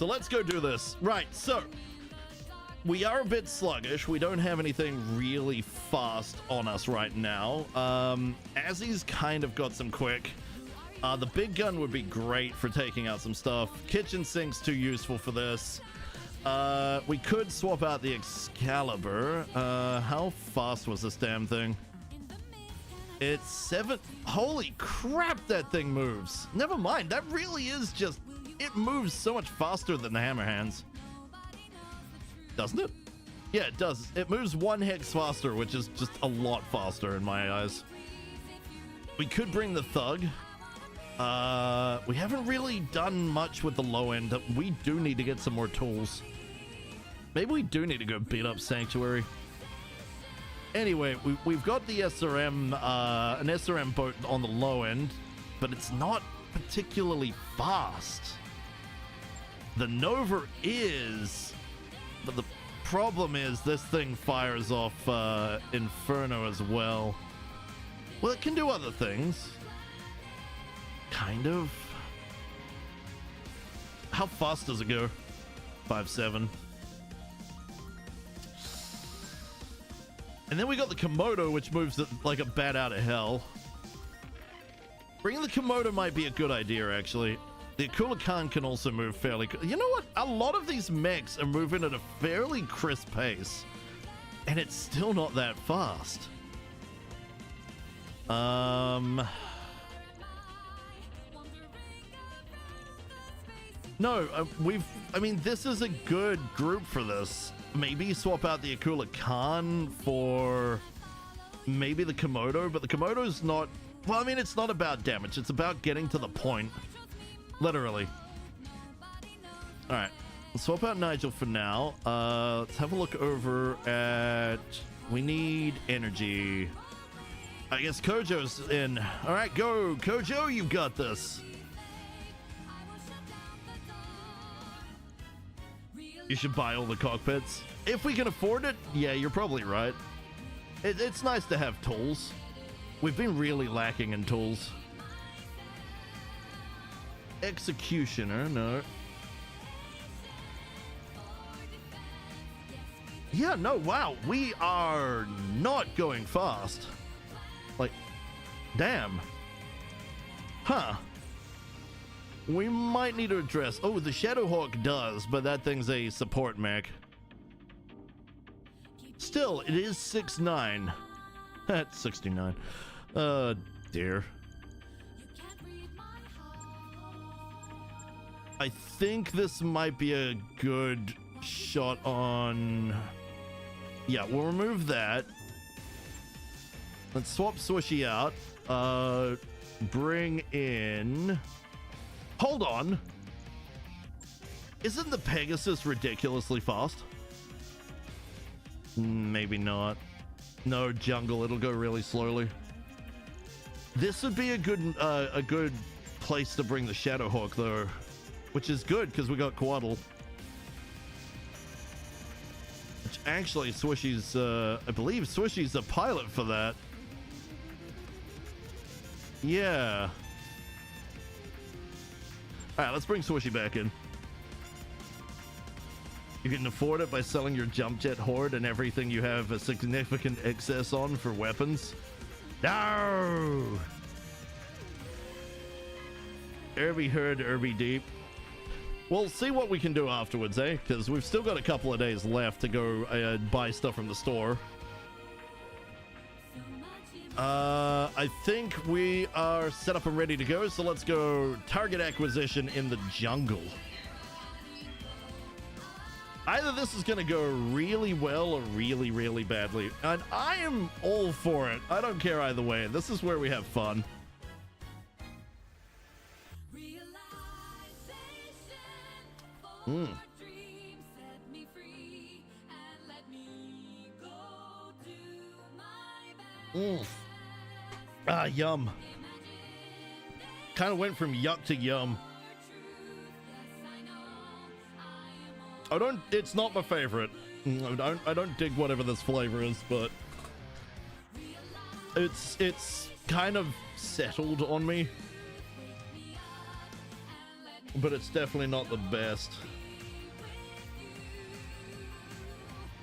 A: So let's go do this. Right, so we are a bit sluggish. We don't have anything really fast on us right now. Azzy's kind of got some quick. The big gun would be great for taking out some stuff. Kitchen sink's too useful for this. We could swap out the Excalibur. How fast was this damn thing? It's 7. Holy crap, that thing moves. Never mind, that really is just... It moves so much faster than the hammer hands. Doesn't it? Yeah, it does. It moves 1 hex faster, which is just a lot faster in my eyes. We could bring the Thug. We haven't really done much with the low end. We do need to get some more tools. Maybe we do need to go beat up Sanctuary. Anyway, we've got the SRM, an SRM boat on the low end, but it's not particularly fast. The Nova is, but the problem is this thing fires off Inferno as well. Well, it can do other things. Kind of. How fast does it go? 5.7. And then we got the Komodo, which moves like a bat out of hell. Bringing the Komodo might be a good idea, actually. The Akula-Khan can also move fairly... You know what? A lot of these mechs are moving at a fairly crisp pace. And it's still not that fast. No, I mean, this is a good group for this. Maybe swap out the Akula-Khan for maybe the Komodo, but the Komodo's not... Well, I mean, it's not about damage. It's about getting to the point. Literally. All right. Let's swap out Nigel for now. Let's have a look over at... We need energy. I guess Kojo's in. All right, go. Kojo, you got this. You should buy all the cockpits. If we can afford it, yeah, you're probably right. It's nice to have tools. We've been really lacking in tools. Executioner, no. Yeah, no, wow. We are not going fast. Like, damn. Huh. We might need to address... Oh, the Shadowhawk does, but that thing's a support mech. Still, it is 6'9". That's 69. Dear. I think this might be a good shot on... Yeah, we'll remove that. Let's swap Swishy out. Bring in... Hold on. Isn't the Pegasus ridiculously fast? Maybe not. No, jungle. It'll go really slowly. This would be a good place to bring the Shadowhawk, though. Which is good, because we got Quaddle. Which actually, Swishy's... I believe Swishy's a pilot for that. Yeah. Alright, let's bring Swishy back in. You can afford it by selling your jump jet horde and everything you have a significant excess on for weapons. No! Irby Herd, Irby Deep. We'll see what we can do afterwards, eh? Because we've still got a couple of days left to go buy stuff from the store. I think we are set up and ready to go, so let's go target acquisition in the jungle. Either this is going to go really well or really, really badly, and I am all for it. I don't care either way. This is where we have fun. Ah, yum. Kind of went from yuck to yum. It's not my favorite. I don't dig whatever this flavor is, but it's kind of settled on me. But it's definitely not the best.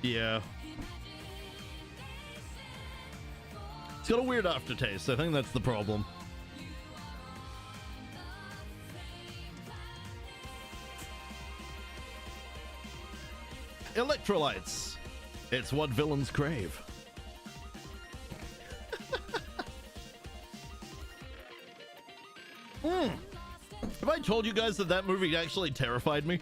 A: Yeah. It's got a weird aftertaste. I think that's the problem. Electrolytes. It's what villains crave. Have I told you guys that that movie actually terrified me?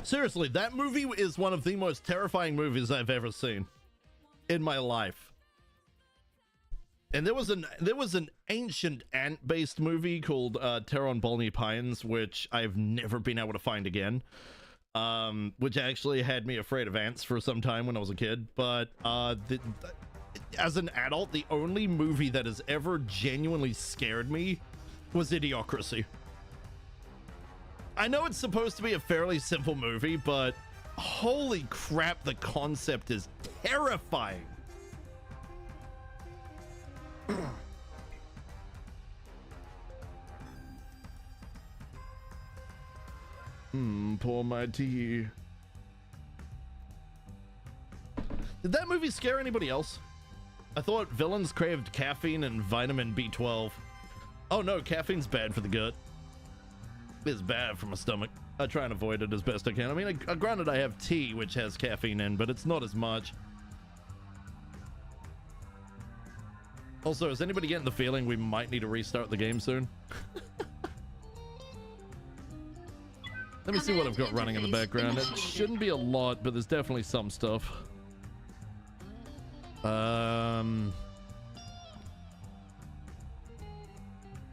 A: Seriously, that movie is one of the most terrifying movies I've ever seen in my life. And there was an ancient ant-based movie called Terror on Bolney Pines, which I've never been able to find again. Which actually had me afraid of ants for some time when I was a kid. But as an adult, the only movie that has ever genuinely scared me was Idiocracy. I know it's supposed to be a fairly simple movie, but holy crap, the concept is terrifying. Pour my tea. Did that movie scare anybody else? I thought villains craved caffeine and vitamin B12. Oh no, caffeine's bad for the gut. It's bad for my stomach. I try and avoid it as best I can. I mean, granted I have tea, which has caffeine in, but it's not as much. Also, is anybody getting the feeling we might need to restart the game soon? Let me see what I've got running in the background. It shouldn't be a lot, but there's definitely some stuff.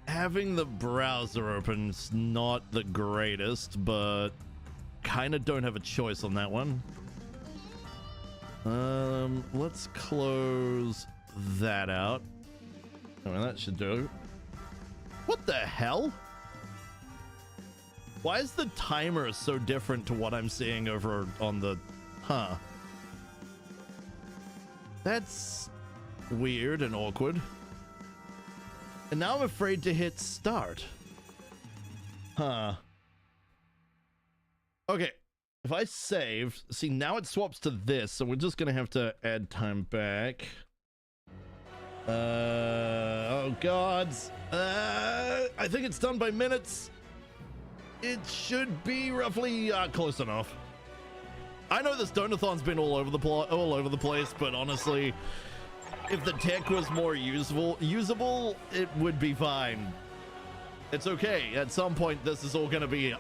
A: Having the browser open's not the greatest, but kind of don't have a choice on that one. Let's close that out. I mean, that should do. What the hell? Why is the timer so different to what I'm seeing over on the... Huh. That's weird and awkward. And now I'm afraid to hit start. Huh. Okay. If I save... See, now it swaps to this, so we're just gonna have to add time back. Oh, gods. I think it's done by minutes. It should be roughly close enough. I know this donathon's been all over the place, but honestly, if the tech was more usable, it would be fine. It's okay. At some point, this is all going to be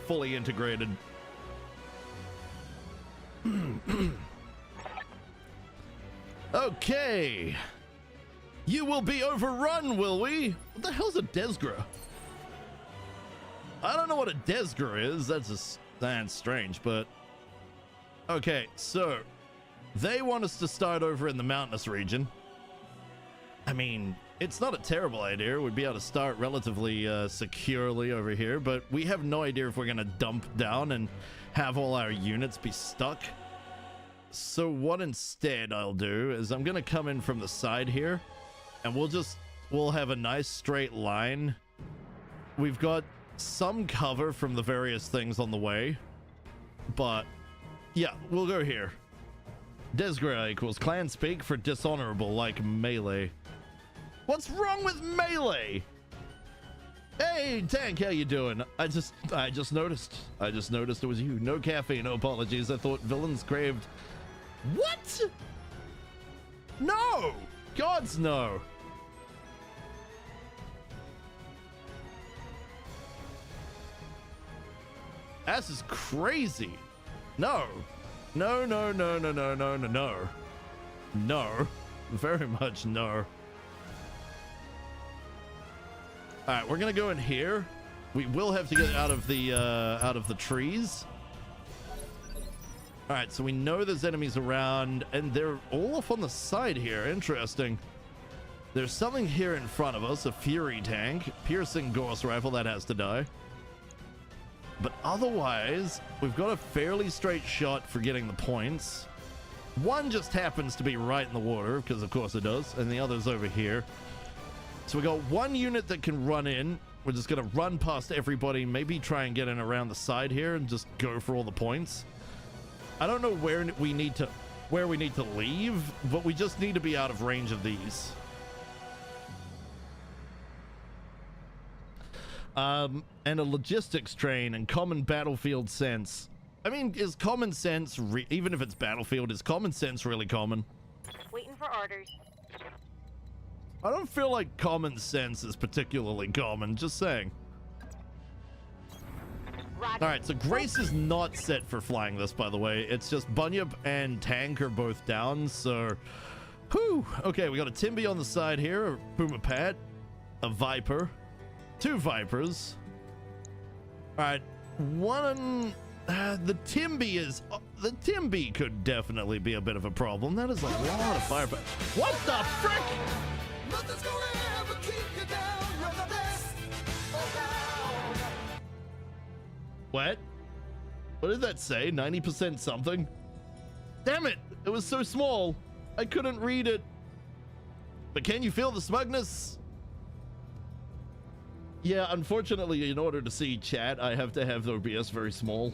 A: fully integrated. Okay. You will be overrun, will we? What the hell's a Desgra? I don't know what a Desgra is. That's strange, but... Okay, so... They want us to start over in the mountainous region. I mean, it's not a terrible idea. We'd be able to start relatively securely over here, but we have no idea if we're going to dump down and have all our units be stuck. So what instead I'll do is I'm going to come in from the side here, and we'll have a nice straight line. We've got some cover from the various things on the way, but yeah, we'll go here. Desgra equals clan speak for dishonorable, like melee. What's wrong with melee? Hey Tank, how you doing? I just noticed it was you. No caffeine, no apologies. I thought villains craved... What? No! Gods no! This is crazy. No. No, no, no, no, no, no, no, no. No. Very much no. Alright, we're gonna go in here. We will have to get out of the trees. Alright, so we know there's enemies around, and they're all off on the side here. Interesting. There's something here in front of us, a Fury tank. Piercing Gauss rifle, that has to die. But otherwise, we've got a fairly straight shot for getting the points. One just happens to be right in the water, because of course it does, and the other's over here. So we got one unit that can run in. We're just gonna run past everybody, maybe try and get in around the side here and just go for all the points. I don't know where we need to leave, but we just need to be out of range of these. And a logistics train and common battlefield sense. I mean, is common sense, even if it's battlefield, is common sense really common?
B: Waiting for orders.
A: I don't feel like common sense is particularly common, just saying.
B: Roger.
A: All right, so Grace is not set for flying this, by the way. It's just Bunyip and Tank are both down, so... Whew! Okay, we got a Timby on the side here, a Puma Pat, a Viper, 2 Vipers. All right, one... the Timby could definitely be a bit of a problem. That is a lot of fire. What the frick? What? What did that say? 90% something? Damn it! It was so small. I couldn't read it. But can you feel the smugness? Yeah, unfortunately, in order to see chat, I have to have the OBS very small.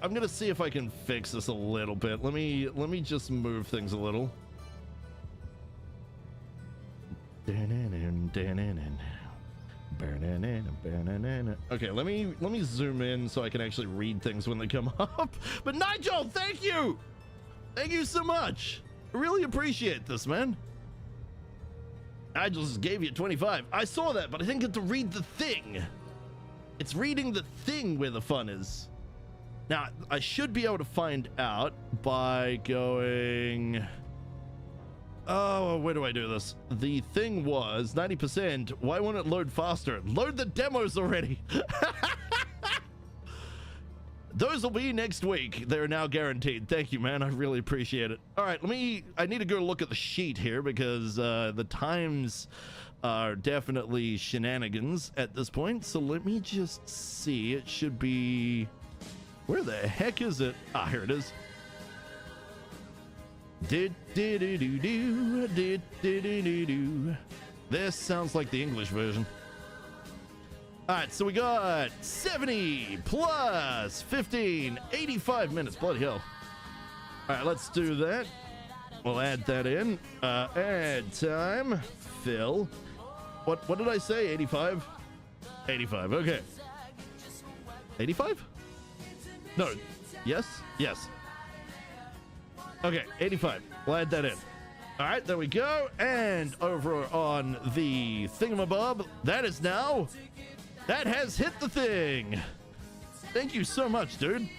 A: I'm gonna see if I can fix this a little bit. Let me just move things a little. Okay, let me zoom in so I can actually read things when they come up. But Nigel, thank you! Thank you so much. I really appreciate this, man. I just gave you 25. I saw that, but I didn't get to read the thing. It's reading the thing where the fun is. Now, I should be able to find out by going... Oh, where do I do this? The thing was 90%. Why won't it load faster? Load the demos already. Those will be next week. They're now guaranteed. Thank you, man. I really appreciate it. All right, I need to go look at the sheet here because the times are definitely shenanigans at this point. So let me just see. It should be... Where the heck is it? Ah, here it is. This sounds like the English version. All right, so we got 70 plus 15, 85 minutes. Bloody hell. All right, let's do that. We'll add that in. Add time. Fill. What did I say? 85? 85. Okay. 85? No. Yes? Yes. Okay, 85. We'll add that in. All right, there we go. And over on the thingamabob, that has hit the thing. Thank you so much, dude.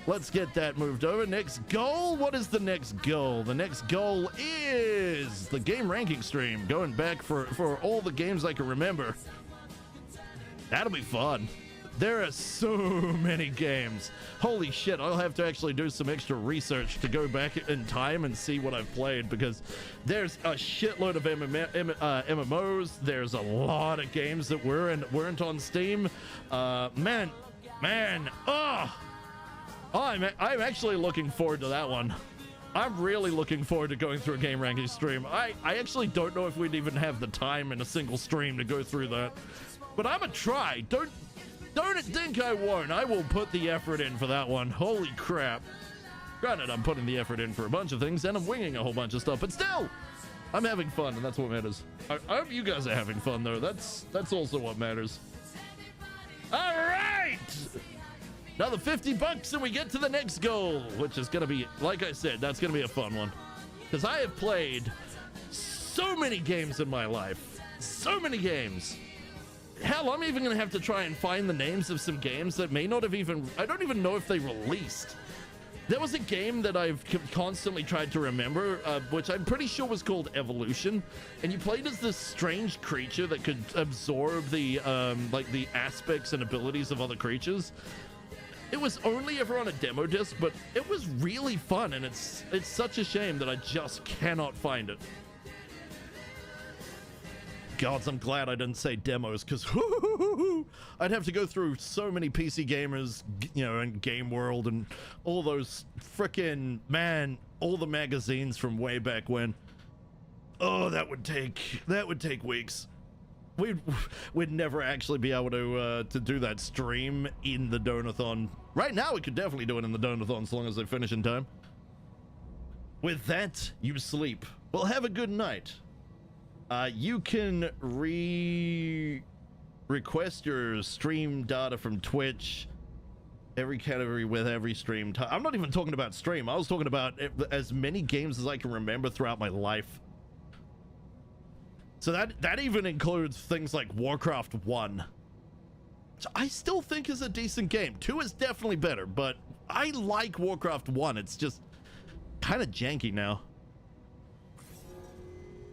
A: Let's get that moved over. Next goal. What is the next goal? The next goal is the game ranking stream. Going back for all the games I can remember. That'll be fun. There are so many games. Holy shit, I'll have to actually do some extra research to go back in time and see what I've played, because there's a shitload of MMOs. There's a lot of games that weren't on Steam. Man, I'm actually looking forward to that one. I'm really looking forward to going through a game ranking stream. I actually don't know if we'd even have the time in a single stream to go through that. But I'm gonna try. Don't think I won't. I will put the effort in for that one. Holy crap. Granted, I'm putting the effort in for a bunch of things, and I'm winging a whole bunch of stuff, but still, I'm having fun, and that's what matters. I hope you guys are having fun, though. That's also what matters. All right! Another 50 bucks, and we get to the next goal, which is going to be, like I said, that's going to be a fun one. Because I have played so many games in my life. So many games. Hell, I'm even gonna have to try and find the names of some games that may not have even... I don't even know if they released. There was a game that I've constantly tried to remember, which I'm pretty sure was called Evolution, and you played as this strange creature that could absorb the like the aspects and abilities of other creatures. It was only ever on a demo disc, but it was really fun, and it's such a shame that I just cannot find it. Gods, I'm glad I didn't say demos, because I'd have to go through so many PC gamers, you know, and Game World and all those frickin', man, all the magazines from way back when. Oh, that would take weeks. we'd never actually be able to do that stream in the Donathon. Right now, we could definitely do it in the Donathon as long as they finish in time. With that, you sleep. Well, have a good night. You can request your stream data from Twitch. Every category with every stream. I'm not even talking about stream. I was talking about as many games as I can remember throughout my life. So that even includes things like Warcraft 1. So I still think is a decent game. 2 is definitely better, but I like Warcraft 1. It's just kind of janky now.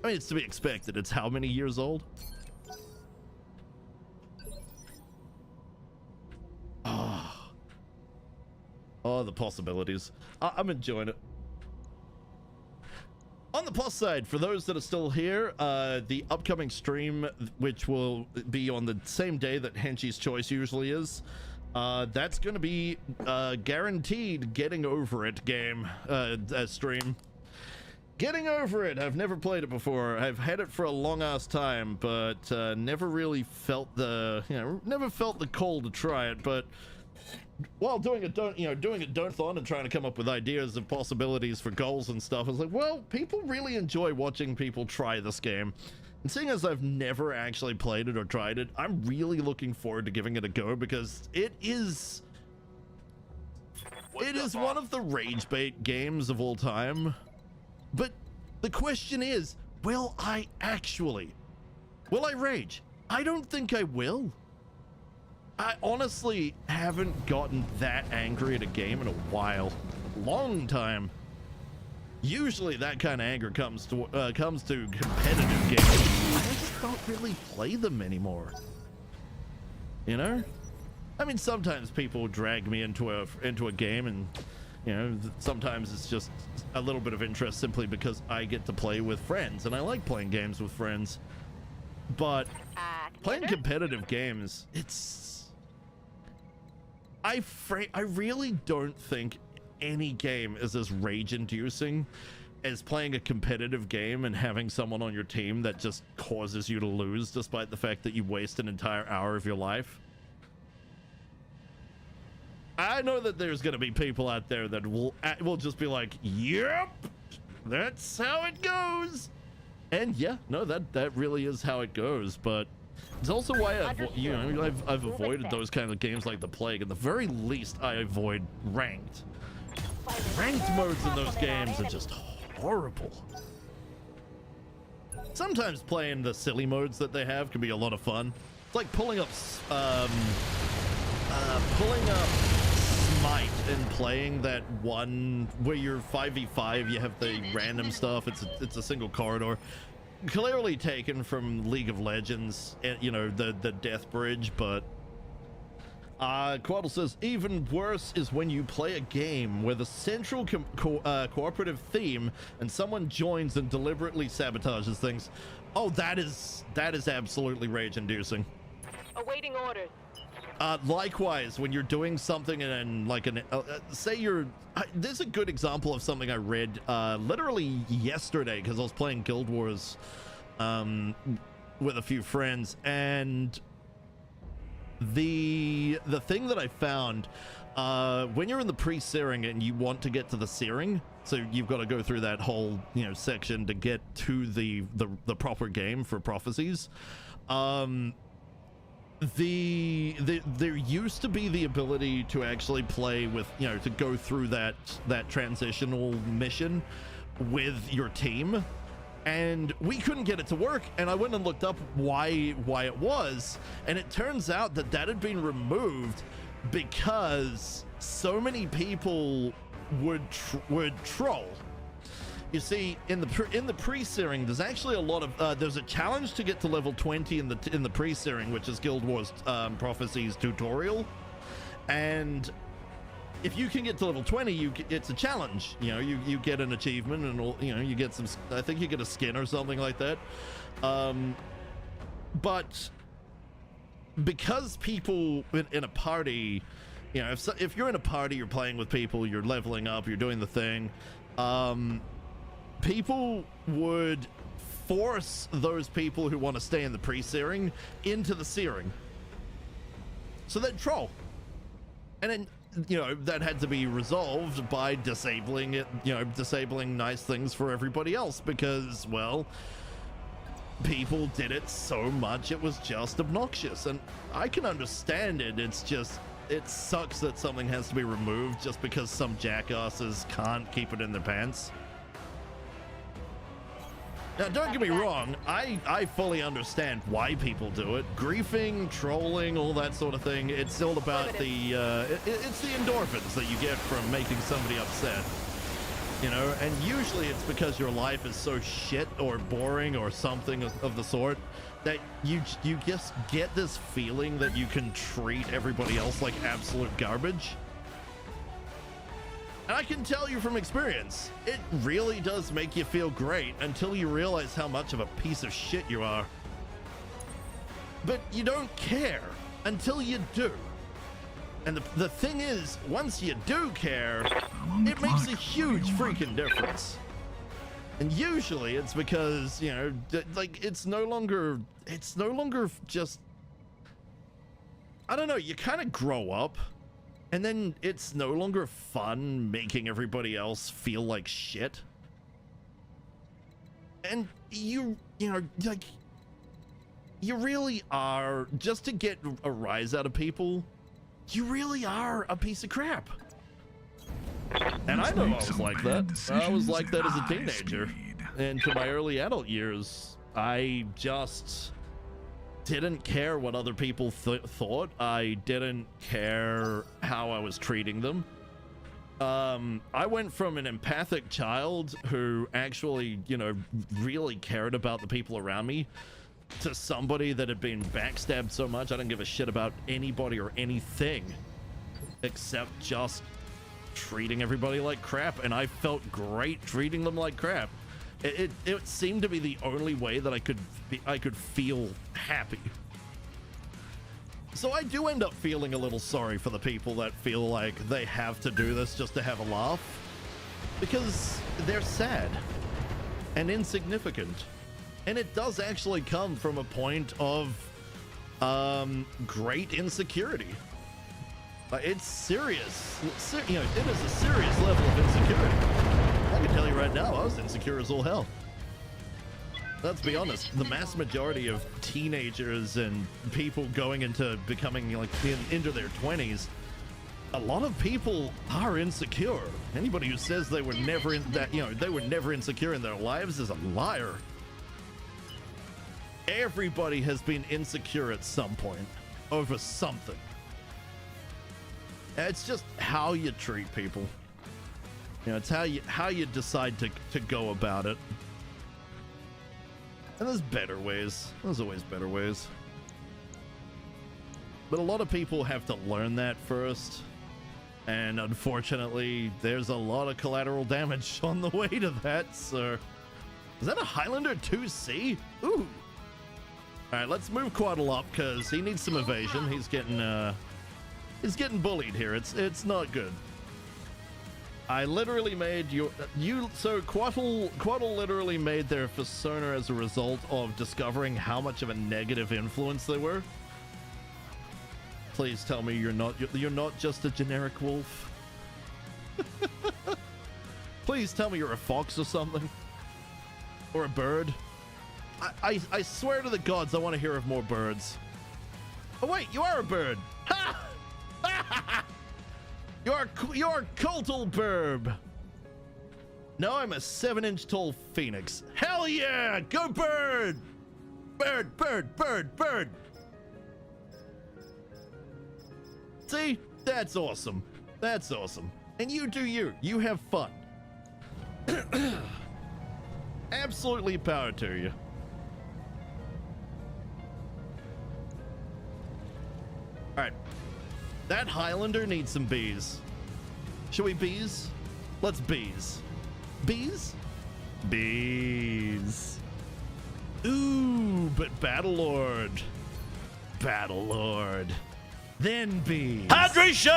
A: I mean, it's to be expected. It's how many years old? Oh, the possibilities. I'm enjoying it. On the plus side, for those that are still here, the upcoming stream, which will be on the same day that Henshi's Choice usually is, that's going to be guaranteed Getting Over It game stream. Getting Over It. I've never played it before. I've had it for a long ass time, but never really felt never felt the call to try it. But while doing a Donathon and trying to come up with ideas of possibilities for goals and stuff, I was like, well, people really enjoy watching people try this game. And seeing as I've never actually played it or tried it, I'm really looking forward to giving it a go, because it is one of the rage bait games of all time. But the question is, will I rage? I don't think I will. I honestly haven't gotten that angry at a game in a while. Long time. Usually that kind of anger comes to competitive games. I just don't really play them anymore. You know? I mean, sometimes people drag me into a game, and sometimes it's just a little bit of interest simply because I get to play with friends, and I like playing games with friends. But playing competitive games, I really don't think any game is as rage-inducing as playing a competitive game and having someone on your team that just causes you to lose despite the fact that you waste an entire hour of your life. I know that there's going to be people out there that will just be like, yep, that's how it goes. And yeah, no, that really is how it goes. But it's also why I've avoided those kind of games like the plague. At the very least, I avoid ranked. Ranked modes in those games are just horrible. Sometimes playing the silly modes that they have can be a lot of fun. It's like pulling up Smite and playing that one where you're 5v5. You have the random stuff. It's a single corridor. Clearly taken from League of Legends, the Death Bridge, but Quaddle says, even worse is when you play a game where the central cooperative theme and someone joins and deliberately sabotages things. Oh, that is absolutely rage-inducing.
B: Awaiting orders.
A: Likewise, when you're doing something and like there's a good example of something I read literally yesterday, because I was playing Guild Wars with a few friends, and the thing that I found, when you're in the pre-searing and you want to get to the searing, so you've got to go through that whole section to get to the proper game for prophecies. There used to be the ability to actually play with, to go through that transitional mission with your team, and we couldn't get it to work. And I went and looked up why it was, and it turns out that had been removed because so many people would troll. You see, in the pre-searing, there's actually a lot of there's a challenge to get to level 20 in the pre-searing, which is Guild Wars Prophecies tutorial, and if you can get to level 20, it's a challenge. You get an achievement, and you get some. I think you get a skin or something like that. But because people in a party, if you're in a party, you're playing with people, you're leveling up, you're doing the thing. People would force those people who want to stay in the pre-searing into the searing. So they'd troll. And then, you know, that had to be resolved by disabling it, you know, disabling nice things for everybody else because, well, people did it so much it was just obnoxious. And I can understand it. It's just, it sucks that something has to be removed just because some jackasses can't keep it in their pants. Now, don't get me wrong, I fully understand why people do it. Griefing, trolling, all that sort of thing, it's all about the, it's the endorphins that you get from making somebody upset. You know, and usually it's because your life is so shit or boring or something of the sort that you just get this feeling that you can treat everybody else like absolute garbage. And I can tell you from experience, it really does make you feel great until you realize how much of a piece of shit you are. But you don't care until you do. And the thing is, once you do care, it makes a huge freaking difference. And usually it's because, you know, like it's no longer just, I don't know, you kind of grow up. And then it's no longer fun making everybody else feel like shit. And you know, like, you really are, just to get a rise out of people, you really are a piece of crap. And I know I was like that. I was like that as a teenager. And to my early adult years, I just didn't care what other people thought. I didn't care how I was treating them. I went from an empathic child who actually, you know, really cared about the people around me to somebody that had been backstabbed so much I didn't give a shit about anybody or anything except just treating everybody like crap. And I felt great treating them like crap. It seemed to be the only way that I could feel happy. So I do end up feeling a little sorry for the people that feel like they have to do this just to have a laugh, because they're sad and insignificant. And it does actually come from a point of great insecurity. It's serious. You know, it is a serious level of insecurity. I can tell you right now, I was insecure as all hell. Let's be honest, the mass majority of teenagers and people going into becoming like into their 20s, a lot of people are insecure. Anybody who says they were never they were never insecure in their lives is a liar. Everybody has been insecure at some point over something. It's just how you treat people. You know, it's how you decide to go about it. And there's better ways. There's always better ways. But a lot of people have to learn that first. And unfortunately, there's a lot of collateral damage on the way to that, so... Is that a Highlander 2C? Ooh! Alright, let's move Quaddle up, because he needs some evasion. He's getting bullied here. It's not good. I literally made so Quaddle literally made their persona as a result of discovering how much of a negative influence they were. Please tell me you're not just a generic wolf. Please tell me you're a fox or something. Or a bird. I swear to the gods I want to hear of more birds. Oh wait, you are a bird. Ha! You're Coltal Burb. No, I'm a 7-inch tall phoenix. Hell yeah! Go bird! Bird, bird, bird, bird! See? That's awesome. That's awesome. And you do you. You have fun. Absolutely power to you. Alright. That Highlander needs some bees. Should we bees? Let's bees. Bees? Bees. Ooh, but Battlelord. Battlelord. Then bees.
G: Hydration!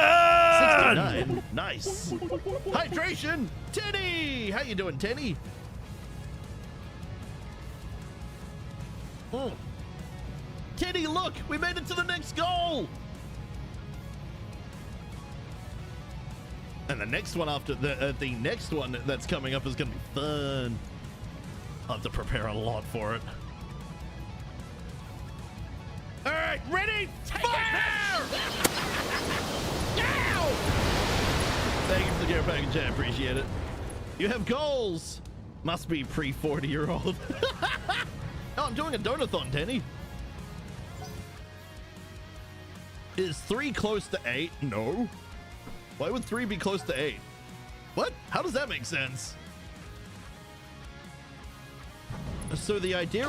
A: 69. Nice. Hydration. Tenny! How you doing, Tenny? Kitty, look! We made it to the next goal! And the next one after the next one that's coming up is gonna be fun. I'll have to prepare a lot for it. All right, ready? Fire! Now! Thank you for the gear package, I appreciate it. You have goals. Must be pre-40-year-old. Oh, I'm doing a donathon, Denny. Is 3 close to 8? No. Why would 3 be close to 8? What? How does that make sense? So the idea,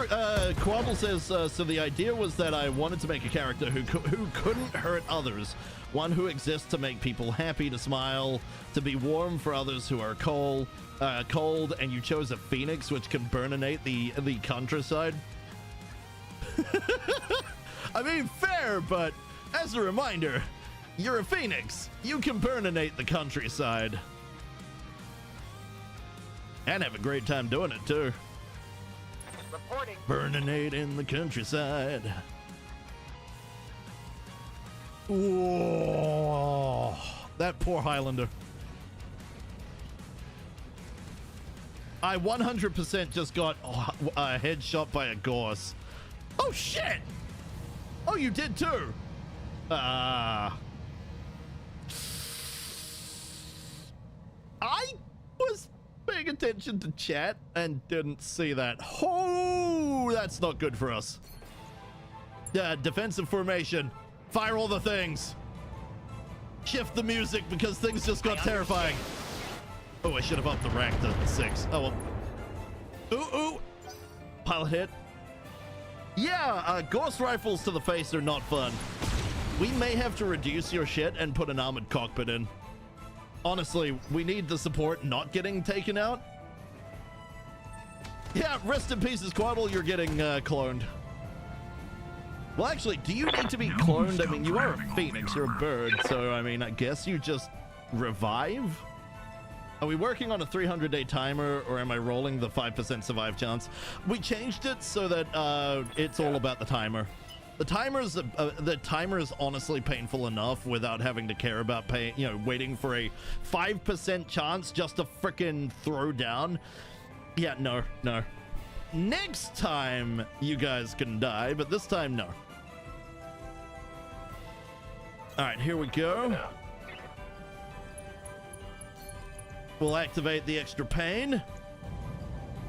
A: Quabble says, so the idea was that I wanted to make a character who couldn't hurt others. One who exists to make people happy, to smile, to be warm for others who are cold, and you chose a phoenix which can burninate the countryside. I mean, fair, but as a reminder, you're a phoenix. You can burninate the countryside. And have a great time doing it, too.
C: Reporting.
A: Burninate in the countryside. Whoa, that poor Highlander. I 100% just got a headshot by a gorse. Oh, shit. Oh, you did, too. I was paying attention to chat and didn't see that. Oh, that's not good for us. Defensive formation. Fire all the things. Shift the music because things just got terrifying. Oh, I should have upped the rank to 6. Oh, well. Ooh. Pilot hit. Yeah, ghost rifles to the face are not fun. We may have to reduce your shit and put an armored cockpit in. Honestly, we need the support not getting taken out. Yeah, rest in pieces, Quaddle. You're getting cloned. Well, actually, do you need to be cloned? I mean, you are a phoenix. You're a bird. So, I mean, I guess you just revive? Are we working on a 300-day timer, or am I rolling the 5% survive chance? We changed it so that it's all about the timer. The timer is honestly painful enough without having to care about waiting for a 5% chance just to frickin' throw down. Yeah, no. Next time you guys can die, but this time no. All right, here we go. We'll activate the extra pain.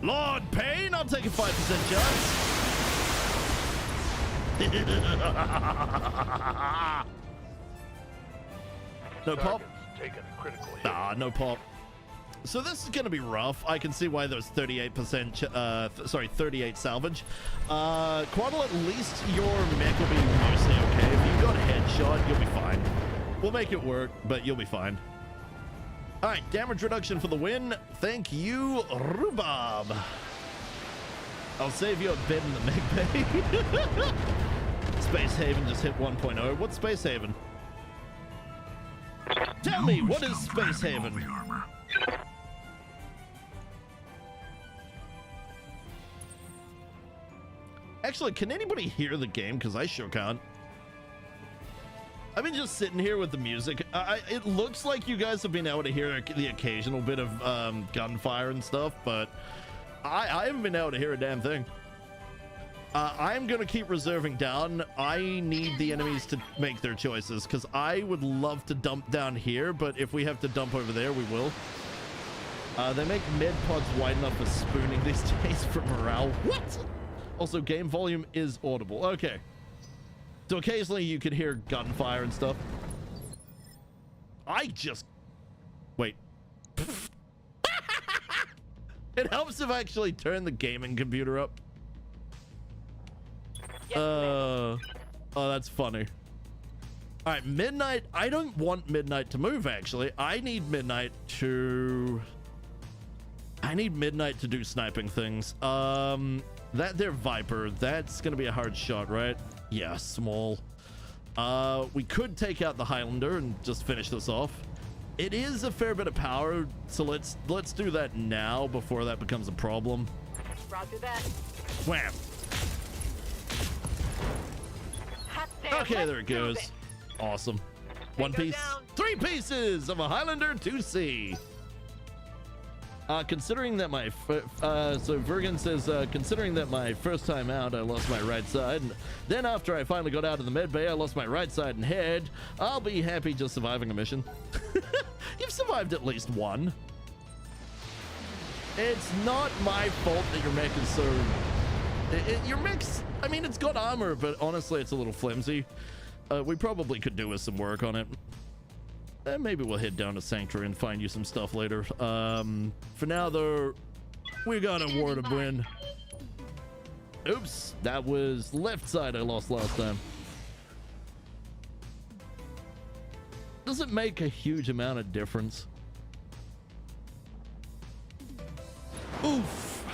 A: Lord Pain, I'll take a 5% chance. No pop?
D: Taking a critical hit.
A: Ah, no pop. So this is gonna be rough. I can see why there's 38%, 38 salvage. Quaddle, at least your mech will be mostly okay. If you got a headshot, you'll be fine. We'll make it work, but you'll be fine. All right, damage reduction for the win. Thank you, Rhubarb. I'll save you a bit in the mech bay. Space Haven just hit 1.0. What's Space Haven? Tell me, what is Space Haven? Actually, can anybody hear the game? Because I sure can't. I've been just sitting here with the music. It looks like you guys have been able to hear the occasional bit of gunfire and stuff, but I haven't been able to hear a damn thing. I'm going to keep reserving down. I need the enemies to make their choices, because I would love to dump down here, but if we have to dump over there, we will. They make med pods wide enough for spooning these days for morale. What? Also, game volume is audible. Okay. So occasionally you can hear gunfire and stuff. Wait. It helps if I actually turn the gaming computer up. Oh, that's funny. All right, Midnight. I don't want Midnight to move, actually. I need Midnight to do sniping things. That there Viper, that's gonna be a hard shot, right? Yeah, small. We could take out the Highlander and just finish this off. It is a fair bit of power, so let's do that now before that becomes a problem.
B: Roger that.
A: Wham. Okay, there it goes. Awesome. One piece. 3 pieces of a Highlander 2C. Considering that my so Vergan says, considering that my first time out I lost my right side, and then after I finally got out of the med bay I lost my right side and head, I'll be happy just surviving a mission. You've survived at least one. It's not my fault that your mech is so your mech's, I mean, it's got armor, but honestly it's a little flimsy. We probably could do with some work on it. Maybe we'll head down to Sanctuary and find you some stuff later. For now, though, we got a war to win. Oops, that was left side I lost last time. Does it make a huge amount of difference? Oof.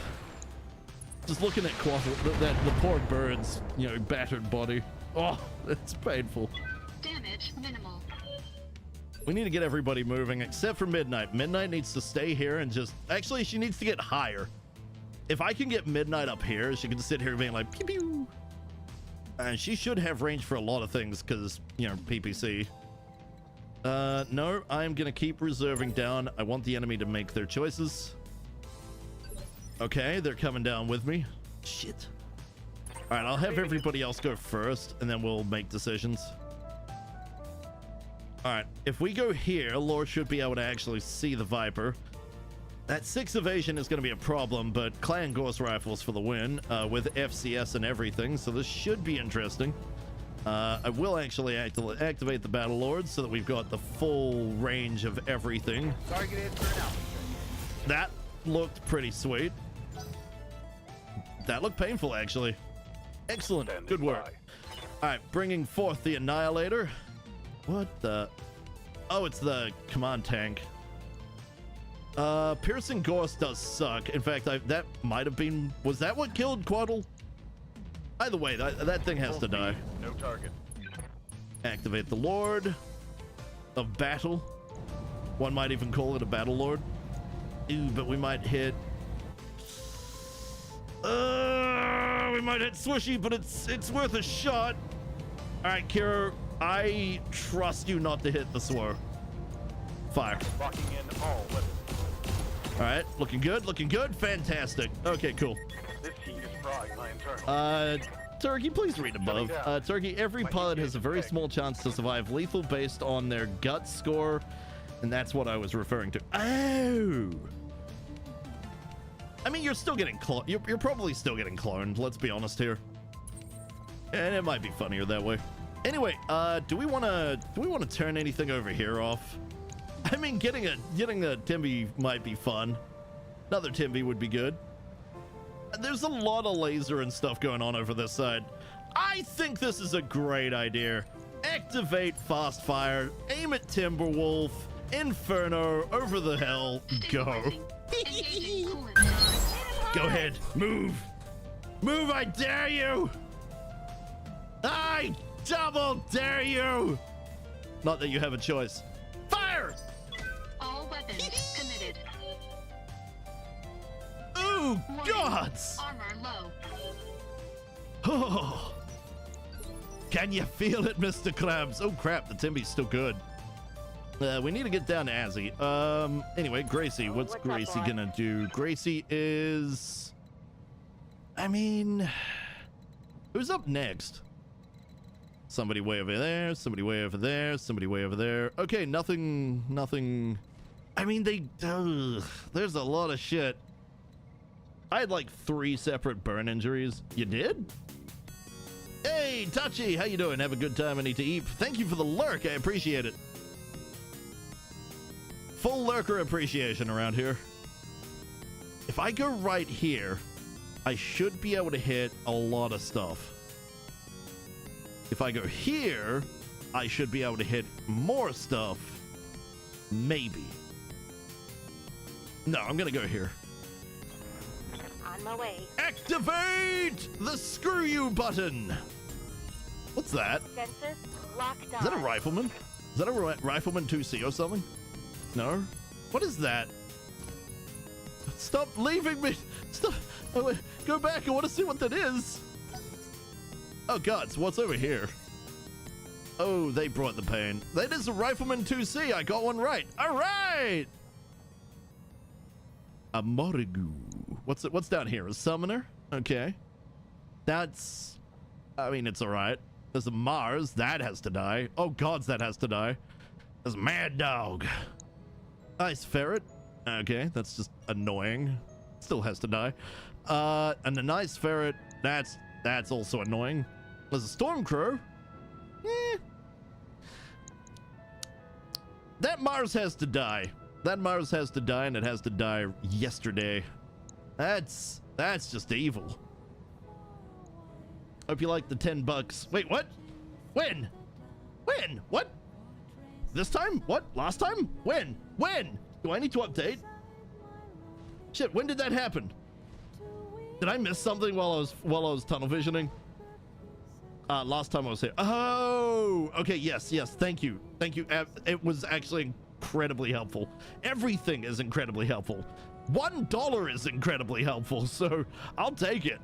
A: Just looking at the poor bird's, you know, battered body. Oh, it's painful.
I: Damage minimal.
A: We need to get everybody moving except for Midnight. Midnight needs to stay here and just... Actually, she needs to get higher. If I can get Midnight up here, she can sit here being like, pew pew. And she should have range for a lot of things because, you know, PPC. No, I'm going to keep reserving down. I want the enemy to make their choices. Okay, they're coming down with me. Shit. All right, I'll have everybody else go first, and then we'll make decisions. All right, if we go here, Lore should be able to actually see the Viper. That 6 evasion is going to be a problem, but Clan Ghost Rifles for the win with FCS and everything, so this should be interesting. I will actually activate the Battle Lords so that we've got the full range of everything.
D: Targeted for now.
A: That looked pretty sweet. That looked painful, actually. Excellent. Good work. All right, bringing forth the Annihilator. What the? Oh, it's the command tank. Piercing Ghost does suck. In fact, that might have been... Was that what killed Quaddle? Either way, that thing has to die.
D: No target.
A: Activate the Lord of Battle. One might even call it a Battle Lord. Ooh, but we might hit... we might hit Swishy, but it's worth a shot. All right, Kira, I trust you not to hit the Swirl. Fire.
D: Locking in all weapons.
A: All right, looking good, fantastic. Okay, cool.
D: This heat is frying my internal.
A: Turkey, please read above. Turkey, every pilot has a very small chance to survive lethal based on their gut score, and that's what I was referring to. Oh. I mean, you're still getting cloned. You're probably still getting cloned. Let's be honest here. And it might be funnier that way. Anyway, do we want to turn anything over here off? I mean, getting a Timby might be fun. Another Timby would be good. There's a lot of laser and stuff going on over this side. I think this is a great idea. Activate fast fire. Aim at Timberwolf. Inferno. Over the hell. Go. Go ahead. Move. Move, I dare you. I double dare you. Not that you have a choice. Fire.
I: All weapons committed.
A: Ooh,
I: Warning.
A: gods.
I: Armor low.
A: Oh. Can you feel it, Mr. Krabs? Oh, crap. The Timby's still good. We need to get down to Azzy. Anyway, Gracie. What's Gracie gonna do? Gracie is... I mean... Who's up next? Somebody way over there. Somebody way over there. Somebody way over there. Okay, nothing... I mean, there's a lot of shit. I had like 3 separate burn injuries. You did? Hey, Tachi, how you doing? Have a good time. I need to eat. Thank you for the lurk. I appreciate it. Full lurker appreciation around here. If I go right here, I should be able to hit a lot of stuff. If I go here, I should be able to hit more stuff. Maybe. No, I'm gonna go here.
B: On my way.
A: Activate the screw you button. What's that?
B: Sensors locked on.
A: Is that a rifleman? Is that a rifleman 2C or something? No? What is that? Stop leaving me! Stop! Oh, wait. Go back, I want to see what that is! Oh gods, what's over here? Oh, they brought the pain. That is a Rifleman 2C. I got one right. All right. A Morigu. What's down here? A summoner? Okay. That's... I mean, it's all right. There's a Mars. That has to die. Oh, gods, that has to die. There's a Mad Dog. Ice Ferret. Okay, that's just annoying. Still has to die. And the Nice Ferret. That's also annoying. There's a Storm Crow. That Mars has to die. That Mars has to die, and it has to die yesterday. That's just evil. Hope you like the $10. Wait, what? When? When? What? This time? What? Last time? When? When? Do I need to update? Shit, when did that happen? Did I miss something while I was tunnel visioning? Last time I was here. Oh, okay, yes, thank you. Thank you. It was actually incredibly helpful. Everything is incredibly helpful. $1 is incredibly helpful, so I'll take it.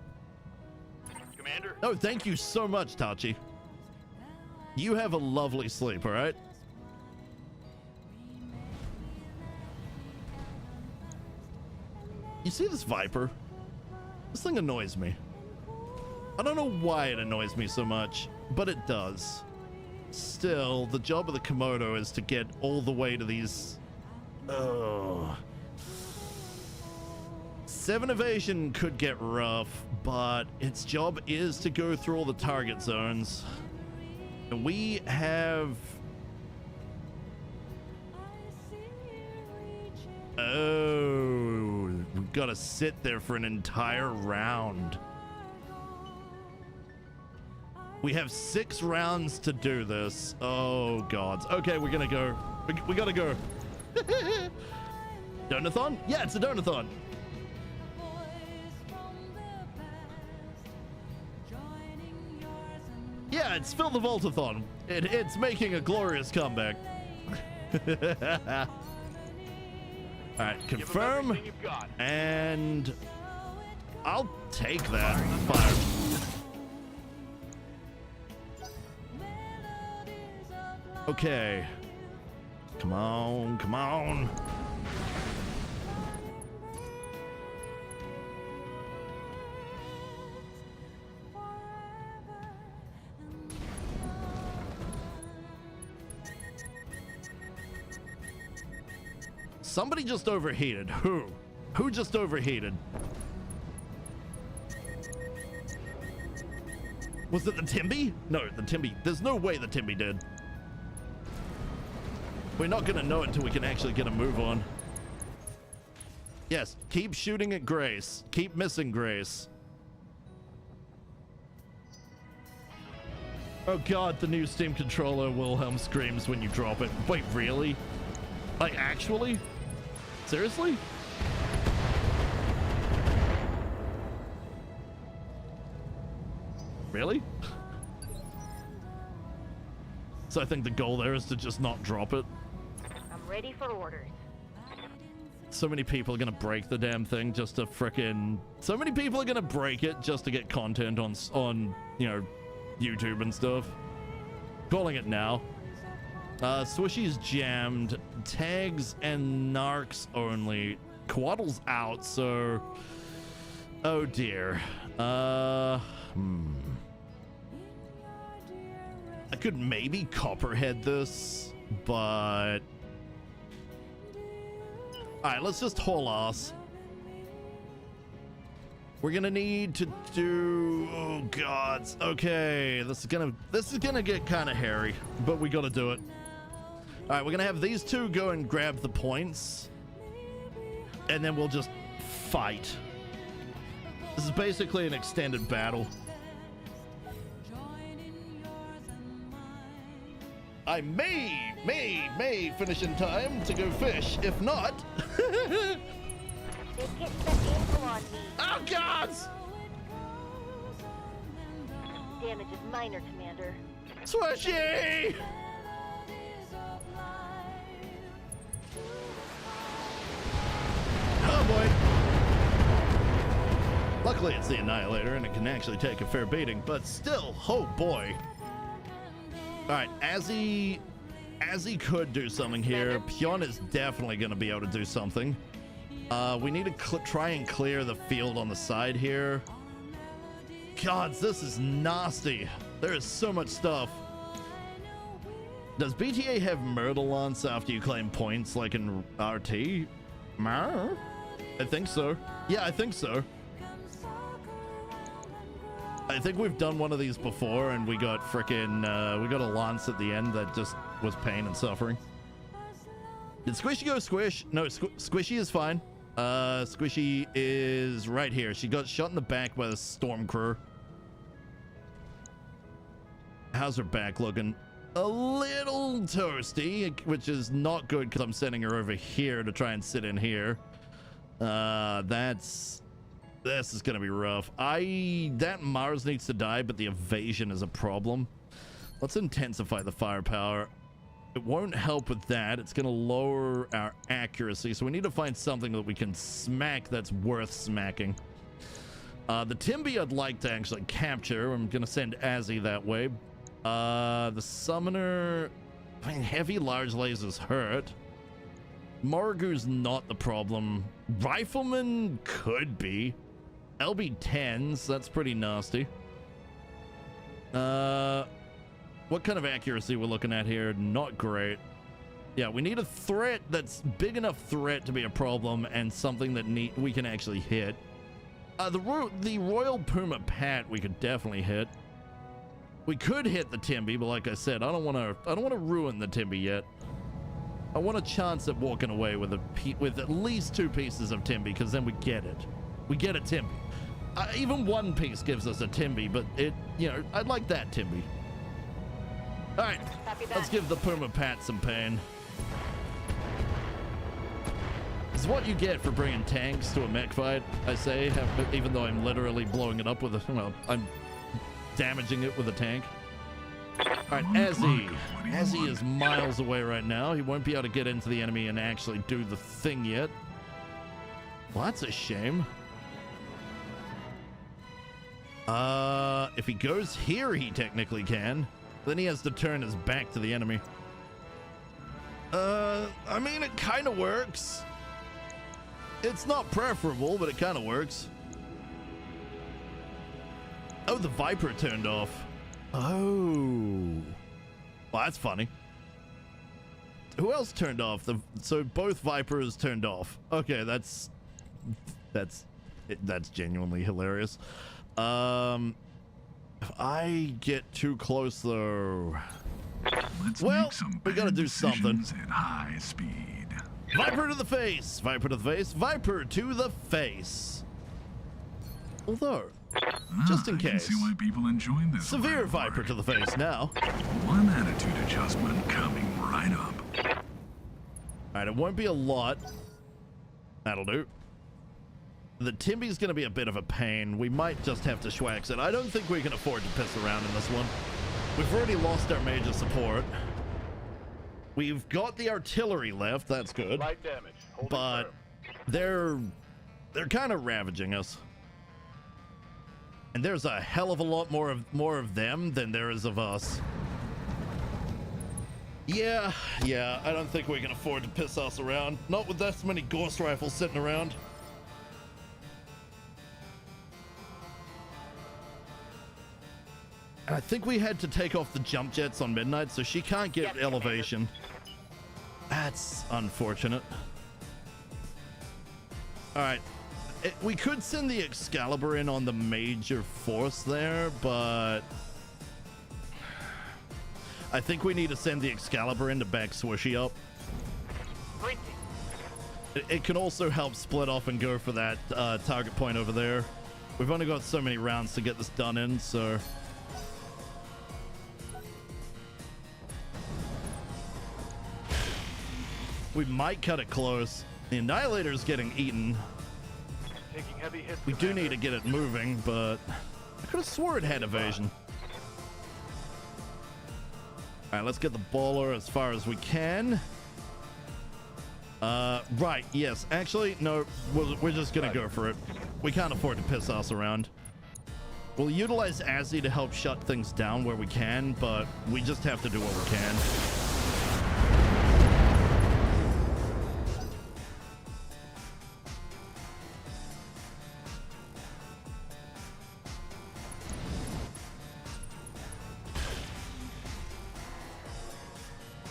D: Commander?
A: Oh, thank you so much, Tachi. You have a lovely sleep, all right? You see this Viper? This thing annoys me. I don't know why it annoys me so much, but it does. Still, the job of the Komodo is to get all the way to these... Oh. 7 evasion could get rough, but its job is to go through all the target zones. And we have... Oh, we've got to sit there for an entire round. We have 6 rounds to do this. Oh, gods. Okay, we're gonna go. We gotta go. Donathon? Yeah, it's a Donathon. Yeah, it's Fill-the-Vault-a-Thon. It's making a glorious comeback. All right, confirm. And I'll take that. Fire. Okay. Come on, come on. Somebody just overheated. Who? Who just overheated? Was it the Timby? No, the Timby. There's no way the Timby did. We're not gonna know it until we can actually get a move on. Yes, keep shooting at Grace. Keep missing Grace. Oh god, the new Steam controller Wilhelm screams when you drop it. Wait, really? Like, actually? Seriously? Really? So I think the goal there is to just not drop it.
B: I'm ready for orders.
A: So many people are gonna break the damn thing just to frickin'... So many people are gonna break it just to get content on you know, YouTube and stuff. Calling it now. Swishy's jammed. Tags and narcs only. Quaddle's out, so... Oh dear. I could maybe Copperhead this, but... Alright, let's just haul ass. We're gonna need to do... Oh gods. Okay, this is gonna get kind of hairy, but we gotta do it. Alright, we're gonna have these two go and grab the points, and then we'll just fight. This is basically an extended battle. I may finish in time to go fish. If not...
B: They're getting the angle on me.
A: Oh, gods!
B: Damage is minor, Commander.
A: Swishy! Oh, boy. Luckily, it's the Annihilator, and it can actually take a fair beating, but still, oh, boy. right, as he could do something here, Pion is definitely going to be able to do something. We need to try and clear the field on the side here. God, this is nasty. There is so much stuff. Does BTA have Myrtle Lance after you claim points like in RT? I think so. Yeah, I think so. I think we've done one of these before and we got frickin' we got a Lance at the end that just was pain and suffering. Did Squishy go squish? No, Squishy is fine. Squishy is right here. She got shot in the back by the storm crew. How's her back looking? A little toasty, which is not good because I'm sending her over here to try and sit in here. This is gonna be rough. That Mars needs to die, but the evasion is a problem. Let's intensify the firepower. It won't help with that. It's gonna lower our accuracy, so we need to find something that we can smack that's worth smacking. The Timby I'd like to actually capture. I'm gonna send Azzy that way. The summoner, I mean, heavy large lasers hurt. Morgu's not the problem. Rifleman could be. LB-10s, that's pretty nasty. What kind of accuracy we're looking at here? Not great. Yeah, we need a threat that's big enough threat to be a problem and something that we can actually hit. The Royal Puma Pat we could definitely hit. We could hit the Timby, but like I said, I don't want to ruin the Timby yet. I want a chance at walking away with at least 2 pieces of Timby, because then we get it. We get a Timby. Even 1 piece gives us a Timby, but I'd like that Timby. All right, let's give the Puma Pat some pain. This is what you get for bringing tanks to a mech fight, I say, even though I'm literally blowing it up with I'm damaging it with a tank. All right, Azzy is miles away right now. He won't be able to get into the enemy and actually do the thing yet. Well, that's a shame. If he goes here, he technically can. Then he has to turn his back to the enemy. I mean, it kind of works. It's not preferable, but it kind of works. Oh, the Viper turned off. Oh. Well, that's funny. Who else turned off? So both Vipers turned off. Okay, that's genuinely hilarious. If I get too close though, we gotta do something.
H: At high speed.
A: Viper to the face. Viper to the face. Viper to the face. Although, just in case,
H: I can see why people enjoy this.
A: Severe Viper to the face now.
H: One attitude adjustment coming right up.
A: All right, it won't be a lot. That'll do. The Timby's going to be a bit of a pain. We might just have to schwax it. I don't think we can afford to piss around in this one. We've already lost our major support. We've got the artillery left. That's good.
D: Light damage.
A: But they're kind of ravaging us. And there's a hell of a lot more of them than there is of us. Yeah, I don't think we can afford to piss us around. Not with that many ghost rifles sitting around. And I think we had to take off the jump jets on Midnight, so she can't get elevation. That's unfortunate. All right. We could send the Excalibur in on the major force there, but I think we need to send the Excalibur in to back Swooshy up. It can also help split off and go for that target point over there. We've only got so many rounds to get this done in, so... we might cut it close. The Annihilator's getting eaten.
D: Taking heavy hits.
A: We do need to get it moving, but I could have swore it had evasion. All right, let's get the baller as far as we can. Right, yes. Actually, no, we're just gonna go for it. We can't afford to piss us around. We'll utilize Azzy to help shut things down where we can, but we just have to do what we can.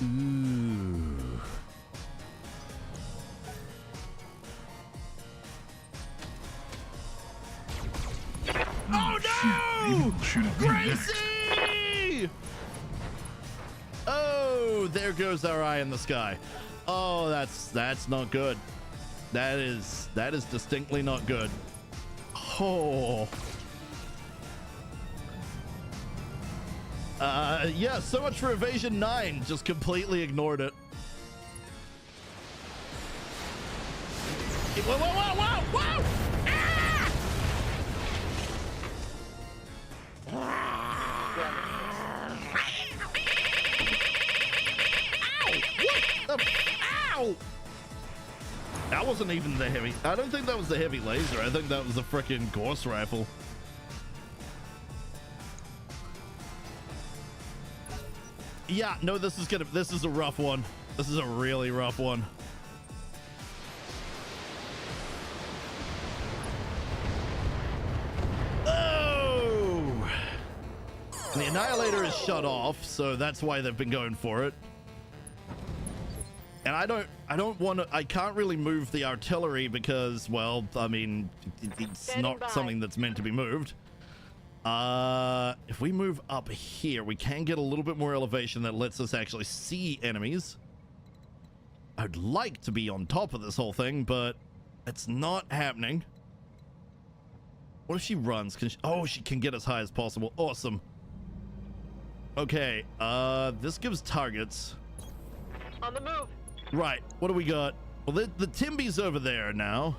A: Ooh. Oh no! Gracie! Oh, there goes our eye in the sky. Oh, that's not good. That is distinctly not good. Oh. Yeah, so much for Evasion 9. Just completely ignored it. Whoa, whoa, whoa, whoa, whoa! Ow! That wasn't even the heavy. I don't think that was the heavy laser. I think that was the frickin' Gauss rifle. Yeah, no, this is a rough one. This is a really rough one. Oh! The Annihilator is shut off, so that's why they've been going for it. And I don't want to, I can't really move the artillery because, well, I mean, it's not something that's meant to be moved. If we move up here, we can get a little bit more elevation that lets us actually see enemies. I'd like to be on top of this whole thing, but it's not happening. What if she runs? Oh, she can get as high as possible. Awesome. Okay, this gives targets.
B: On the move.
A: Right, what do we got? Well, the Timby's over there now.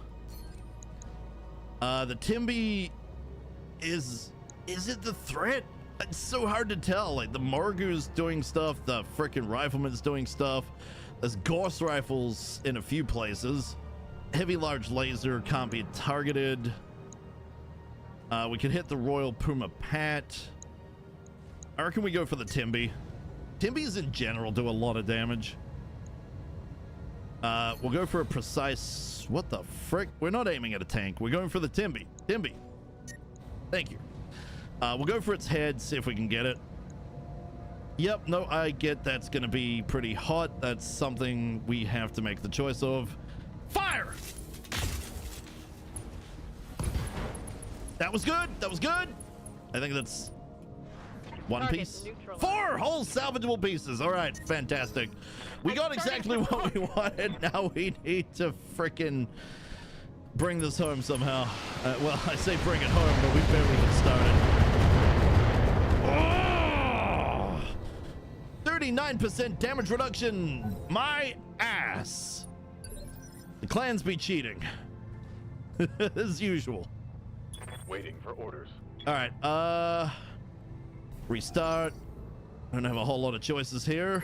A: The Timby is it the threat? It's so hard to tell. Like, the Morgu's doing stuff, the frickin' Rifleman's doing stuff. There's Gauss rifles in a few places. Heavy large laser can't be targeted. We can hit the Royal Puma Pat. I reckon we go for the Timby. Timbys in general do a lot of damage. We'll go for a precise... What the frick? We're not aiming at a tank. We're going for the Timby. Timby. Thank you. We'll go for its head, see if we can get it. Yep, no, I get that's going to be pretty hot. That's something we have to make the choice of. Fire! That was good. That was good. I think that's one piece. 4 whole salvageable pieces. All right, fantastic. We got exactly what we wanted. Now we need to frickin' bring this home somehow. Well, I say bring it home, but we barely get started. Oh! 39% damage reduction. My ass. The clans be cheating. As usual.
D: Waiting for orders.
A: All right, restart. I don't have a whole lot of choices here.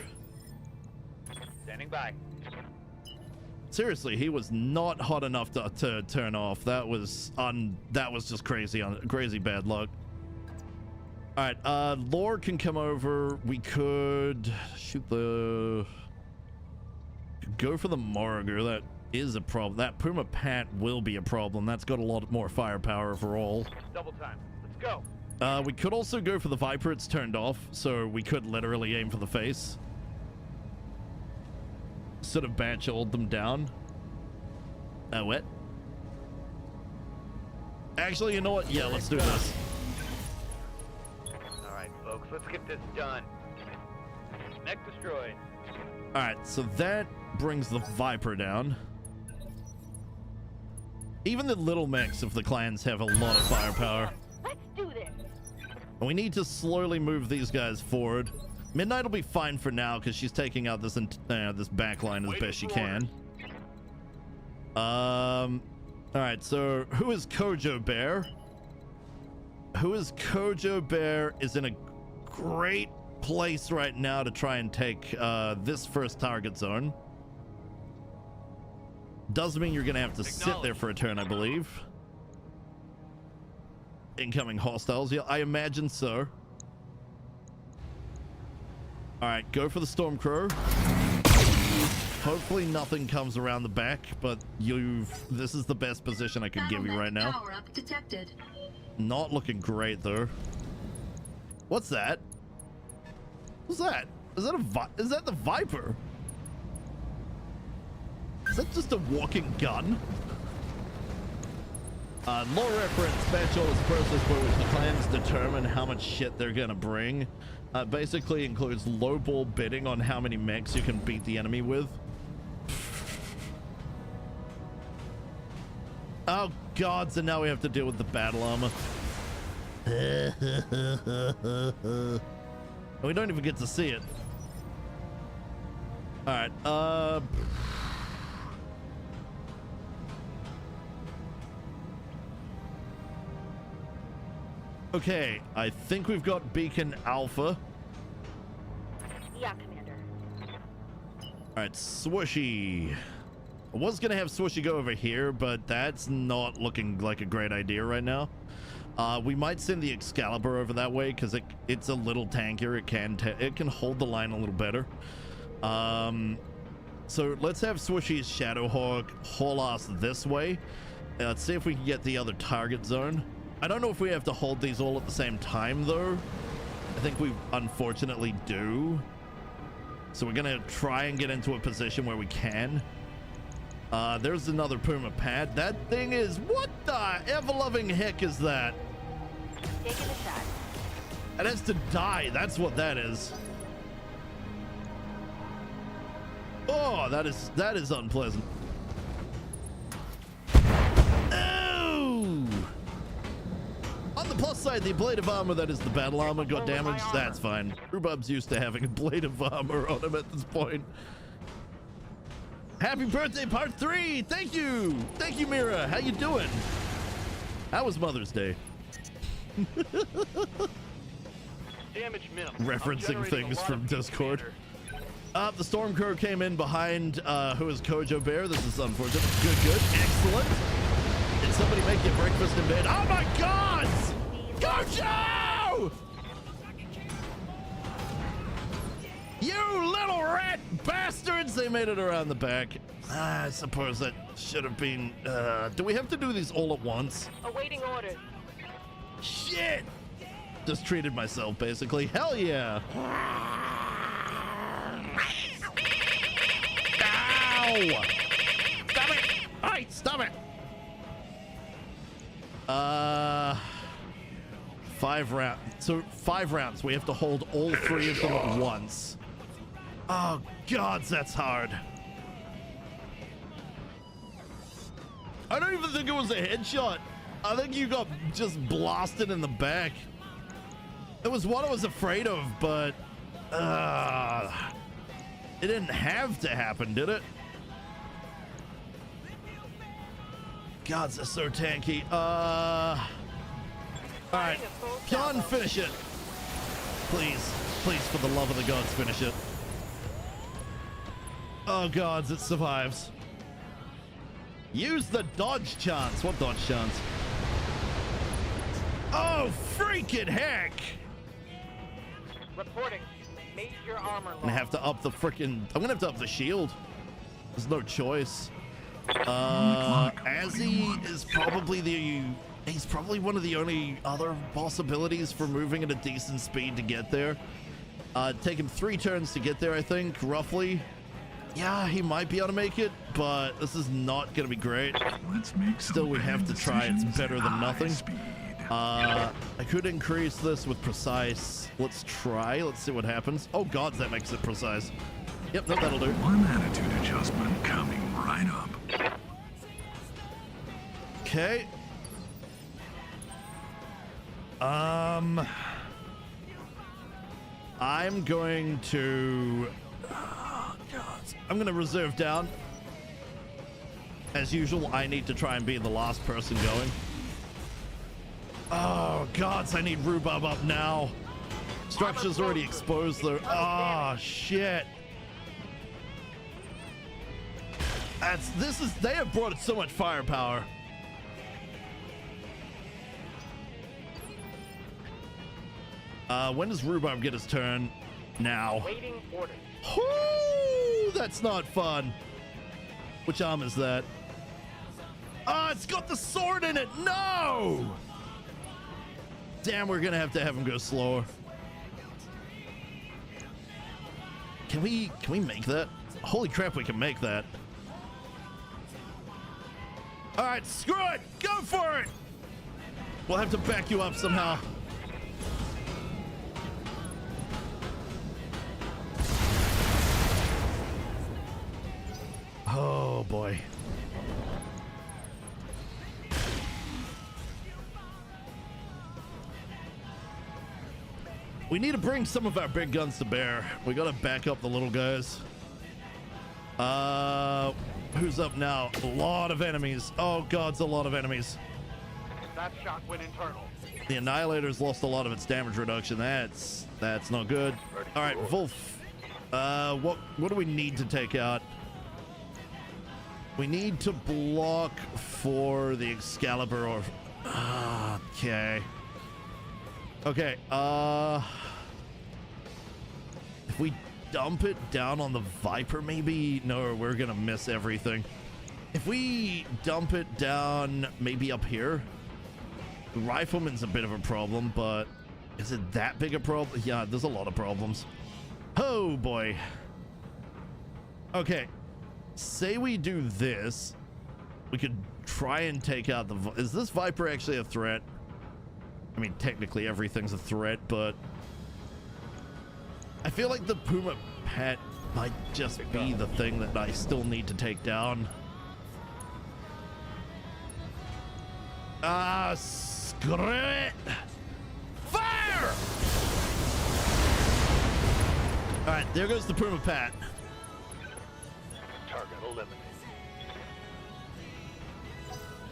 D: Standing by.
A: Seriously, he was not hot enough to turn off. That was just crazy bad luck. All right, Lore can come over. We could shoot go for the Morgu. That is a problem. That Puma Pat will be a problem. That's got a lot more firepower overall.
D: Double time. Let's go.
A: We could also go for the Viper. It's turned off, so we could literally aim for the face. Sort of batch-hold them down. What? Actually, you know what? Yeah, let's do this.
D: All right, folks, let's get this done. Mech destroyed.
A: All right, so that brings the Viper down. Even the little mechs of the clans have a lot of firepower.
B: Let's do this.
A: And we need to slowly move these guys forward. Midnight will be fine for now because she's taking out this back line as best she can. All right, so who is Kojo Bear? Kojo Bear is in a great place right now to try and take this first target zone. Does mean you're gonna have to sit there for a turn, I believe. incoming hostiles. Yeah, I imagine so. All right, go for the Stormcrow. Hopefully nothing comes around the back, but this is the best position I could give you right now.
I: Power up detected.
A: Not looking great though. What's that? What's that? Is that the Viper? Is that just a walking gun? Low reference match orders process where the clans determine how much shit they're gonna bring. Basically includes lowball bidding on how many mechs you can beat the enemy with. Oh god, so now we have to deal with the battle armor. We don't even get to see it. Alright, okay, I think we've got Beacon Alpha.
B: Yeah, Commander.
A: Alright, Swooshy. I was gonna have Swooshy go over here, but that's not looking like a great idea right now. We might send the Excalibur over that way because it's a little tankier. It can hold the line a little better. So let's have Swooshy's Shadowhawk haul us this way. Let's see if we can get the other target zone. I don't know if we have to hold these all at the same time though. I think we unfortunately do. So we're gonna try and get into a position where we can. There's another Puma pad. That thing is, what the ever-loving heck is that?
B: Taking a shot.
A: It has to die. That's what that is. Oh, that is unpleasant. Oh! On the plus side, the blade of armor that is the battle armor got damaged. That's fine. Rhubub's used to having a blade of armor on him at this point. Happy birthday, part 3! Thank you! Thank you, Mira! How you doing? How was Mother's Day?
D: Damage minimum.
A: Referencing things from Discord. The Stormcrow came in behind who is Kojo Bear. This is unfortunate. Good. Excellent. Did somebody make you breakfast in bed? Oh my god! Kojo! You little rat bastards! They made it around the back. I suppose that should have been... do we have to do these all at once?
B: Awaiting orders.
A: Shit! Just treated myself, basically. Hell yeah! Ow! Stop it! Hey, stop it! 5 rounds. So 5 rounds. We have to hold all 3 of them at once. Oh, God, that's hard. I don't even think it was a headshot. I think you got just blasted in the back. It was what I was afraid of, but it didn't have to happen, did it? Gods, they're so tanky. All right, John, finish it. Please, please, for the love of the gods, finish it. Oh, gods, it survives. Use the dodge chance. What dodge chance? Oh, freaking heck!
D: Reporting. Major armor loss.
A: I'm gonna have to up the freaking. I'm gonna have to up the shield. There's no choice. Azzy is probably he's probably one of the only other possibilities for moving at a decent speed to get there. Take him 3 turns to get there, I think, roughly. Yeah, he might be able to make it, but this is not gonna be great.
H: Let's make
A: Still, we have to try. It's better than nothing.
H: Speed.
A: I could increase this with precise. Let's try. Let's see what happens. Oh god, that makes it precise. Yep, no, that'll do.
H: One attitude adjustment coming right up.
A: Okay. I'm going to... Oh, God. I'm going to reserve down. As usual, I need to try and be the last person going. Oh, gods, I need Rhubarb up now. Structure's already exposed, though. Oh, shit. They have brought so much firepower. When does Rhubarb get his turn? Now.
D: Waiting orders.
A: Whoo! That's not fun. Which arm is that? Ah, it's got the sword in it. No! Damn, we're gonna have to have him go slower. Can we make that? Holy crap, we can make that. All right, screw it. Go for it. We'll have to back you up somehow. Oh boy. We need to bring some of our big guns to bear. We gotta back up the little guys. Who's up now? A lot of enemies. Oh god, it's a lot of enemies.
D: That shot went internal.
A: The Annihilator's lost a lot of its damage reduction. That's not good. All right, Wolf. What do we need to take out? We need to block for the Excalibur or... okay. Okay, if we dump it down on the Viper, maybe? No, we're gonna miss everything. If we dump it down maybe up here, the Rifleman's a bit of a problem, but is it that big a problem? Yeah, there's a lot of problems. Oh boy. Okay, say we do this, we could try and take out the... Is this Viper actually a threat? I mean, technically everything's a threat, but I feel like the Puma Pet might just be the thing that I still need to take down. Ah, screw it! Fire! All right, there goes the Puma Pet.
D: Target eliminated.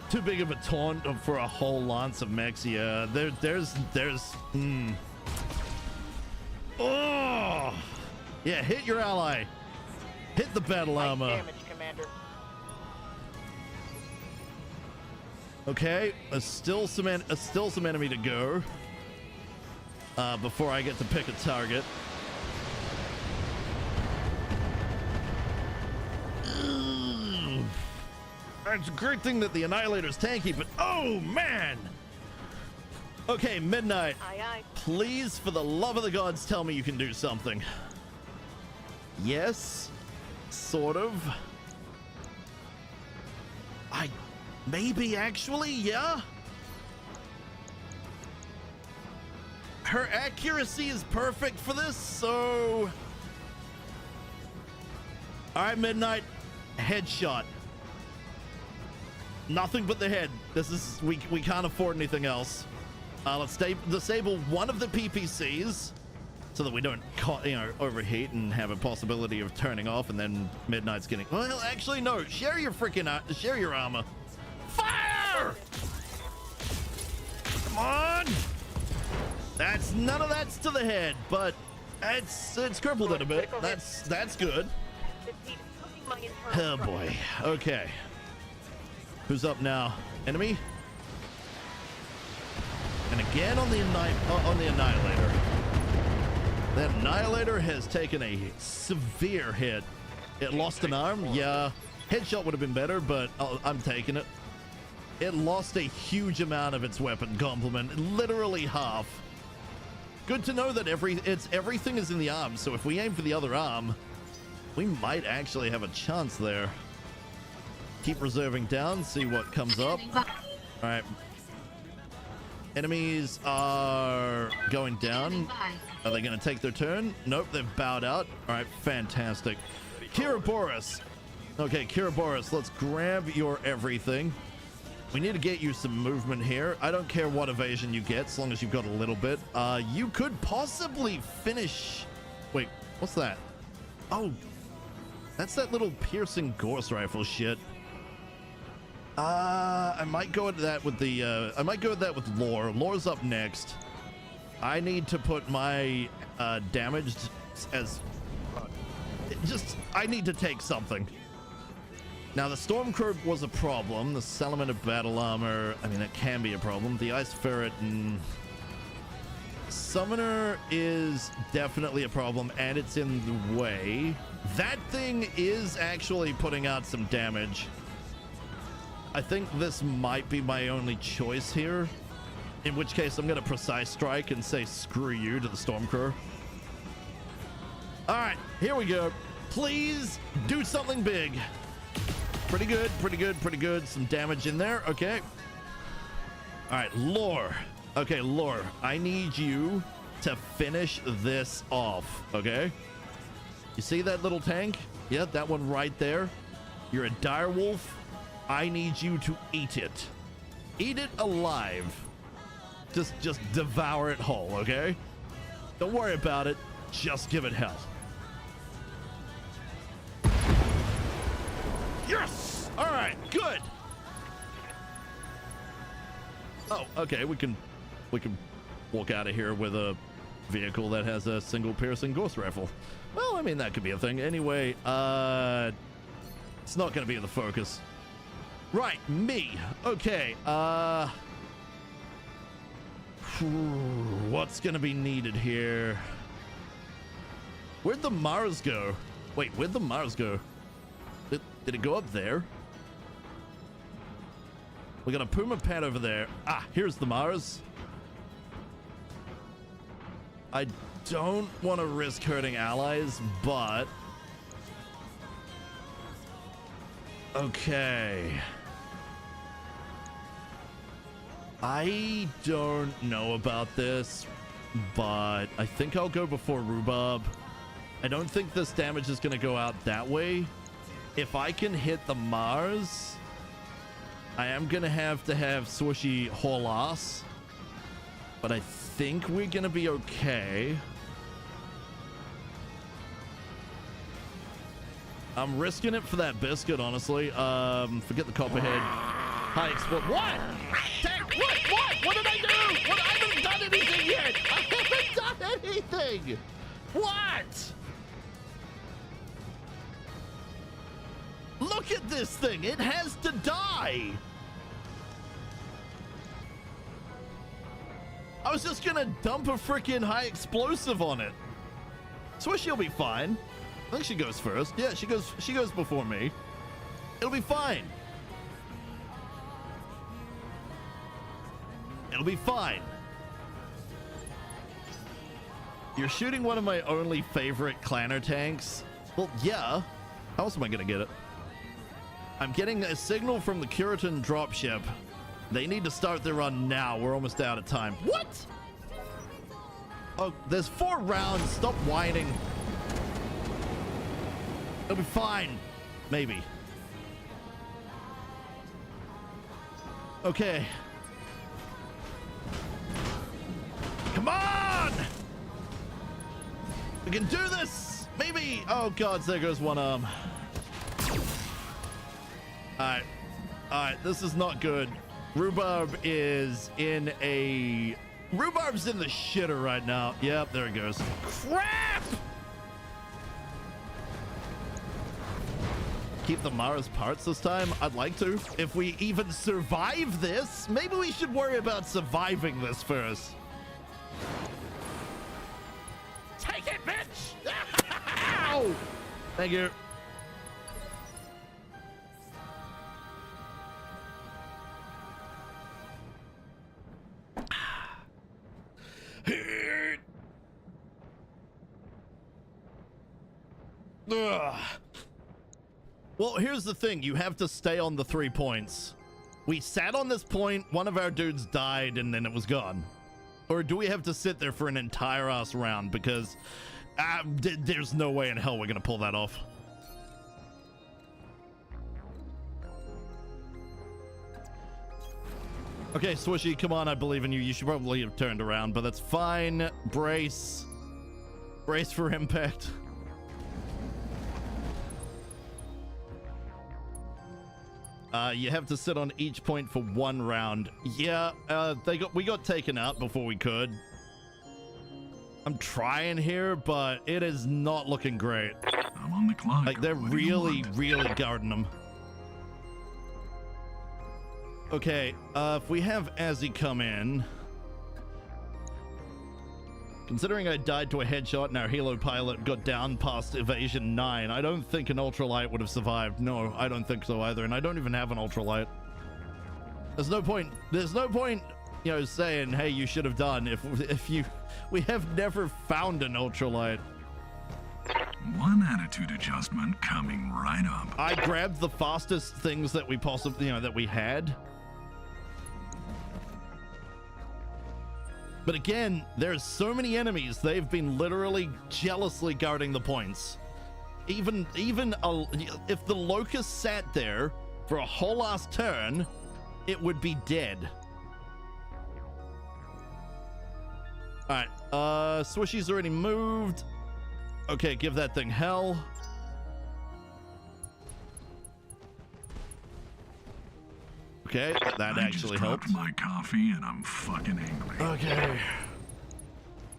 A: Too big of a taunt for a whole lance of mechs. Yeah, there's Oh! Yeah, hit your ally. Hit the battle armor.
D: Damage, Commander.
A: Okay, still some enemy to go. Before I get to pick a target. It's a great thing that the Annihilator's tanky, but oh man! Okay, Midnight.
B: Aye, aye.
A: Please, for the love of the gods, tell me you can do something. Yes, sort of. Maybe actually, yeah. Her accuracy is perfect for this, so. All right, Midnight, headshot. Nothing but the head. This is we can't afford anything else. Let's disable one of the PPCs so that we don't overheat and have a possibility of turning off, and then Midnight's getting... Well, actually, no. Share your armor. Fire! Come on! None of that's to the head, but it's crippled it a bit. That's good.
B: This heat is cooking my internal
A: Oh boy.
B: structure.
A: Okay. Who's up now? Enemy? And again on the Annihilator. The Annihilator has taken a severe hit. It lost an arm. Yeah. Headshot would have been better, but I'm taking it. It lost a huge amount of its weapon complement. Literally half. Good to know that everything is in the arm, so if we aim for the other arm, we might actually have a chance there. Keep reserving down, see what comes up. All right. Enemies are going down. Are they going to take their turn? Nope, they've bowed out. All right, fantastic. Kiraboris. Okay, Kiraboris, let's grab your everything. We need to get you some movement here. I don't care what evasion you get, as long as you've got a little bit. You could possibly finish... Wait, what's that? Oh, that's that little piercing Gorse rifle shit. I might go at that with the, I might go at that with Lore. Lore's up next. I need to put my, damaged as, I need to take something. Now, the Stormcrow was a problem. The Salamander Battle Armor, I mean, that can be a problem. The Ice Ferret, Summoner is definitely a problem, and it's in the way. That thing is actually putting out some damage. I think this might be my only choice here, in which case I'm going to precise strike and say screw you to the Stormcrow. All right, here we go. Please do something big. Pretty good, pretty good, pretty good. Some damage in there. Okay. All right, Lore. Okay, Lore, I need you to finish this off, okay? You see that little tank? Yeah, that one right there. You're a direwolf. I need you to eat it. Eat it alive. Just devour it whole, okay? Don't worry about it. Just give it hell. Yes! All right, good. Oh, okay, we can walk out of here with a vehicle that has a single piercing ghost rifle. Well, I mean, that could be a thing. Anyway, it's not going to be the focus. Right, me. Okay, what's going to be needed here? Where'd the Mars go? Wait, where'd the Mars go? Did it go up there? We got a Puma pad over there. Ah, here's the Mars. I don't want to risk hurting allies, but... Okay. I don't know about this, but I think I'll go before Rhubarb. I don't think this damage is going to go out that way. If I can hit the Mars, I am going to have Swishy haul ass, but I think we're going to be okay. I'm risking it for that biscuit, honestly. Forget the copperhead. High explode. What? What did I do? What? I haven't done anything yet. I haven't done anything. What? Look at this thing. It has to die. I was just gonna dump a freaking high explosive on it. Swishy'll be fine. I think she goes first. Yeah, she goes before me. It'll be fine. It'll be fine. You're shooting one of my only favorite clanner tanks. Well, yeah. How else am I gonna get it? I'm getting a signal from the Curitan dropship. They need to start their run now. We're almost out of time. What? Oh, there's 4 rounds. Stop whining. It'll be fine. Maybe. Okay. Come on! We can do this! Maybe! Oh, God, there goes one arm. Alright. Alright, this is not good. Rhubarb's in the shitter right now. Yep, there it goes. Crap! Keep the Mara's parts this time? I'd like to. If we even survive this, maybe we should worry about surviving this first. Take it, bitch! Ow! Thank you. Ugh. Well, here's the thing. You have to stay on the 3 points. We sat on this point, one of our dudes died, and then it was gone. Or do we have to sit there for an entire ass round? Because there's no way in hell we're going to pull that off. Okay, Swishy, come on. I believe in you. You should probably have turned around, but that's fine. Brace. Brace for impact. You have to sit on each point for 1 round. Yeah, we got taken out before we could. I'm trying here, but it is not looking great.
H: I'm on the clock.
A: Like, they're really guarding them. Okay, if we have Azzy come in, Considering I died to a headshot and our helo pilot got down past evasion 9, I don't think an ultralight would have survived. No, I don't think so either, and I don't even have an ultralight. There's no point, you know, saying, hey, you should have done we have never found an ultralight.
H: One attitude adjustment coming right up.
A: I grabbed the fastest things that we possibly, that we had. But again, there's so many enemies, they've been literally jealously guarding the points. Even if the locust sat there for a whole last turn, it would be dead. All right, Swishy's already moved. Okay, give that thing hell. Okay, that actually helped.
H: My coffee and I'm fucking angry.
A: Okay.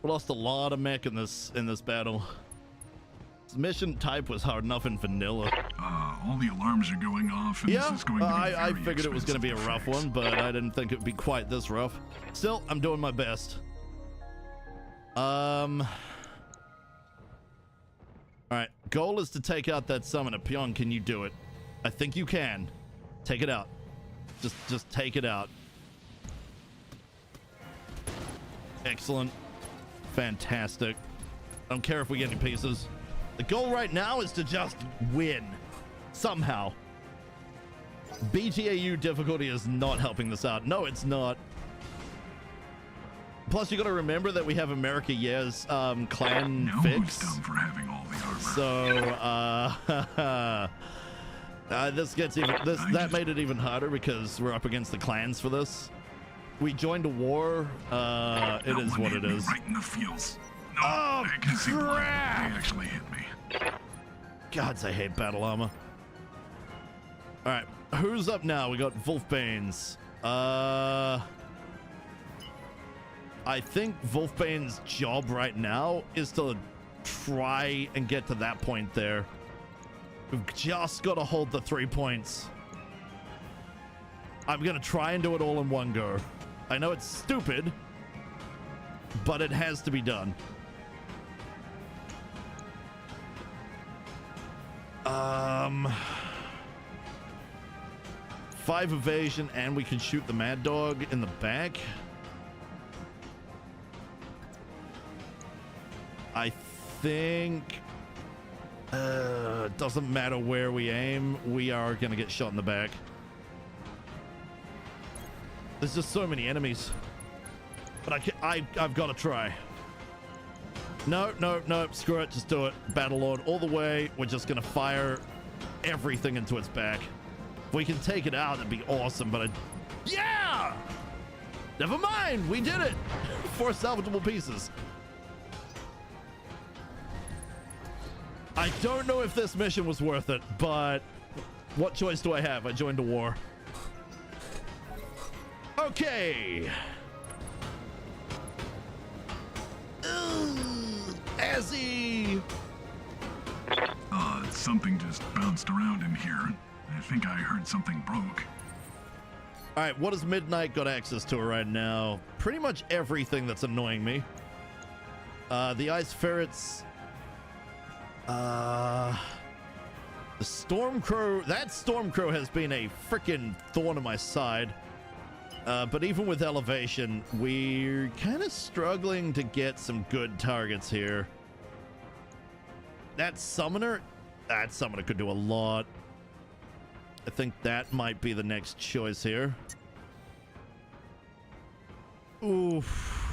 A: We lost a lot of mech in this battle. This mission type was hard enough in vanilla.
H: All the alarms are going off and this is going to be
A: I figured it was going to be a rough one, but I didn't think it would be quite this rough. Still, I'm doing my best. All right, goal is to take out that summoner. Pyong, can you do it? I think you can. Take it out. Just take it out. Excellent. Fantastic. I don't care if we get any pieces. The goal right now is to just win. Somehow. BTAU difficulty is not helping this out. No, it's not. Plus, you got to remember that we have America Year's clan fix.
H: Dumb for having all the armor.
A: So, this gets even. That made it even harder because we're up against the clans for this. We joined a war. It is what it is.
H: Right in the feels. No,
A: Oh,
H: I can see why
A: crap!
H: they actually hit me.
A: Gods, I hate battle armor. All right, who's up now? We got Wolfbane's. I think Wolfbane's job right now is to try and get to that point there. We've just got to hold the 3 points. I'm going to try and do it all in one go. I know it's stupid, but it has to be done. 5 evasion, and we can shoot the Mad Dog in the back. I think doesn't matter where we aim, we are gonna get shot in the back. There's just so many enemies, but I've got to try. No, screw it, just do it. Battlelord all the way. We're just gonna fire everything into its back. If we can take it out, that'd be awesome. But yeah, never mind, we did it. 4 salvageable pieces. I don't know if this mission was worth it, but what choice do I have? I joined a war. Okay. Azzy.
H: Something just bounced around in here. I think I heard something broke.
A: All right, what has Midnight got access to right now? Pretty much everything that's annoying me. The ice ferrets. The Stormcrow. That Stormcrow has been a freaking thorn in my side. But even with elevation, we're kind of struggling to get some good targets here. That summoner could do a lot. I think that might be the next choice here. Oof.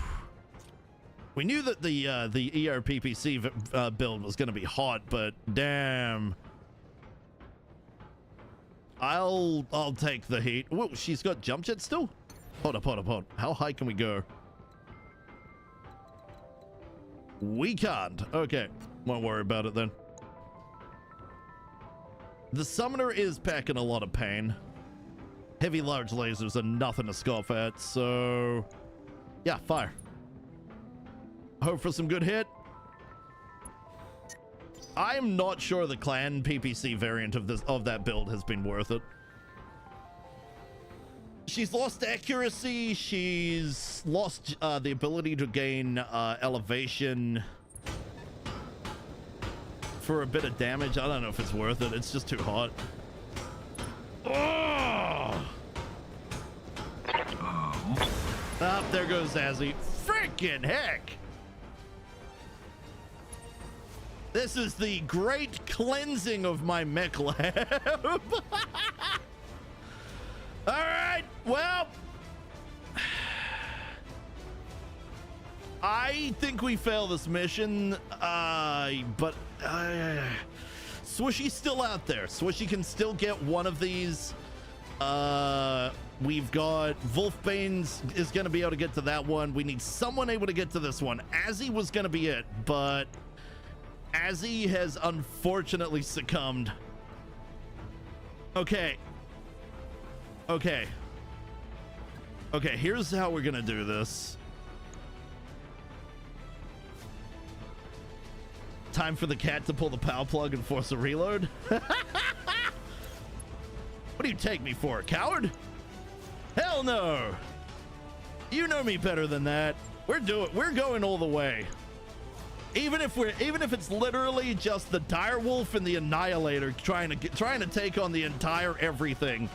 A: We knew that the ERPPC build was going to be hot, but damn. I'll take the heat. Whoa, she's got jump jet still? Hold up. How high can we go? We can't. Okay, won't worry about it then. The summoner is packing a lot of pain. Heavy large lasers are nothing to scoff at, so yeah, fire. Hope for some good hit. I'm not sure the clan PPC variant of that build has been worth it. She's lost accuracy. She's lost the ability to gain elevation for a bit of damage. I don't know if it's worth it. It's just too hot. Oh! Oh, there goes Azzy. Freaking heck! This is the great cleansing of my mech lab. All right, well, I think we fail this mission, but Swishy's still out there. Swishy can still get one of these. We've got Wolfbane is going to be able to get to that one. We need someone able to get to this one. Azzy was going to be it, but Azzy has unfortunately succumbed. Okay, here's how we're gonna do this. Time for the cat to pull the power plug and force a reload. What do you take me for, a coward? Hell no. You know me better than that. We're going all the way. Even if it's literally just the direwolf and the annihilator trying to take on the entire everything,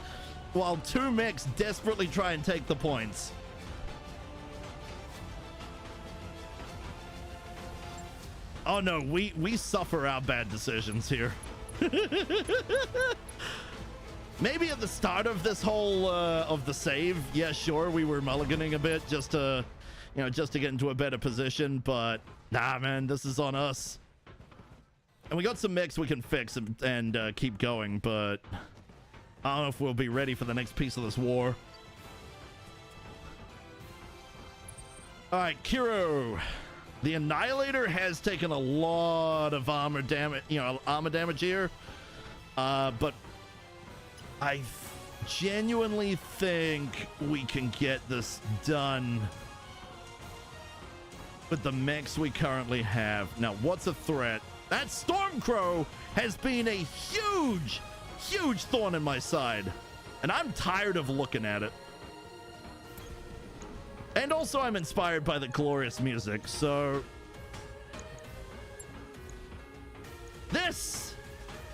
A: while two mechs desperately try and take the points. Oh no, we suffer our bad decisions here. Maybe at the start of this whole of the save, yeah, sure, we were mulliganing a bit just to get into a better position, but nah, man, this is on us. And we got some mechs we can fix and keep going, but I don't know if we'll be ready for the next piece of this war. All right, Kiro. The Annihilator has taken a lot of armor damage, armor damage here. But I genuinely think we can get this done with the mechs we currently have. Now, what's a threat? That Stormcrow has been a huge thorn in my side, and I'm tired of looking at it. And also I'm inspired by the glorious music, so this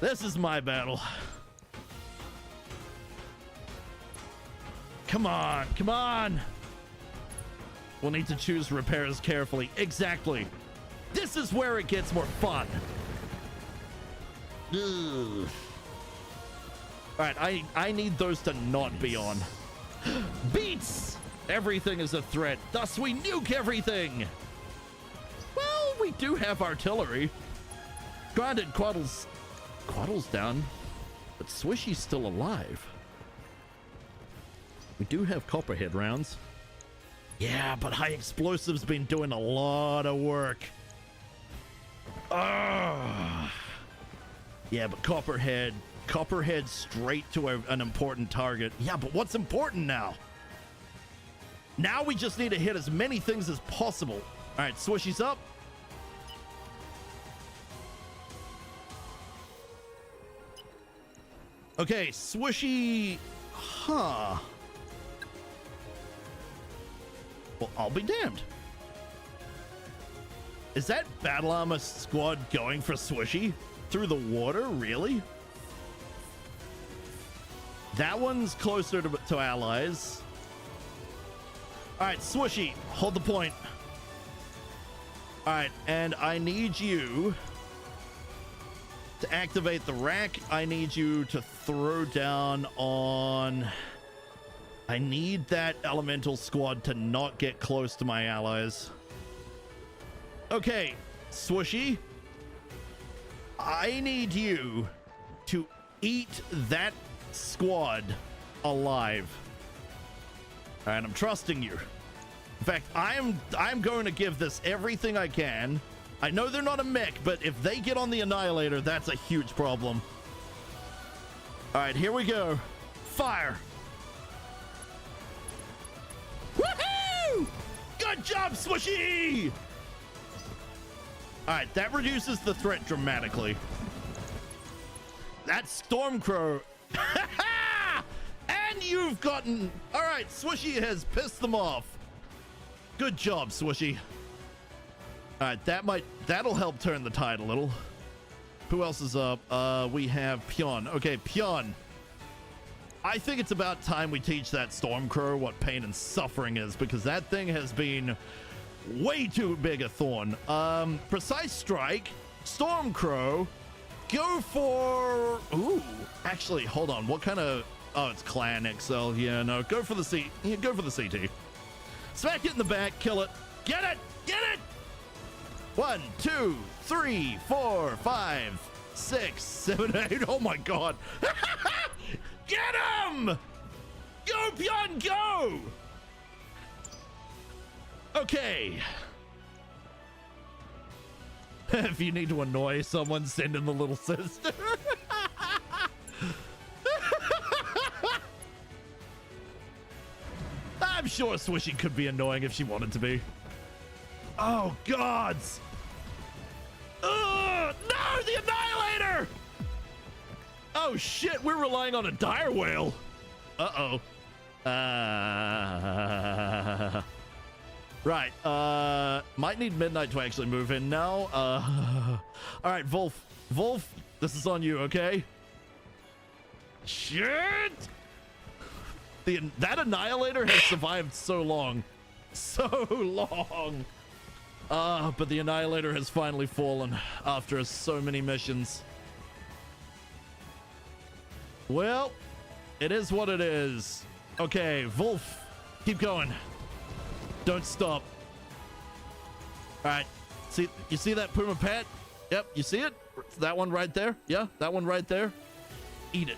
A: is my battle. Come on. We'll need to choose repairs carefully. Exactly. This is where it gets more fun. Ugh. All right, I need those to not be on. Beats! Everything is a threat, thus we nuke everything! Well, we do have artillery. Granted, Quaddle's down, but Swishy's still alive. We do have Copperhead rounds. Yeah, but High Explosive's been doing a lot of work. Yeah, but Copperhead straight to an important target. Yeah, but what's important now? Now we just need to hit as many things as possible. All right, Swishy's up. Okay, Swishy. Huh. Well, I'll be damned. Is that Battle Armor squad going for Swishy? Through the water? Really? That one's closer to allies. All right, Swishy, hold the point. All right, and I need you to activate the rack. I need you to throw down on... I need that elemental squad to not get close to my allies. Okay, Swishy, I need you to eat that squad alive. All right, I'm trusting you. In fact, I'm going to give this everything I can. I know they're not a mech, but if they get on the Annihilator, that's a huge problem. All right, here we go. Fire. Woohoo! Good job, Swishy! All right, that reduces the threat dramatically. That Stormcrow. And And you've gotten... All right, Swooshy has pissed them off. Good job, Swooshy. All right, that'll help turn the tide a little. Who else is up? We have Pion. Okay, Pion. I think it's about time we teach that Stormcrow what pain and suffering is, because that thing has been way too big a thorn. Precise Strike, Stormcrow, go for... Ooh, actually, hold on. What kind of... Oh, it's Clan XL. Yeah, no, go for the C. Yeah, go for the CT. Smack it in the back, kill it. Get it! Get it! 1, 2, 3, 4, 5, 6, 7, 8. Oh my god. Get him! Go, Pion, go! Okay. If you need to annoy someone, send in the little sister. I'm sure Swishy could be annoying if she wanted to be. Oh, gods! No, the Annihilator! Oh, shit, we're relying on a dire whale. Uh-oh. Right, might need Midnight to actually move in now. All right, Wolf, this is on you, okay? Shit! That Annihilator has survived so long. So long. But the Annihilator has finally fallen after so many missions. Well, it is what it is. Okay, Wolf, keep going. Don't stop. All right, you see that Puma Pet? Yep, you see it? That one right there? Yeah, that one right there. Eat it.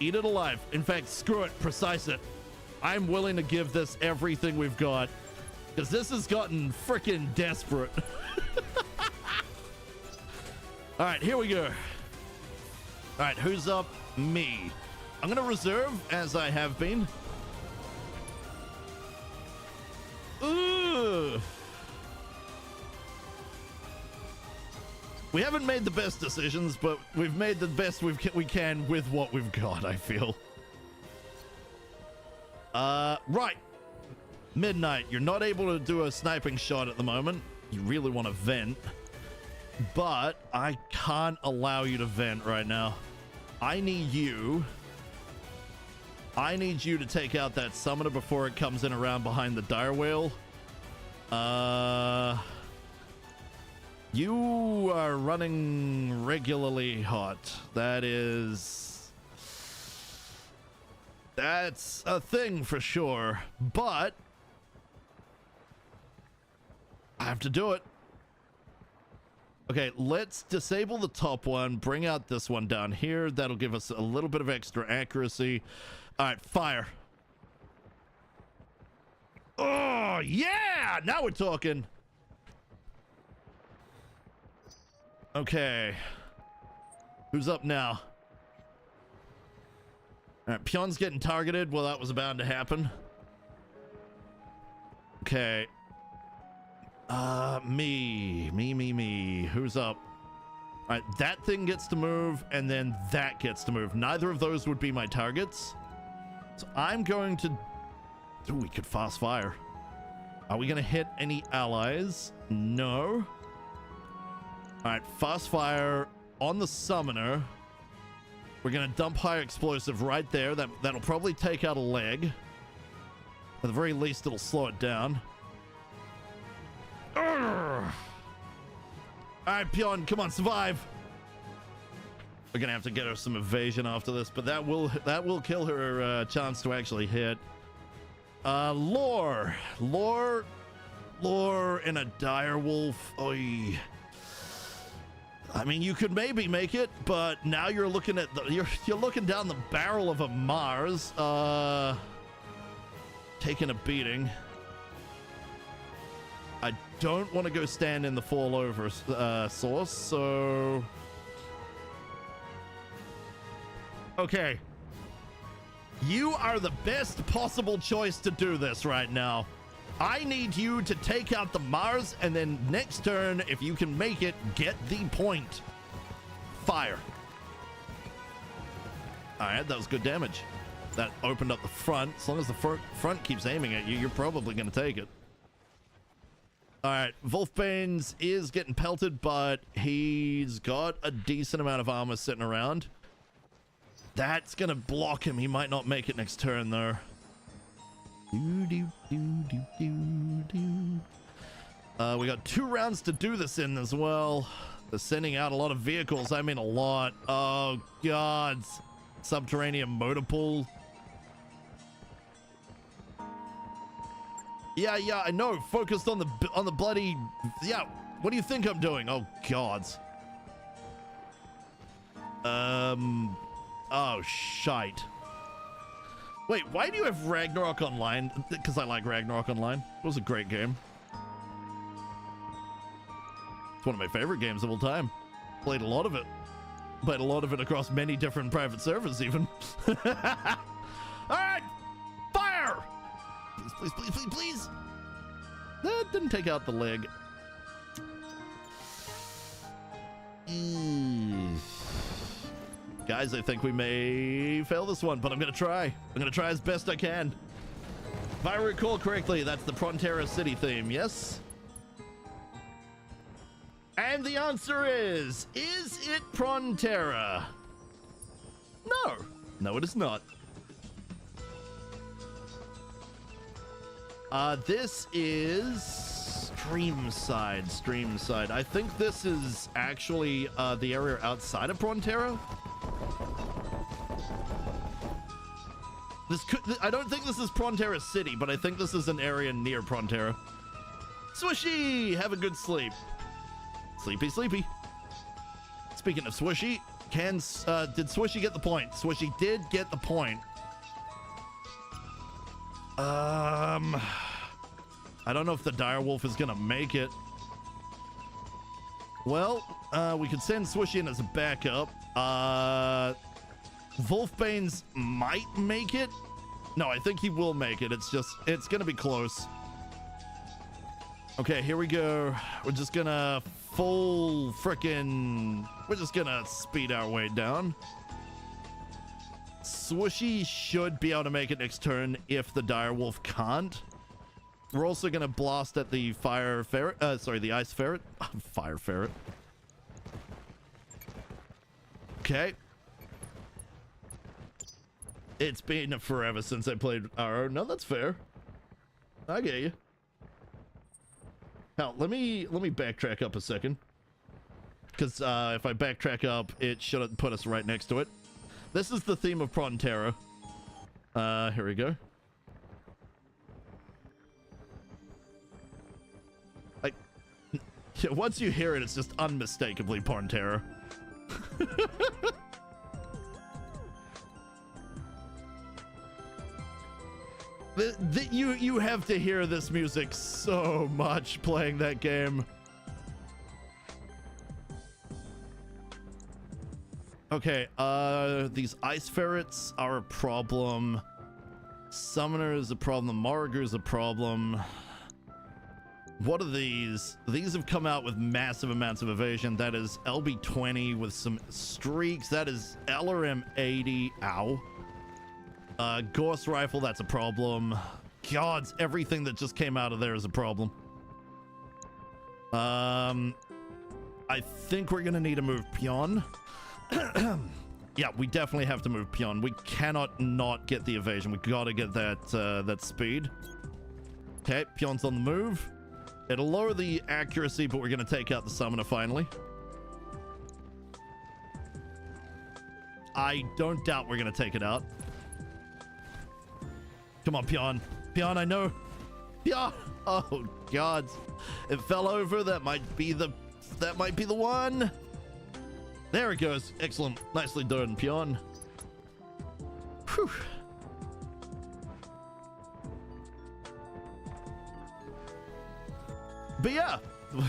A: Eat it alive. In fact, screw it. Precise it. I'm willing to give this everything we've got, because this has gotten freaking desperate. All right, here we go. All right, who's up? Me. I'm going to reserve, as I have been. Ooh. We haven't made the best decisions, but we've made the best we can with what we've got, I feel. Right. Midnight, you're not able to do a sniping shot at the moment. You really want to vent, but I can't allow you to vent right now. I need you to take out that summoner before it comes in around behind the dire whale. You are running regularly hot. That's a thing for sure, but I have to do it. Okay, let's disable the top one, bring out this one down here. That'll give us a little bit of extra accuracy. All right, fire. Oh, yeah! Now we're talking. Okay. Who's up now? All right, Pion's getting targeted. Well, that was bound to happen. Okay. Me. Who's up? All right, that thing gets to move, and then that gets to move. Neither of those would be my targets. So I'm going to... Ooh, we could fast fire. Are we going to hit any allies? No. All right, fast fire on the summoner. We're going to dump high explosive right there. That'll probably take out a leg. At the very least, it'll slow it down. All right, Pion, come on, survive. We're gonna have to get her some evasion after this, but that will kill her chance to actually hit. Lore in a dire wolf. Oy. I mean, you could maybe make it, but now you're looking at you're looking down the barrel of a Mars, taking a beating. I don't want to go stand in the fall over source, so... Okay. You are the best possible choice to do this right now. I need you to take out the Mars, and then next turn, if you can make it, get the point. Fire. All right, that was good damage. That opened up the front. As long as the front keeps aiming at you, you're probably going to take it. All right, Wolfbane's is getting pelted, but he's got a decent amount of armor sitting around. That's going to block him. He might not make it next turn, though. We got 2 rounds to do this in as well. They're sending out a lot of vehicles. I mean, a lot. Oh, God. Subterranean motor pool. Yeah, I know. Focused on the bloody... Yeah, what do you think I'm doing? Oh, God. Oh, shite. Wait, why do you have Ragnarok Online? Because I like Ragnarok Online. It was a great game. It's one of my favorite games of all time. Played a lot of it. Played a lot of it across many different private servers, even. All right, fire! Please, please, please, please, please. That didn't take out the leg. Guys, I think we may fail this one, but I'm gonna try. I'm gonna try as best I can. If I recall correctly, that's the Prontera City theme, yes? And the answer is it Prontera? No. No, it is not. This is Streamside. I think this is actually the area outside of Prontera. I don't think this is Prontera City, but I think this is an area near Prontera. Swishy, have a good sleep. Sleepy, sleepy. Speaking of Swishy, did Swishy get the point? Swishy did get the point. I don't know if the direwolf is gonna make it. Well, we could send Swishy in as a backup. Wolfbane's might make it. No, I think he will make it. It's gonna be close. Okay, here we go. We're just gonna we're just gonna speed our way down. Swishy should be able to make it next turn if the direwolf can't. We're also gonna blast at the fire ferret. The ice ferret. Fire ferret. Okay. It's been forever since I played RO. No, that's fair. I get you. Now, let me backtrack up a second. Because if I backtrack up, it shouldn't put us right next to it. This is the theme of Prontera. Here we go. Once you hear it, it's just unmistakably Prontera. You have to hear this music so much playing that game. Okay, these ice ferrets are a problem. Summoner is a problem. Marger is a problem. What are these? These have come out with massive amounts of evasion. That is LB20 with some streaks. That is LRM80. Ow. Gauss rifle, that's a problem. Gods, everything that just came out of there is a problem. I think we're gonna need to move Pion. Yeah, we definitely have to move Pion. We cannot not get the evasion. We gotta get that speed. Okay, Pion's on the move. It'll lower the accuracy, but we're gonna take out the summoner finally. I don't doubt we're gonna take it out. Come on, Pion. Pion, I know. Pion. Oh, God. It fell over. That might be the one. There it goes. Excellent. Nicely done, Pion. Whew. But yeah,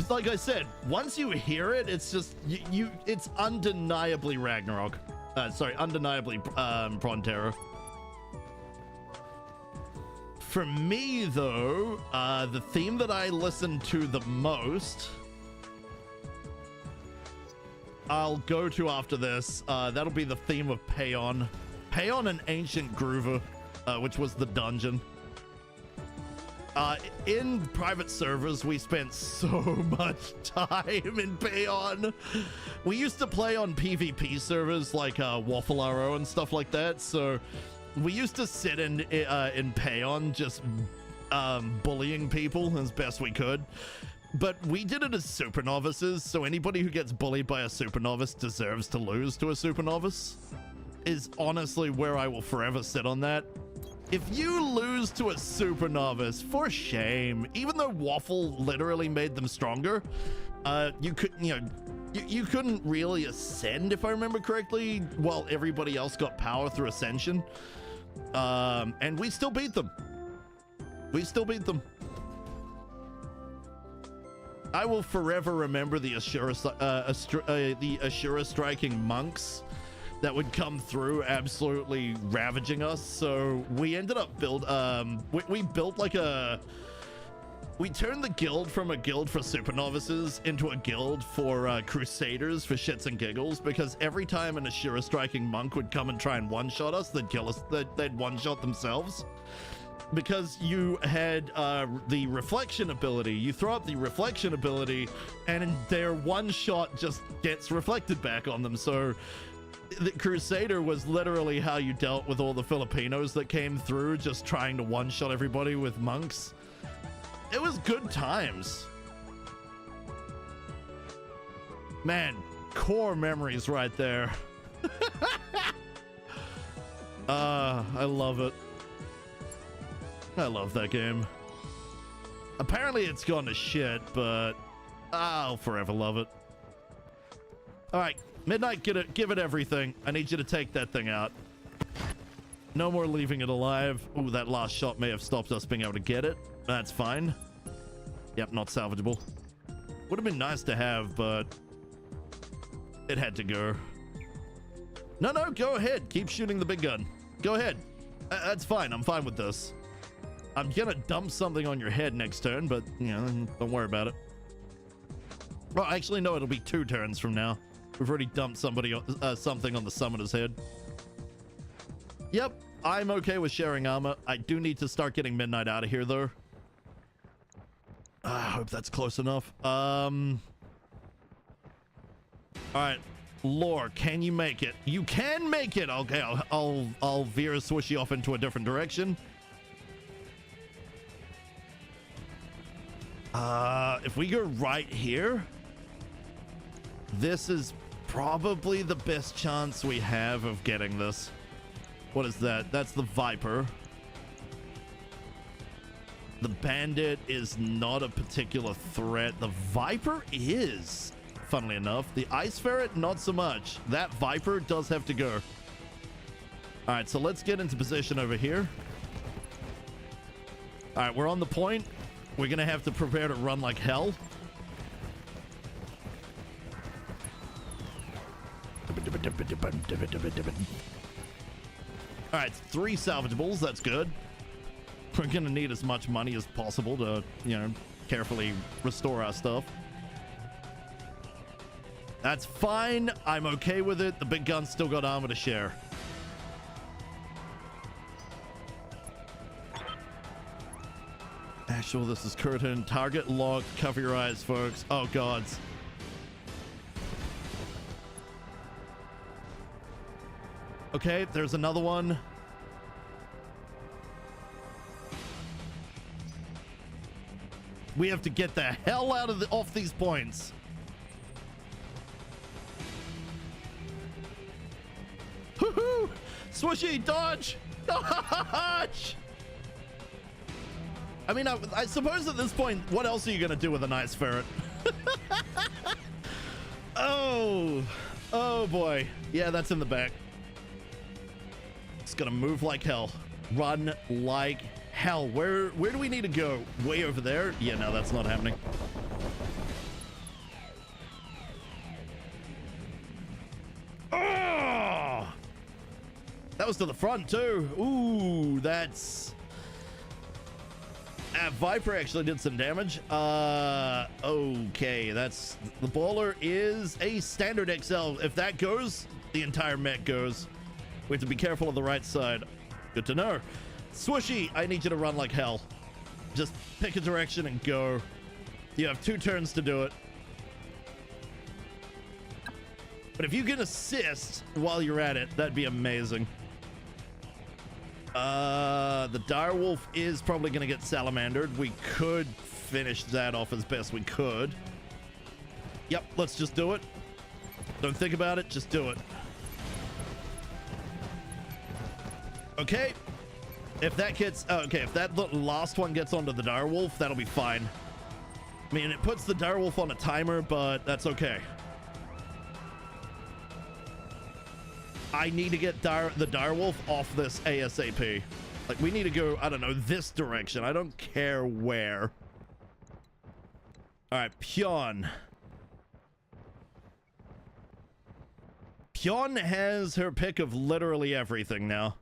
A: like I said, once you hear it, it's just it's undeniably Ragnarok. Undeniably Prontera. For me, though, the theme that I listen to the most, I'll go to after this. That'll be the theme of Payon. Payon and Ancient Groover, which was the dungeon. In private servers, we spent so much time in Payon. We used to play on PvP servers like Waffle RO and stuff like that. So we used to sit in Payon just bullying people as best we could. But we did it as super novices, so anybody who gets bullied by a super novice deserves to lose to a super novice. Is honestly where I will forever sit on that. If you lose to a super novice, for shame. Even though Waffle literally made them stronger, you couldn't really ascend, if I remember correctly, while everybody else got power through ascension. And we still beat them. We still beat them. I will forever remember the Ashura striking monks that would come through absolutely ravaging us. So we ended up we built like we turned the guild from a guild for super novices into a guild for crusaders for shits and giggles, because every time an Ashura striking monk would come and try and one-shot us, they'd kill us, they'd one-shot themselves. Because you had the reflection ability. You throw up the reflection ability and their one shot just gets reflected back on them. So the Crusader was literally how you dealt with all the Filipinos that came through, just trying to one-shot everybody with monks. It was good times. Man, core memories right there. I love it. I love that game. Apparently it's gone to shit, but I'll forever love it. All right, Midnight, give it everything. I need you to take that thing out. No more leaving it alive. Ooh, that last shot may have stopped us being able to get it. That's fine. Yep, not salvageable. Would have been nice to have, but it had to go. No, go ahead. Keep shooting the big gun. Go ahead. That's fine. I'm fine with this. I'm gonna dump something on your head next turn, but, you know, don't worry about it. Well, actually, no, it'll be 2 turns from now. We've already dumped something on the summoner's head. Yep, I'm okay with sharing armor. I do need to start getting Midnight out of here, though. I hope that's close enough. All right, Lore, can you make it? You can make it. Okay, I'll veer Swooshy off into a different direction. If we go right here, this is probably the best chance we have of getting this. What is that? That's the Viper. The Bandit is not a particular threat. The Viper is, funnily enough. The Ice Ferret, not so much. That Viper does have to go. All right, so let's get into position over here. All right, we're on the point. We're gonna have to prepare to run like hell. All right, 3 salvageables. That's good. We're gonna need as much money as possible to, you know, carefully restore our stuff. That's fine. I'm okay with it. The big gun's still got armor to share. Actual, this is curtain. Target locked. Cover your eyes, folks. Oh, gods. Okay, there's another one. We have to get the hell out of off these points. Woohoo! Swooshy, dodge! Dodge! I mean, I suppose at this point, what else are you going to do with an Ice Ferret? Oh boy. Yeah, that's in the back. It's going to move like hell. Run like hell. Where do we need to go? Way over there? Yeah, no, that's not happening. Oh! That was to the front, too. Ooh, that's... Viper actually did some damage. Okay, that's... The Bowler is a standard XL. If that goes, the entire mech goes. We have to be careful on the right side. Good to know. Swooshy, I need you to run like hell. Just pick a direction and go. You have 2 turns to do it. But if you can assist while you're at it, that'd be amazing. The direwolf is probably going to get salamandered. We could finish that off as best we could. Yep, let's just do it. Don't think about it, just do it. Okay. If that gets... okay, if that last one gets onto the direwolf, that'll be fine. I mean, it puts the direwolf on a timer, but that's okay. I need to get the direwolf off this ASAP. Like, we need to go, I don't know, this direction. I don't care where. All right, Pion. Pion has her pick of literally everything now.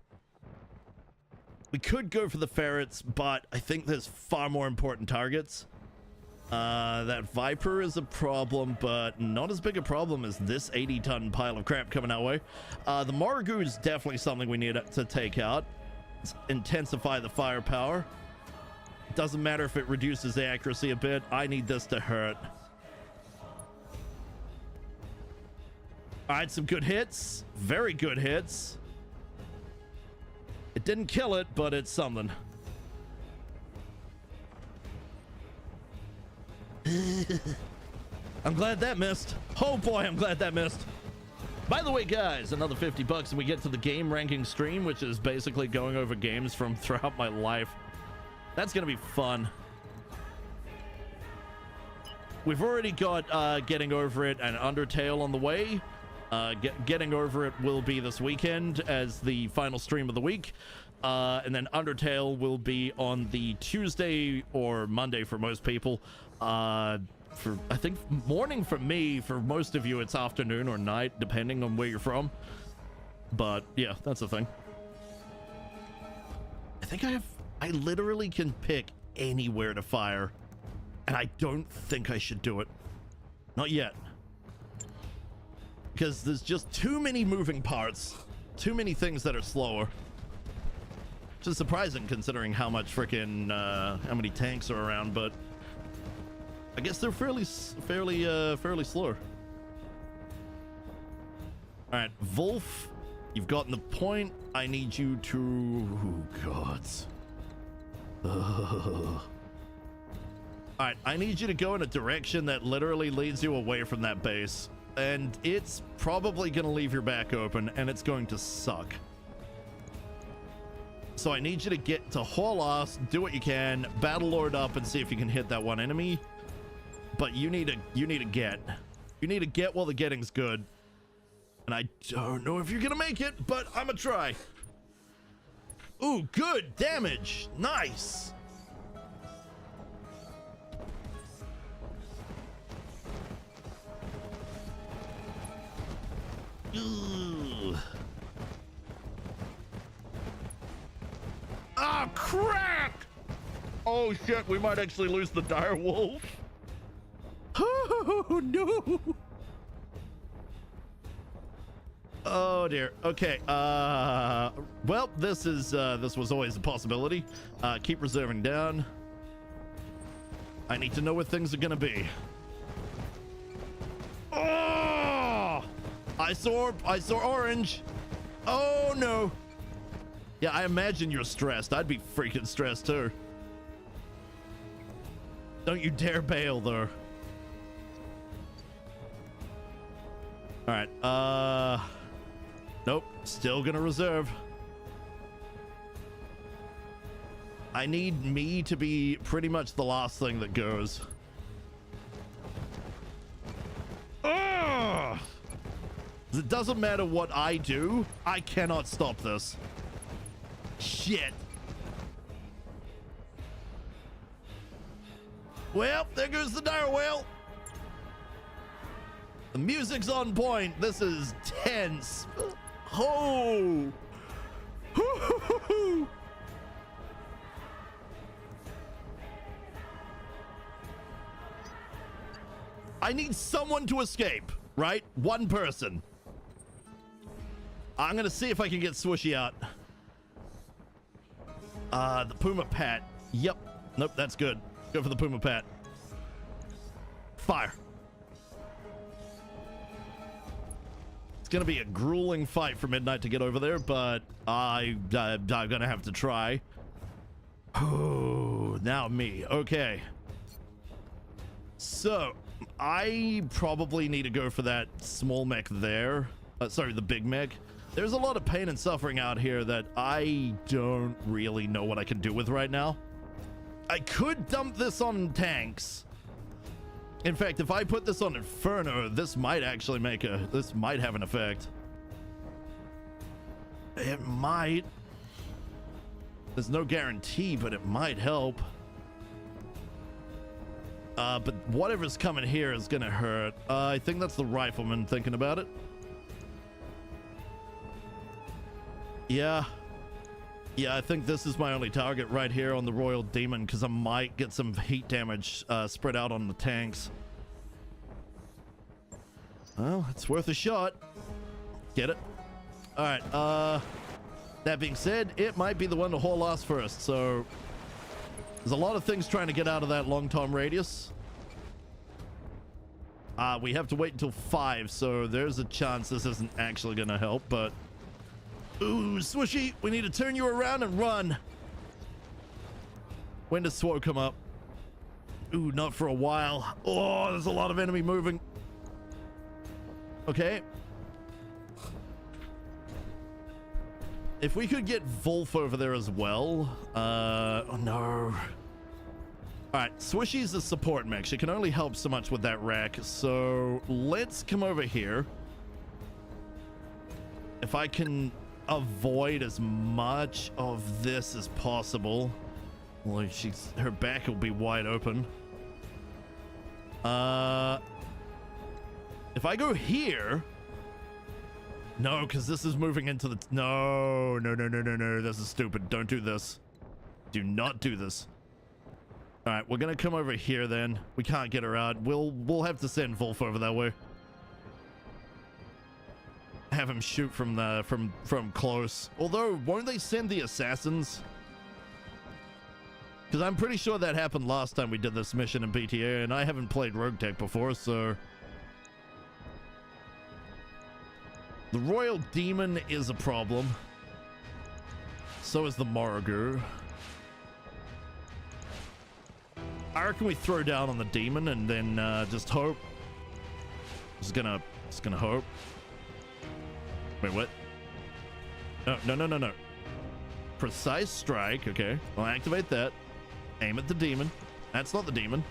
A: We could go for the ferrets, but I think there's far more important targets. That Viper is a problem, but not as big a problem as this 80-ton pile of crap coming our way. The Margu is definitely something we need to take out. Let's intensify the firepower. Doesn't matter if it reduces the accuracy a bit. I need this to hurt. All right, some good hits. Very good hits. It didn't kill it, but it's something. I'm glad that missed. Oh boy, I'm glad that missed. By the way, guys, another 50 bucks and we get to the game ranking stream, which is basically going over games from throughout my life. That's gonna be fun. We've already got Getting Over It and Undertale on the way. Getting Over It will be this weekend as the final stream of the week. And then Undertale will be on the Tuesday or Monday for most people. For I think morning for me, for most of you it's afternoon or night depending on where you're from, but yeah, that's the thing. I think I literally can pick anywhere to fire, and I don't think I should do it, not yet, because there's just too many moving parts, too many things that are slower, which is surprising considering how much freaking how many tanks are around, but I guess they're fairly slow. All right, Wolf, you've gotten the point. I need you to... Oh, gods. All right, I need you to go in a direction that literally leads you away from that base. And it's probably going to leave your back open, and it's going to suck. So I need you to get to haul ass, do what you can, battle lord up, and see if you can hit that one enemy. But you need to get while the getting's good. And I don't know if you're gonna make it, but I'm gonna try. Ooh, good damage. Nice. Ooh. Ah, crack! Oh shit, we might actually lose the dire wolf. Oh no! Oh dear. Okay. Well, this was always a possibility. Keep reserving down. I need to know what things are gonna be. Oh! I saw orange. Oh no! Yeah, I imagine you're stressed. I'd be freaking stressed too. Don't you dare bail though. All right, nope, still gonna reserve. I need me to be pretty much the last thing that goes. Ugh! It doesn't matter what I do, I cannot stop this. Shit. Well, there goes the dire whale. The music's on point. This is tense. Oh. I need someone to escape, right? One person. I'm gonna see if I can get Swooshy out. The Puma Pat. Yep. Nope, that's good. Go for the Puma Pat. Fire. It's gonna be a grueling fight for Midnight to get over there, but I'm gonna have to try. Oh, now me. Okay. So, I probably need to go for that small mech there. Sorry, the big mech. There's a lot of pain and suffering out here that I don't really know what I can do with right now. I could dump this on tanks. In fact, if I put this on Inferno, this might actually this might have an effect. It might. There's no guarantee, but it might help. But whatever's coming here is gonna hurt. I think that's the rifleman thinking about it. Yeah, I think this is my only target right here on the Royal Demon, because I might get some heat damage spread out on the tanks. Well, it's worth a shot. Get it? All right, that being said, it might be the one to haul ass first, so there's a lot of things trying to get out of that long Tom radius. We have to wait until 5, so there's a chance this isn't actually gonna help, but ooh, Swooshy, we need to turn you around and run. When does Swo come up? Ooh, not for a while. Oh, there's a lot of enemy moving. Okay. If we could get Wolf over there as well. Oh no. All right, Swooshy's a support mech. She can only help so much with that rack. So let's come over here. If I can avoid as much of this as possible. Well, her back will be wide open. If I go here, no, because this is moving into the no, this is stupid. Don't do this. Do not do this. All right, we're gonna come over here then. We can't get her out. We'll have to send Wolf over that way. Have him shoot from close. Although, won't they send the assassins? Because I'm pretty sure that happened last time we did this mission in BTA, and I haven't played Rogue Tech before, so the Royal Demon is a problem. So is the Morrigu. I reckon we throw down on the Demon and then just hope. Just gonna hope. Wait, what? No. Precise strike. Okay, I'll activate that. Aim at the Demon. That's not the Demon.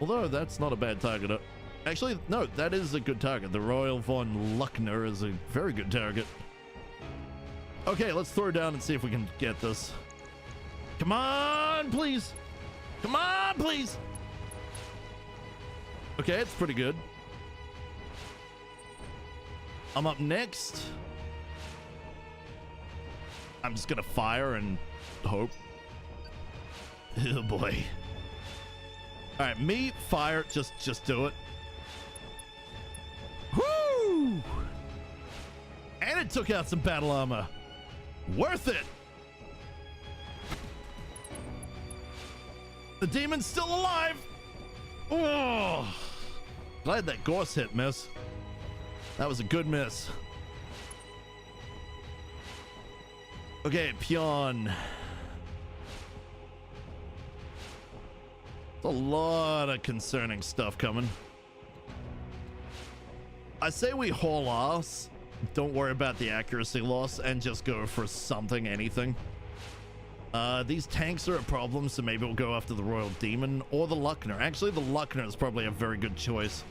A: Although that's not a bad target. Actually, no, that is a good target. The Royal von Luckner is a very good target. Okay, let's throw down and see if we can get this. Come on, please. Come on, please. Okay, it's pretty good. I'm up next. I'm just gonna fire and hope. Oh boy. All right, me, fire, just do it. Woo! And it took out some battle armor. Worth it. The Demon's still alive. Oh, glad that Gorse hit, miss. That was a good miss. Okay, Pion. A lot of concerning stuff coming. I say we haul ass. Don't worry about the accuracy loss and just go for something, anything. These tanks are a problem, so maybe we'll go after the Royal Demon or the Luckner. Actually, the Luckner is probably a very good choice.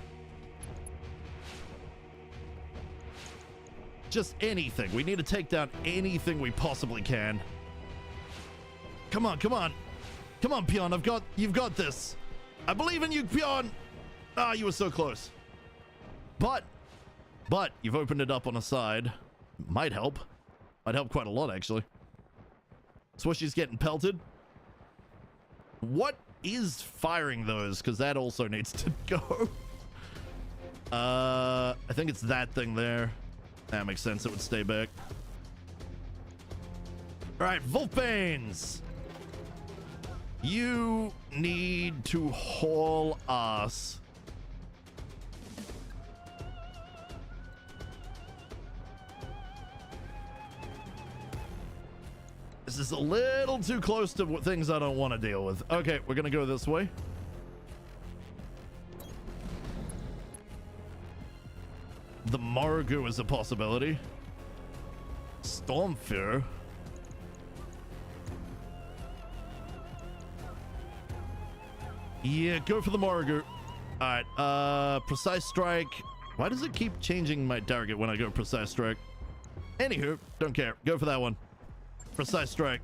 A: Just anything. We need to take down anything we possibly can. Come on, come on. Come on, Pion. You've got this. I believe in you, Pion. Ah, you were so close. But you've opened it up on a side. Might help. Might help quite a lot, actually. Swooshy's getting pelted. What is firing those? Because that also needs to go. I think it's that thing there. That makes sense. It would stay back. All right, Wolfbanes. You need to haul us. This is a little too close to things I don't want to deal with. Okay, we're gonna go this way. The Margu is a possibility. Stormfear. Yeah, go for the Margu. All right, Precise Strike. Why does it keep changing my target when I go Precise Strike? Anywho, don't care. Go for that one. Precise Strike.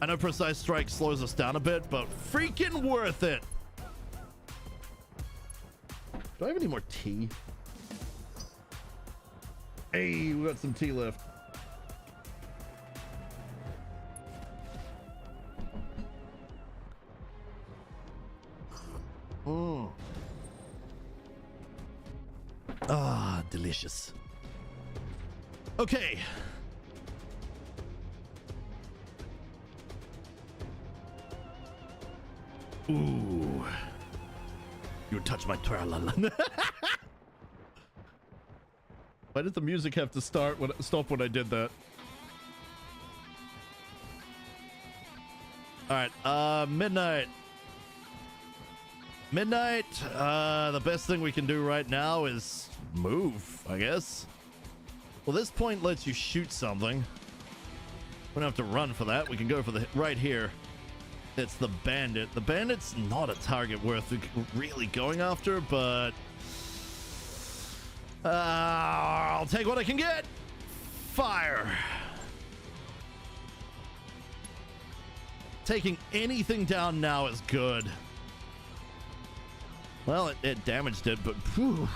A: I know Precise Strike slows us down a bit, but freaking worth it. Do I have any more tea? Hey, we got some tea left. Mm. Ah, delicious. Okay. Ooh. You touch my tra-la-la. Why did the music have to stop when I did that? All right, Midnight. Midnight, the best thing we can do right now is move, I guess. Well, this point lets you shoot something. We don't have to run for that. We can go for the right here. It's the bandit. The bandit's not a target worth really going after, but I'll take what I can get. Fire. Taking anything down now is good. Well, it damaged it, but whew.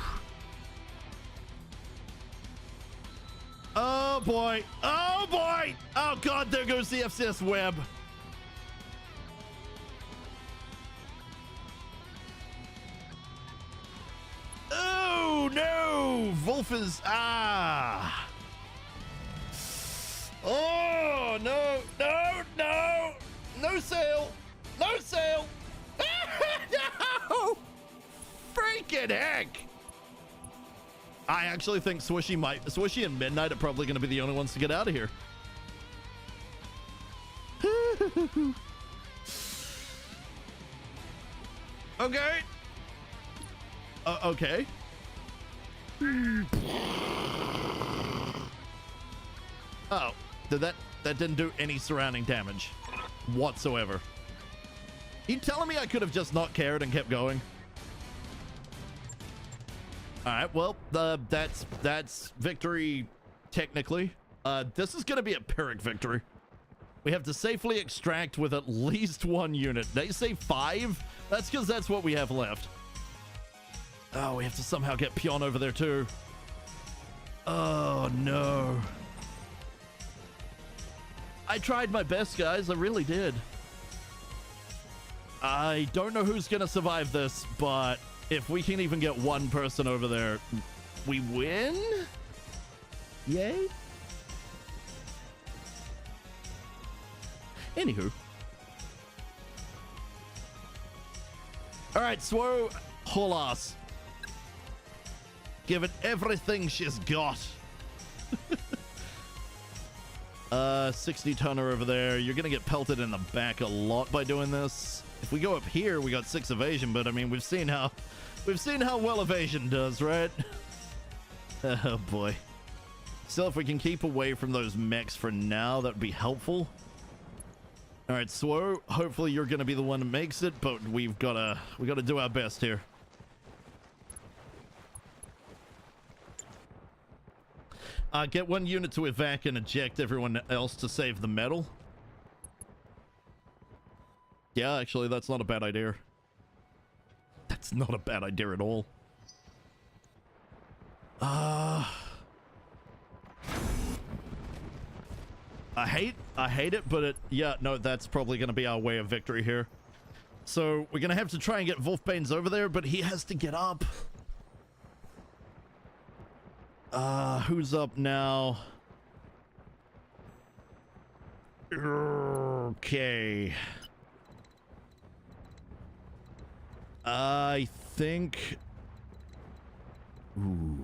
A: Oh boy. Oh boy. Oh god, there goes the FCS web. Oh no. Wolf is Oh no. No. No. No sail. No sail. No. Freaking heck. I actually think Swishy and Midnight are probably going to be the only ones to get out of here. Okay. Okay. Oh, that didn't do any surrounding damage whatsoever. You telling me I could have just not cared and kept going? All right, well, that's victory technically. This is going to be a Pyrrhic victory. We have to safely extract with at least one unit. They say 5. That's because that's what we have left. Oh, we have to somehow get Pion over there too. Oh no. I tried my best, guys. I really did. I don't know who's going to survive this, but if we can even get one person over there, we win? Yay? Anywho. All right, Swo, haul ass. Give it everything she's got. 60 tonner over there. You're gonna get pelted in the back a lot by doing this. If we go up here, we got 6 evasion, but I mean, we've seen how well evasion does, right? Oh boy. Still, if we can keep away from those mechs for now, that would be helpful. All right, Swo, hopefully you're gonna be the one that makes it, but we gotta do our best here. Get one unit to evac and eject everyone else to save the metal. Yeah, actually, that's not a bad idea. That's not a bad idea at all. I hate it, but yeah, no, that's probably going to be our way of victory here. So we're going to have to try and get Wolfbanes over there, but he has to get up. Who's up now? Okay. I think... Ooh.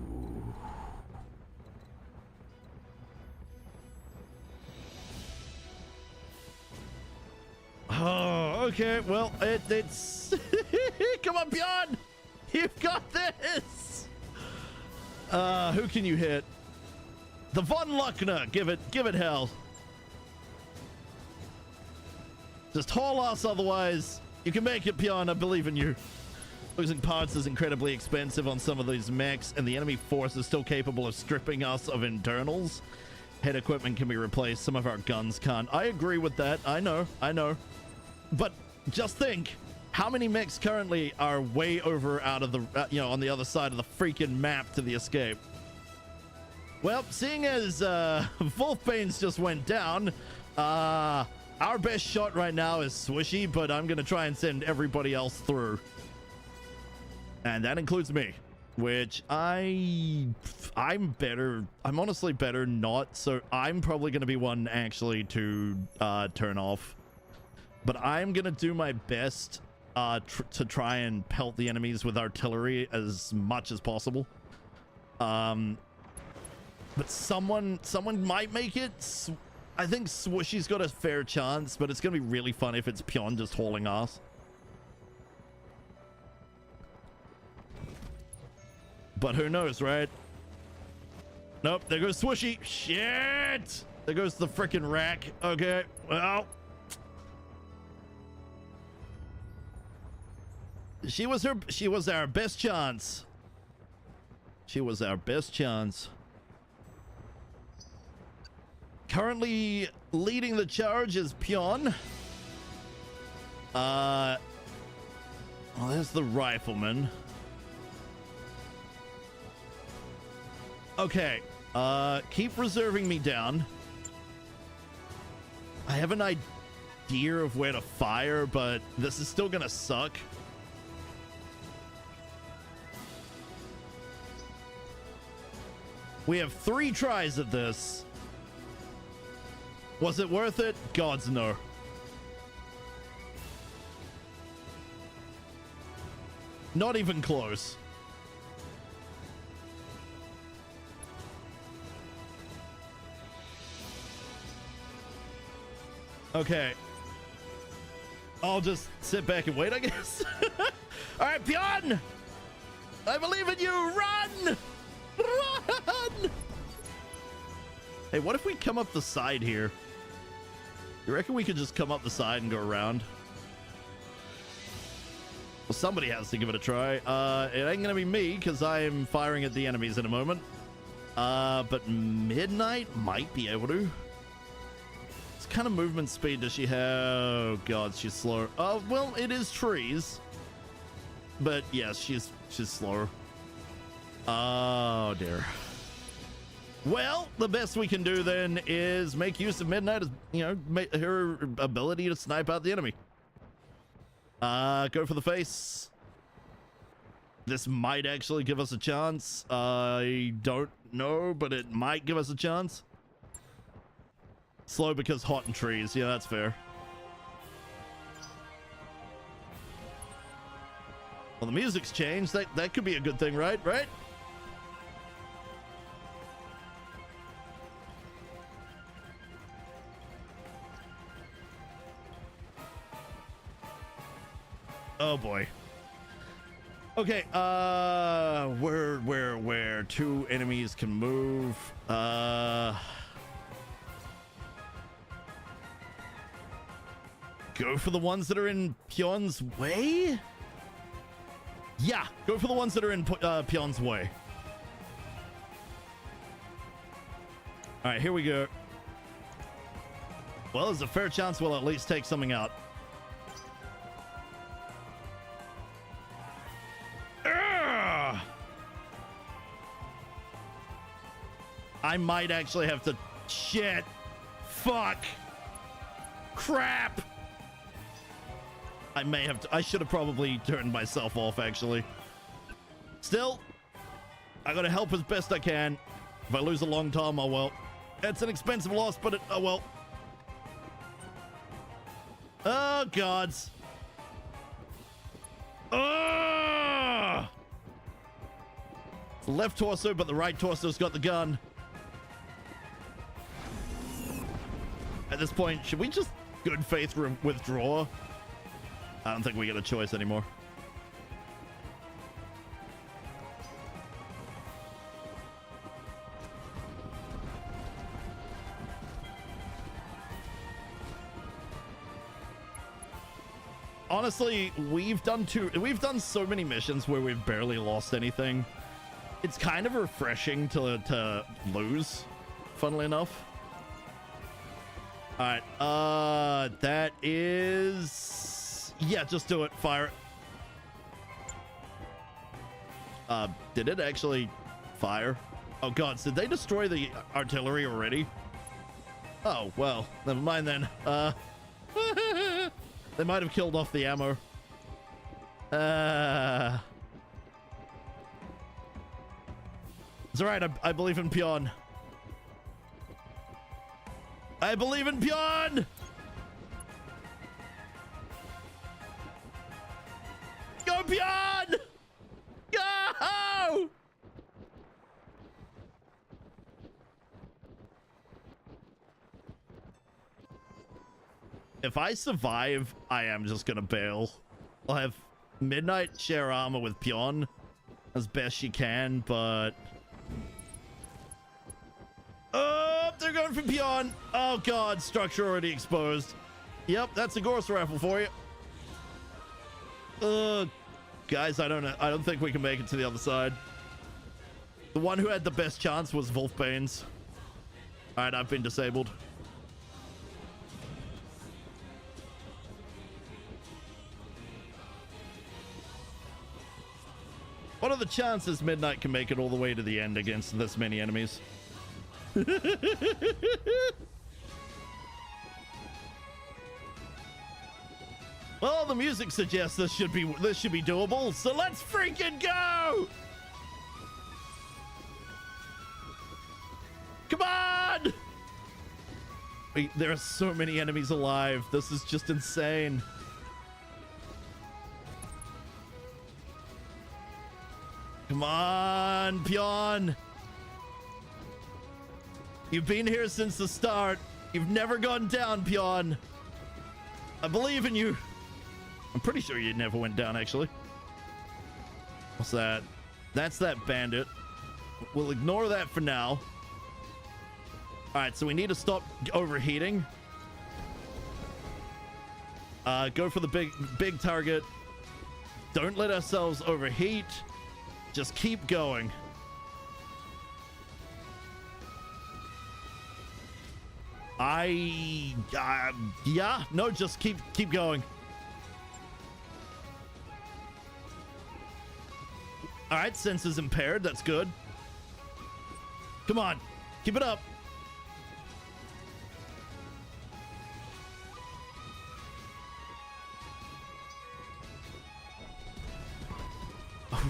A: Oh, okay. Well, it's... Come on, Bjorn! You've got this! Who can you hit? The Von Luckner. Give it hell. Just haul us, otherwise you can make it, Bjorn. I believe in you. Losing parts is incredibly expensive on some of these mechs, and the enemy force is still capable of stripping us of internals. Head equipment can be replaced. Some of our guns can't. I agree with that. I know. But just think, how many mechs currently are way over out of the, on the other side of the freaking map to the escape? Well, seeing as Wolfbane's just went down, our best shot right now is Swishy, but I'm going to try and send everybody else through. And that includes me, which I'm better. I'm honestly better not. So I'm probably going to be one actually to turn off. But I'm going to do my best to try and pelt the enemies with artillery as much as possible. But someone might make it. I think Swishy's got a fair chance, but it's going to be really fun if it's Pion just hauling ass. But who knows, right? Nope, there goes Swishy. Shit! There goes the frickin' rack. Okay, well. She was our best chance. She was our best chance. Currently leading the charge is Pion. Well, there's the rifleman. Okay, keep reserving me down. I have an idea of where to fire, but this is still gonna suck. We have 3 tries at this. Was it worth it? Gods no. Not even close. Okay. I'll just sit back and wait, I guess. All right, Pion! I believe in you! Run! Run! Hey, what if we come up the side here? You reckon we could just come up the side and go around? Well, somebody has to give it a try. It ain't gonna be me, because I am firing at the enemies in a moment. But Midnight might be able to. What kind of movement speed does she have? Oh, God, she's slow. Oh, well, it is trees. But, yes, she's slower. Oh, dear. Well, the best we can do then is make use of Midnight as, her ability to snipe out the enemy. Go for the face. This might actually give us a chance. I don't know, but it might give us a chance. Slow because hot in trees. Yeah, that's fair. Well, the music's changed. That could be a good thing, right? Right? Oh boy. Okay, where 2 enemies can move. Go for the ones that are in Pion's way? Yeah, go for the ones that are in Pion's way. All right, here we go. Well, there's a fair chance we'll at least take something out. I might actually have to... Shit. Fuck. Crap. I may have to... I should have probably turned myself off, actually. Still, I gotta help as best I can. If I lose a long time, oh well. It's an expensive loss, but oh well. Oh, gods. Oh! The left torso, but the right torso's got the gun. At this point, should we just good faith withdraw? I don't think we get a choice anymore. Honestly, we've done so many missions where we've barely lost anything. It's kind of refreshing to lose, funnily enough. All right, that is, yeah, just do it. Fire it. Did it actually fire? Oh god, did they destroy the artillery already? Oh well, never mind then. They might have killed off the ammo. It's alright, I believe in Pion. I believe in Pion! Go Pion! Go! If I survive, I am just gonna bail. I'll have Midnight share armor with Pion as best she can, but... Oh, they're going for Pion. Oh god, structure already exposed. Yep, that's a Gorse rifle for you. Guys, I don't think we can make it to the other side. The one who had the best chance was Wolfbane's. Alright, I've been disabled. What are the chances Midnight can make it all the way to the end against this many enemies? Well, the music suggests this should be doable, so let's freaking go! Come on! Wait, there are so many enemies alive. This is just insane. Come on, Pion. You've been here since the start. You've never gone down, Pion. I believe in you. I'm pretty sure you never went down, actually. What's that? That's that bandit. We'll ignore that for now. All right, so we need to stop overheating. Go for the big target. Don't let ourselves overheat. Just keep going. Yeah, no, just keep going. All right, senses impaired. That's good. Come on, keep it up.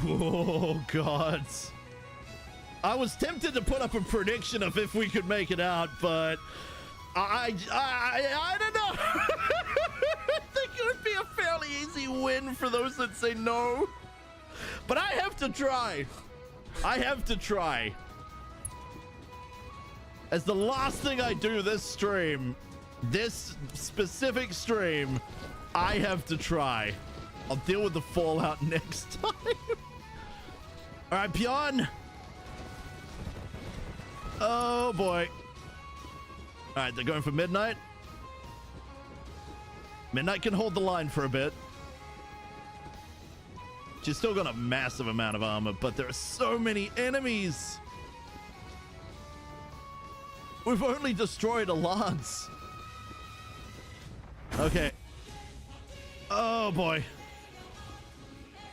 A: Oh, gods. I was tempted to put up a prediction of if we could make it out, but I don't know. I think it would be a fairly easy win for those that say no. But I have to try. I have to try. As the last thing I do this stream, this specific stream, I have to try. I'll deal with the fallout next time. All right, Pion. Oh, boy. All right, they're going for Midnight. Midnight can hold the line for a bit. She's still got a massive amount of armor, but there are so many enemies. We've only destroyed a lance. Okay. Oh, boy.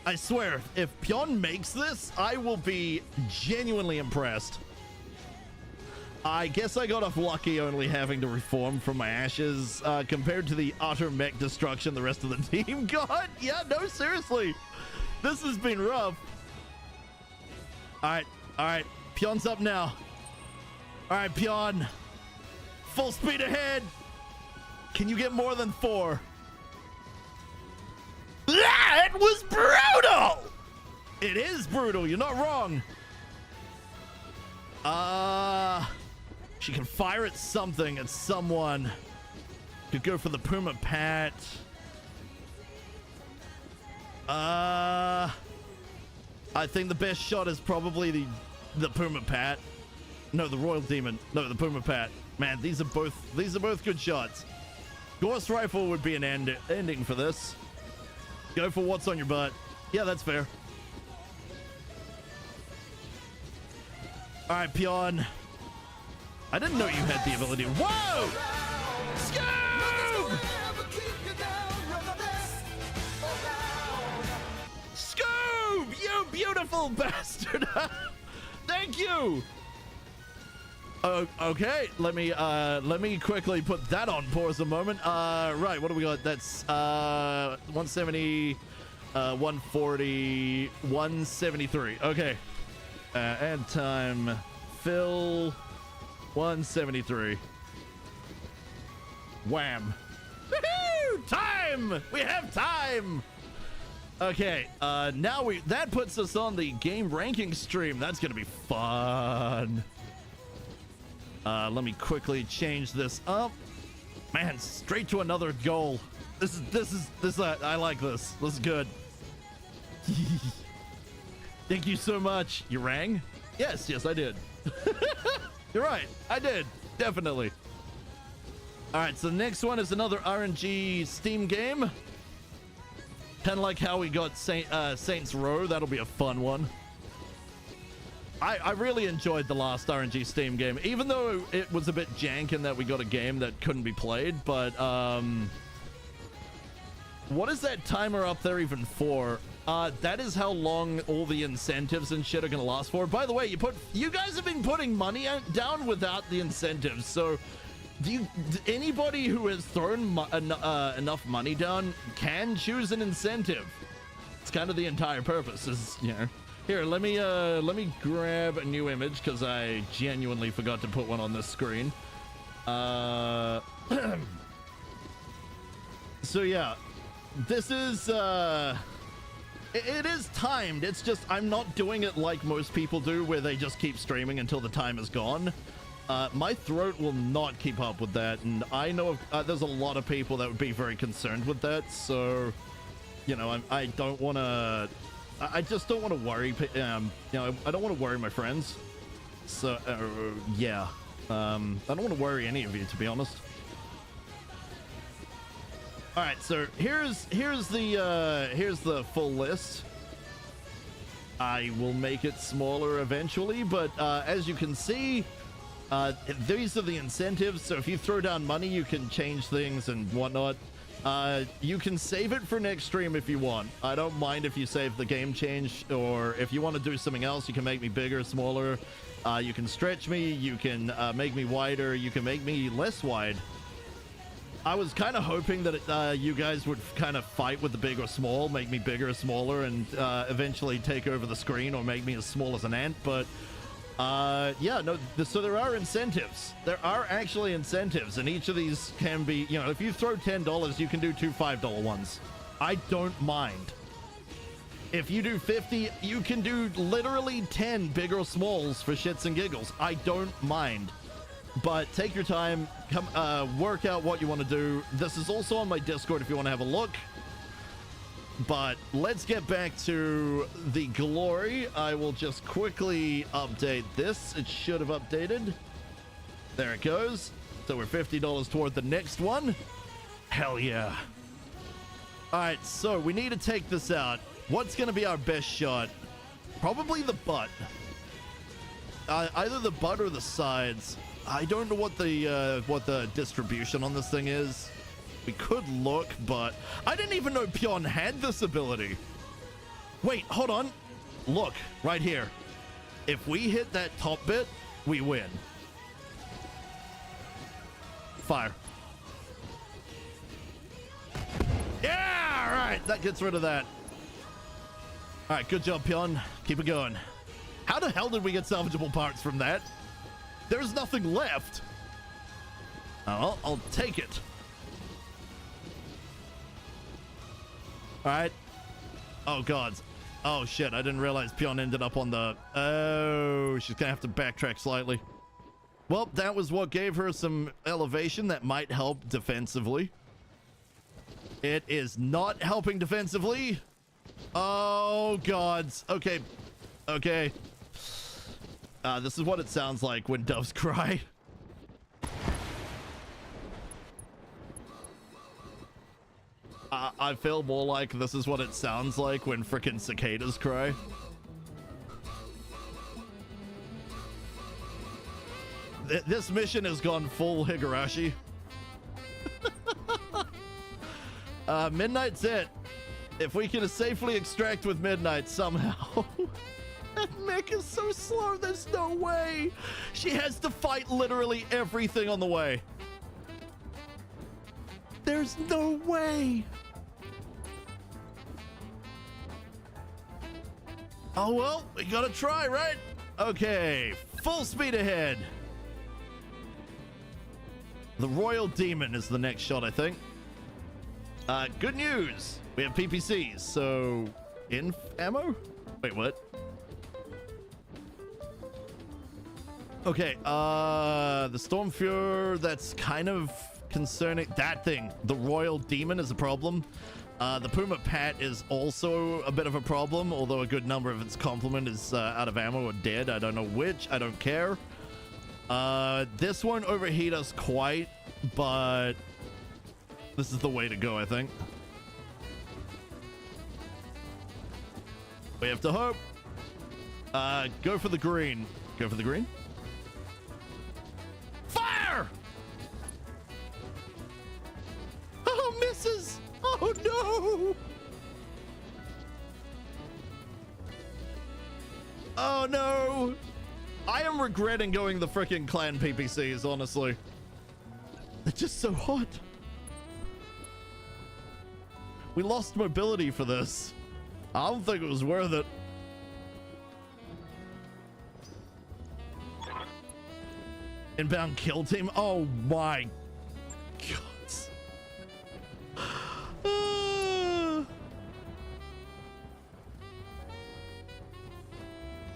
A: I swear, if Pion makes this, I will be genuinely impressed. I guess I got off lucky only having to reform from my ashes compared to the utter mech destruction the rest of the team got. Yeah, no, seriously. This has been rough. All right. Pion's up now. All right, Pion. Full speed ahead. Can you get more than 4?
G: That was brutal!
A: It is brutal. You're not wrong. She can fire at something, at someone. Could go for the Puma Pat. I think the best shot is probably the Puma Pat. No, the Royal Demon. No, the Puma Pat. Man, these are both good shots. Ghost Rifle would be an ending for this. Go for what's on your butt. Yeah, that's fair. All right, Pion. I didn't know you had the ability. Whoa! Scoob! Scoob! You beautiful bastard! Thank you. Okay, let me quickly put that on pause a moment. Right, what do we got? That's 170, 140, 173. Okay. And time fill 173. Wham. Woohoo! Time! We have time! Okay, now that puts us on the game ranking stream. That's gonna be fun. Let me quickly change this up. Man, straight to another goal. This I like this. This is good. Thank you so much. You rang? Yes, I did. You're right. I did. Definitely. All right, so the next one is another RNG Steam game. Kind of like how we got Saints Row. That'll be a fun one. I really enjoyed the last RNG Steam game, even though it was a bit jank in that we got a game that couldn't be played. But what is that timer up there even for? That is how long all the incentives and shit are gonna last for. By the way, you guys have been putting money down without the incentives. So, anybody who has thrown enough money down can choose an incentive. It's kind of the entire purpose. Is, you know. Here, let me grab a new image because I genuinely forgot to put one on this screen. So yeah, this is it is timed. It's just I'm not doing it like most people do, where they just keep streaming until the time is gone. My throat will not keep up with that, and I know there's a lot of people that would be very concerned with that. So, you know, I don't want to. I just don't want to worry, you know, I don't want to worry my friends. So, yeah. I don't want to worry any of you, to be honest. All right, so here's the full list. I will make it smaller eventually, but as you can see, these are the incentives. So if you throw down money, you can change things and whatnot. You can save it for next stream if you want. I don't mind if you save the game change, or if you want to do something else, you can make me bigger, smaller. You can stretch me, you can make me wider, you can make me less wide. I was kind of hoping that you guys would kind of fight with the big or small, make me bigger or smaller, and eventually take over the screen or make me as small as an ant, but yeah, no, so there are incentives. There are actually incentives, and each of these can be, you know, if you throw $10, you can do 2 $5 ones. I don't mind. If you do 50, you can do literally 10 big or smalls for shits and giggles. I don't mind. But take your time, come work out what you want to do. This is also on my Discord if you want to have a look. But let's get back to the glory. I will just quickly update this. It should have updated. There it goes. So we're $50 toward the next one. Hell yeah. All right, so we need to take this out. What's going to be our best shot? Probably the butt. Either the butt or the sides. I don't know what the distribution on this thing is. We could look, but I didn't even know Pion had this ability. Wait, hold on. Look, right here. If we hit that top bit, we win. Fire. Yeah, all right. That gets rid of that. All right, good job, Pion. Keep it going. How the hell did we get salvageable parts from that? There's nothing left. Oh, I'll take it. All right. Oh, God. Oh, shit. I didn't realize Pion ended up on the... Oh, she's going to have to backtrack slightly. Well, that was what gave her some elevation that might help defensively. It is not helping defensively. Oh, gods. Okay. Okay. This is what it sounds like when doves cry. I feel more like this is what it sounds like when frickin' cicadas cry. This mission has gone full Higurashi. Midnight's it. If we can safely extract with Midnight somehow. That mech is so slow, there's no way. She has to fight literally everything on the way. There's no way. Oh, well, we gotta try, right? Okay, full speed ahead. The Royal Demon is the next shot, I think. Good news. We have PPCs, so... Inf ammo? Wait, what? Okay, the Stormfuhrer, that's kind of concerning. That thing, the Royal Demon, is a problem. The Puma Pat is also a bit of a problem, although a good number of its complement is out of ammo or dead. I don't know which. I don't care. This won't overheat us quite, but this is the way to go, I think. We have to hope. Go for the green. Go for the green. Fire! Oh, misses! Oh, no! Oh, no! I am regretting going the frickin' clan PPCs, honestly. They're just so hot. We lost mobility for this. I don't think it was worth it. Inbound kill team? Oh my God.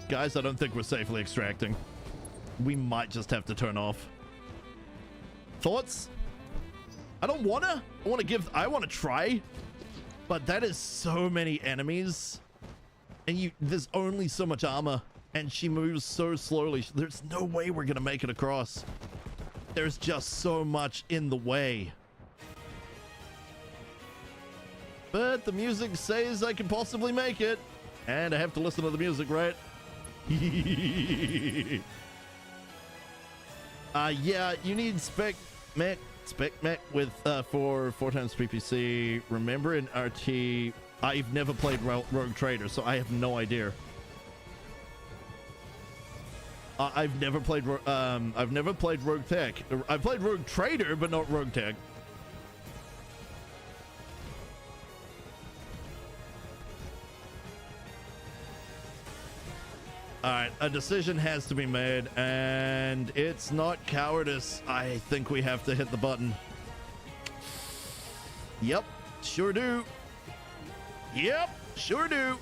A: Guys, I don't think we're safely extracting. We might just have to turn off. Thoughts? I don't wanna. I wanna try. But that is so many enemies. And there's only so much armor. And she moves so slowly. There's no way we're gonna make it across. There's just so much in the way. But the music says I can possibly make it. And I have to listen to the music, right? Yeah, you need spec mech with 4 times PPC. Remember in RT, I've never played Rogue Trader, so I have no idea. I've never played Rogue Tech. I played Rogue Trader, but not Rogue Tech. All right, a decision has to be made, and it's not cowardice. I think we have to hit the button. Yep, sure do. Yep, sure do.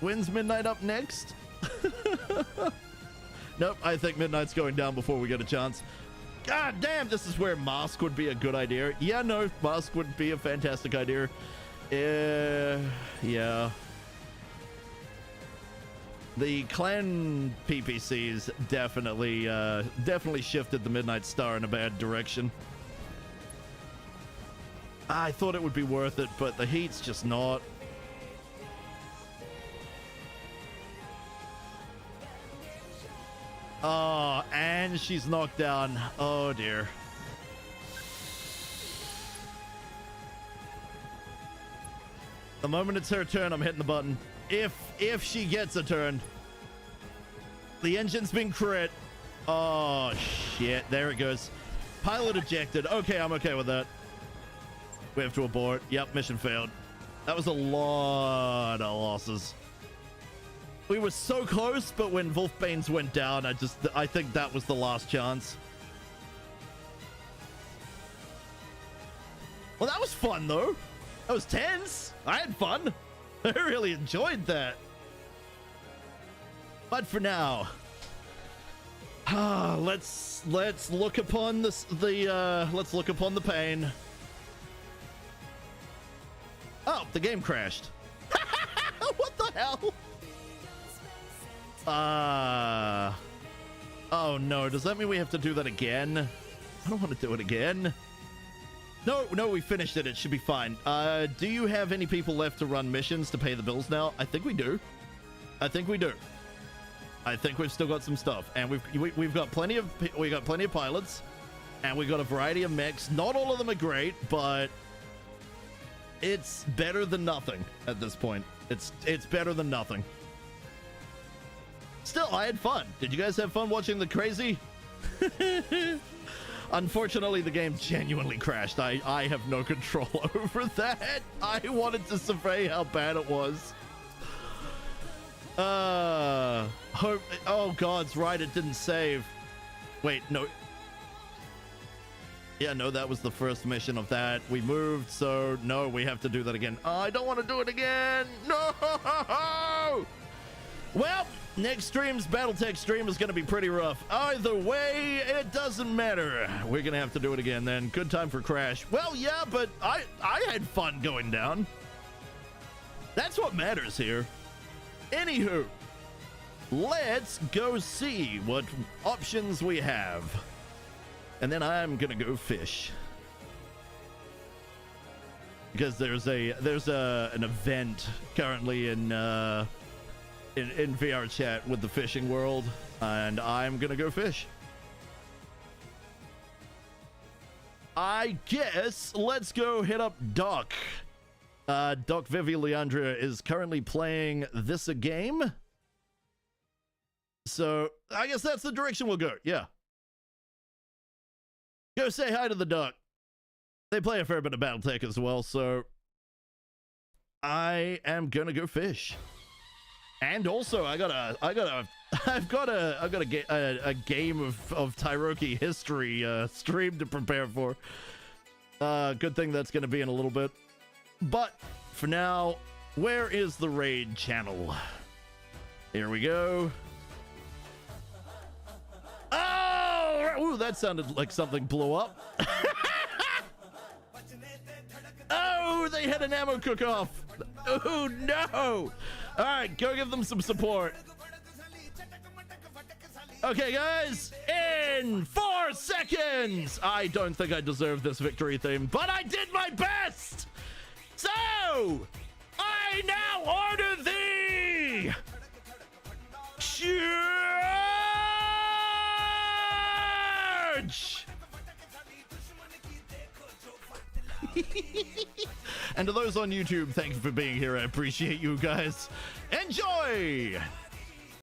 A: When's Midnight up next? Nope, I think Midnight's going down before we get a chance. God damn, this is where Mask would be a good idea. Yeah, no, Mask would be a fantastic idea. Yeah. The clan PPCs definitely shifted the Midnight Star in a bad direction. I thought it would be worth it, but the heat's just not. Oh, and she's knocked down. Oh dear. The moment it's her turn, I'm hitting the button. If she gets a turn. The engine's been crit. Oh shit, there it goes. Pilot ejected. Okay, I'm okay with that. We have to abort. Yep, mission failed. That was a lot of losses. We were so close, but when Wolfbanes went down, I think that was the last chance. Well, that was fun, though. That was tense. I had fun. I really enjoyed that. But for now, let's look upon let's look upon the pain. Oh, the game crashed. What the hell? Oh no, does that mean we have to do that again? I don't want to do it again. No, we finished it. It should be fine. Do you have any people left to run missions to pay the bills now? I think we do. I think we've still got some stuff, and we've got plenty of pilots, and we've got a variety of mechs. Not all of them are great, but it's better than nothing at this point. It's better than nothing. Still, I had fun. Did you guys have fun watching the crazy? Unfortunately, the game genuinely crashed. I have no control over that. I wanted to survey how bad it was. Oh, God's right, it didn't save. Wait, no. Yeah, no, that was the first mission of that. We moved, so no, we have to do that again. I don't want to do it again. No! Well, next stream's Battletech stream is going to be pretty rough. Either way, it doesn't matter. We're going to have to do it again then. Good time for Crash. Well, yeah, but I had fun going down. That's what matters here. Anywho, let's go see what options we have. And then I'm going to go fish. Because there's an event currently in VR chat with the fishing world, and I'm gonna go fish. I guess let's go hit up Doc. Doc Vivi Leandra is currently playing this a game, so I guess that's the direction we'll go. Yeah, go say hi to the Doc. They play a fair bit of BattleTech as well, so I am gonna go fish. And also, I've got a game of Tyroki history stream to prepare for. Good thing that's going to be in a little bit. But for now, where is the raid channel? Here we go. Oh, ooh, that sounded like something blew up. Oh, they had an ammo cook-off. Oh, no. All right, go give them some support. Okay, guys, in 4 seconds. I don't think I deserve this victory theme, but I did my best. So, I now order thee. Charge! And to those on YouTube, thank you for being here. I appreciate you guys. Enjoy!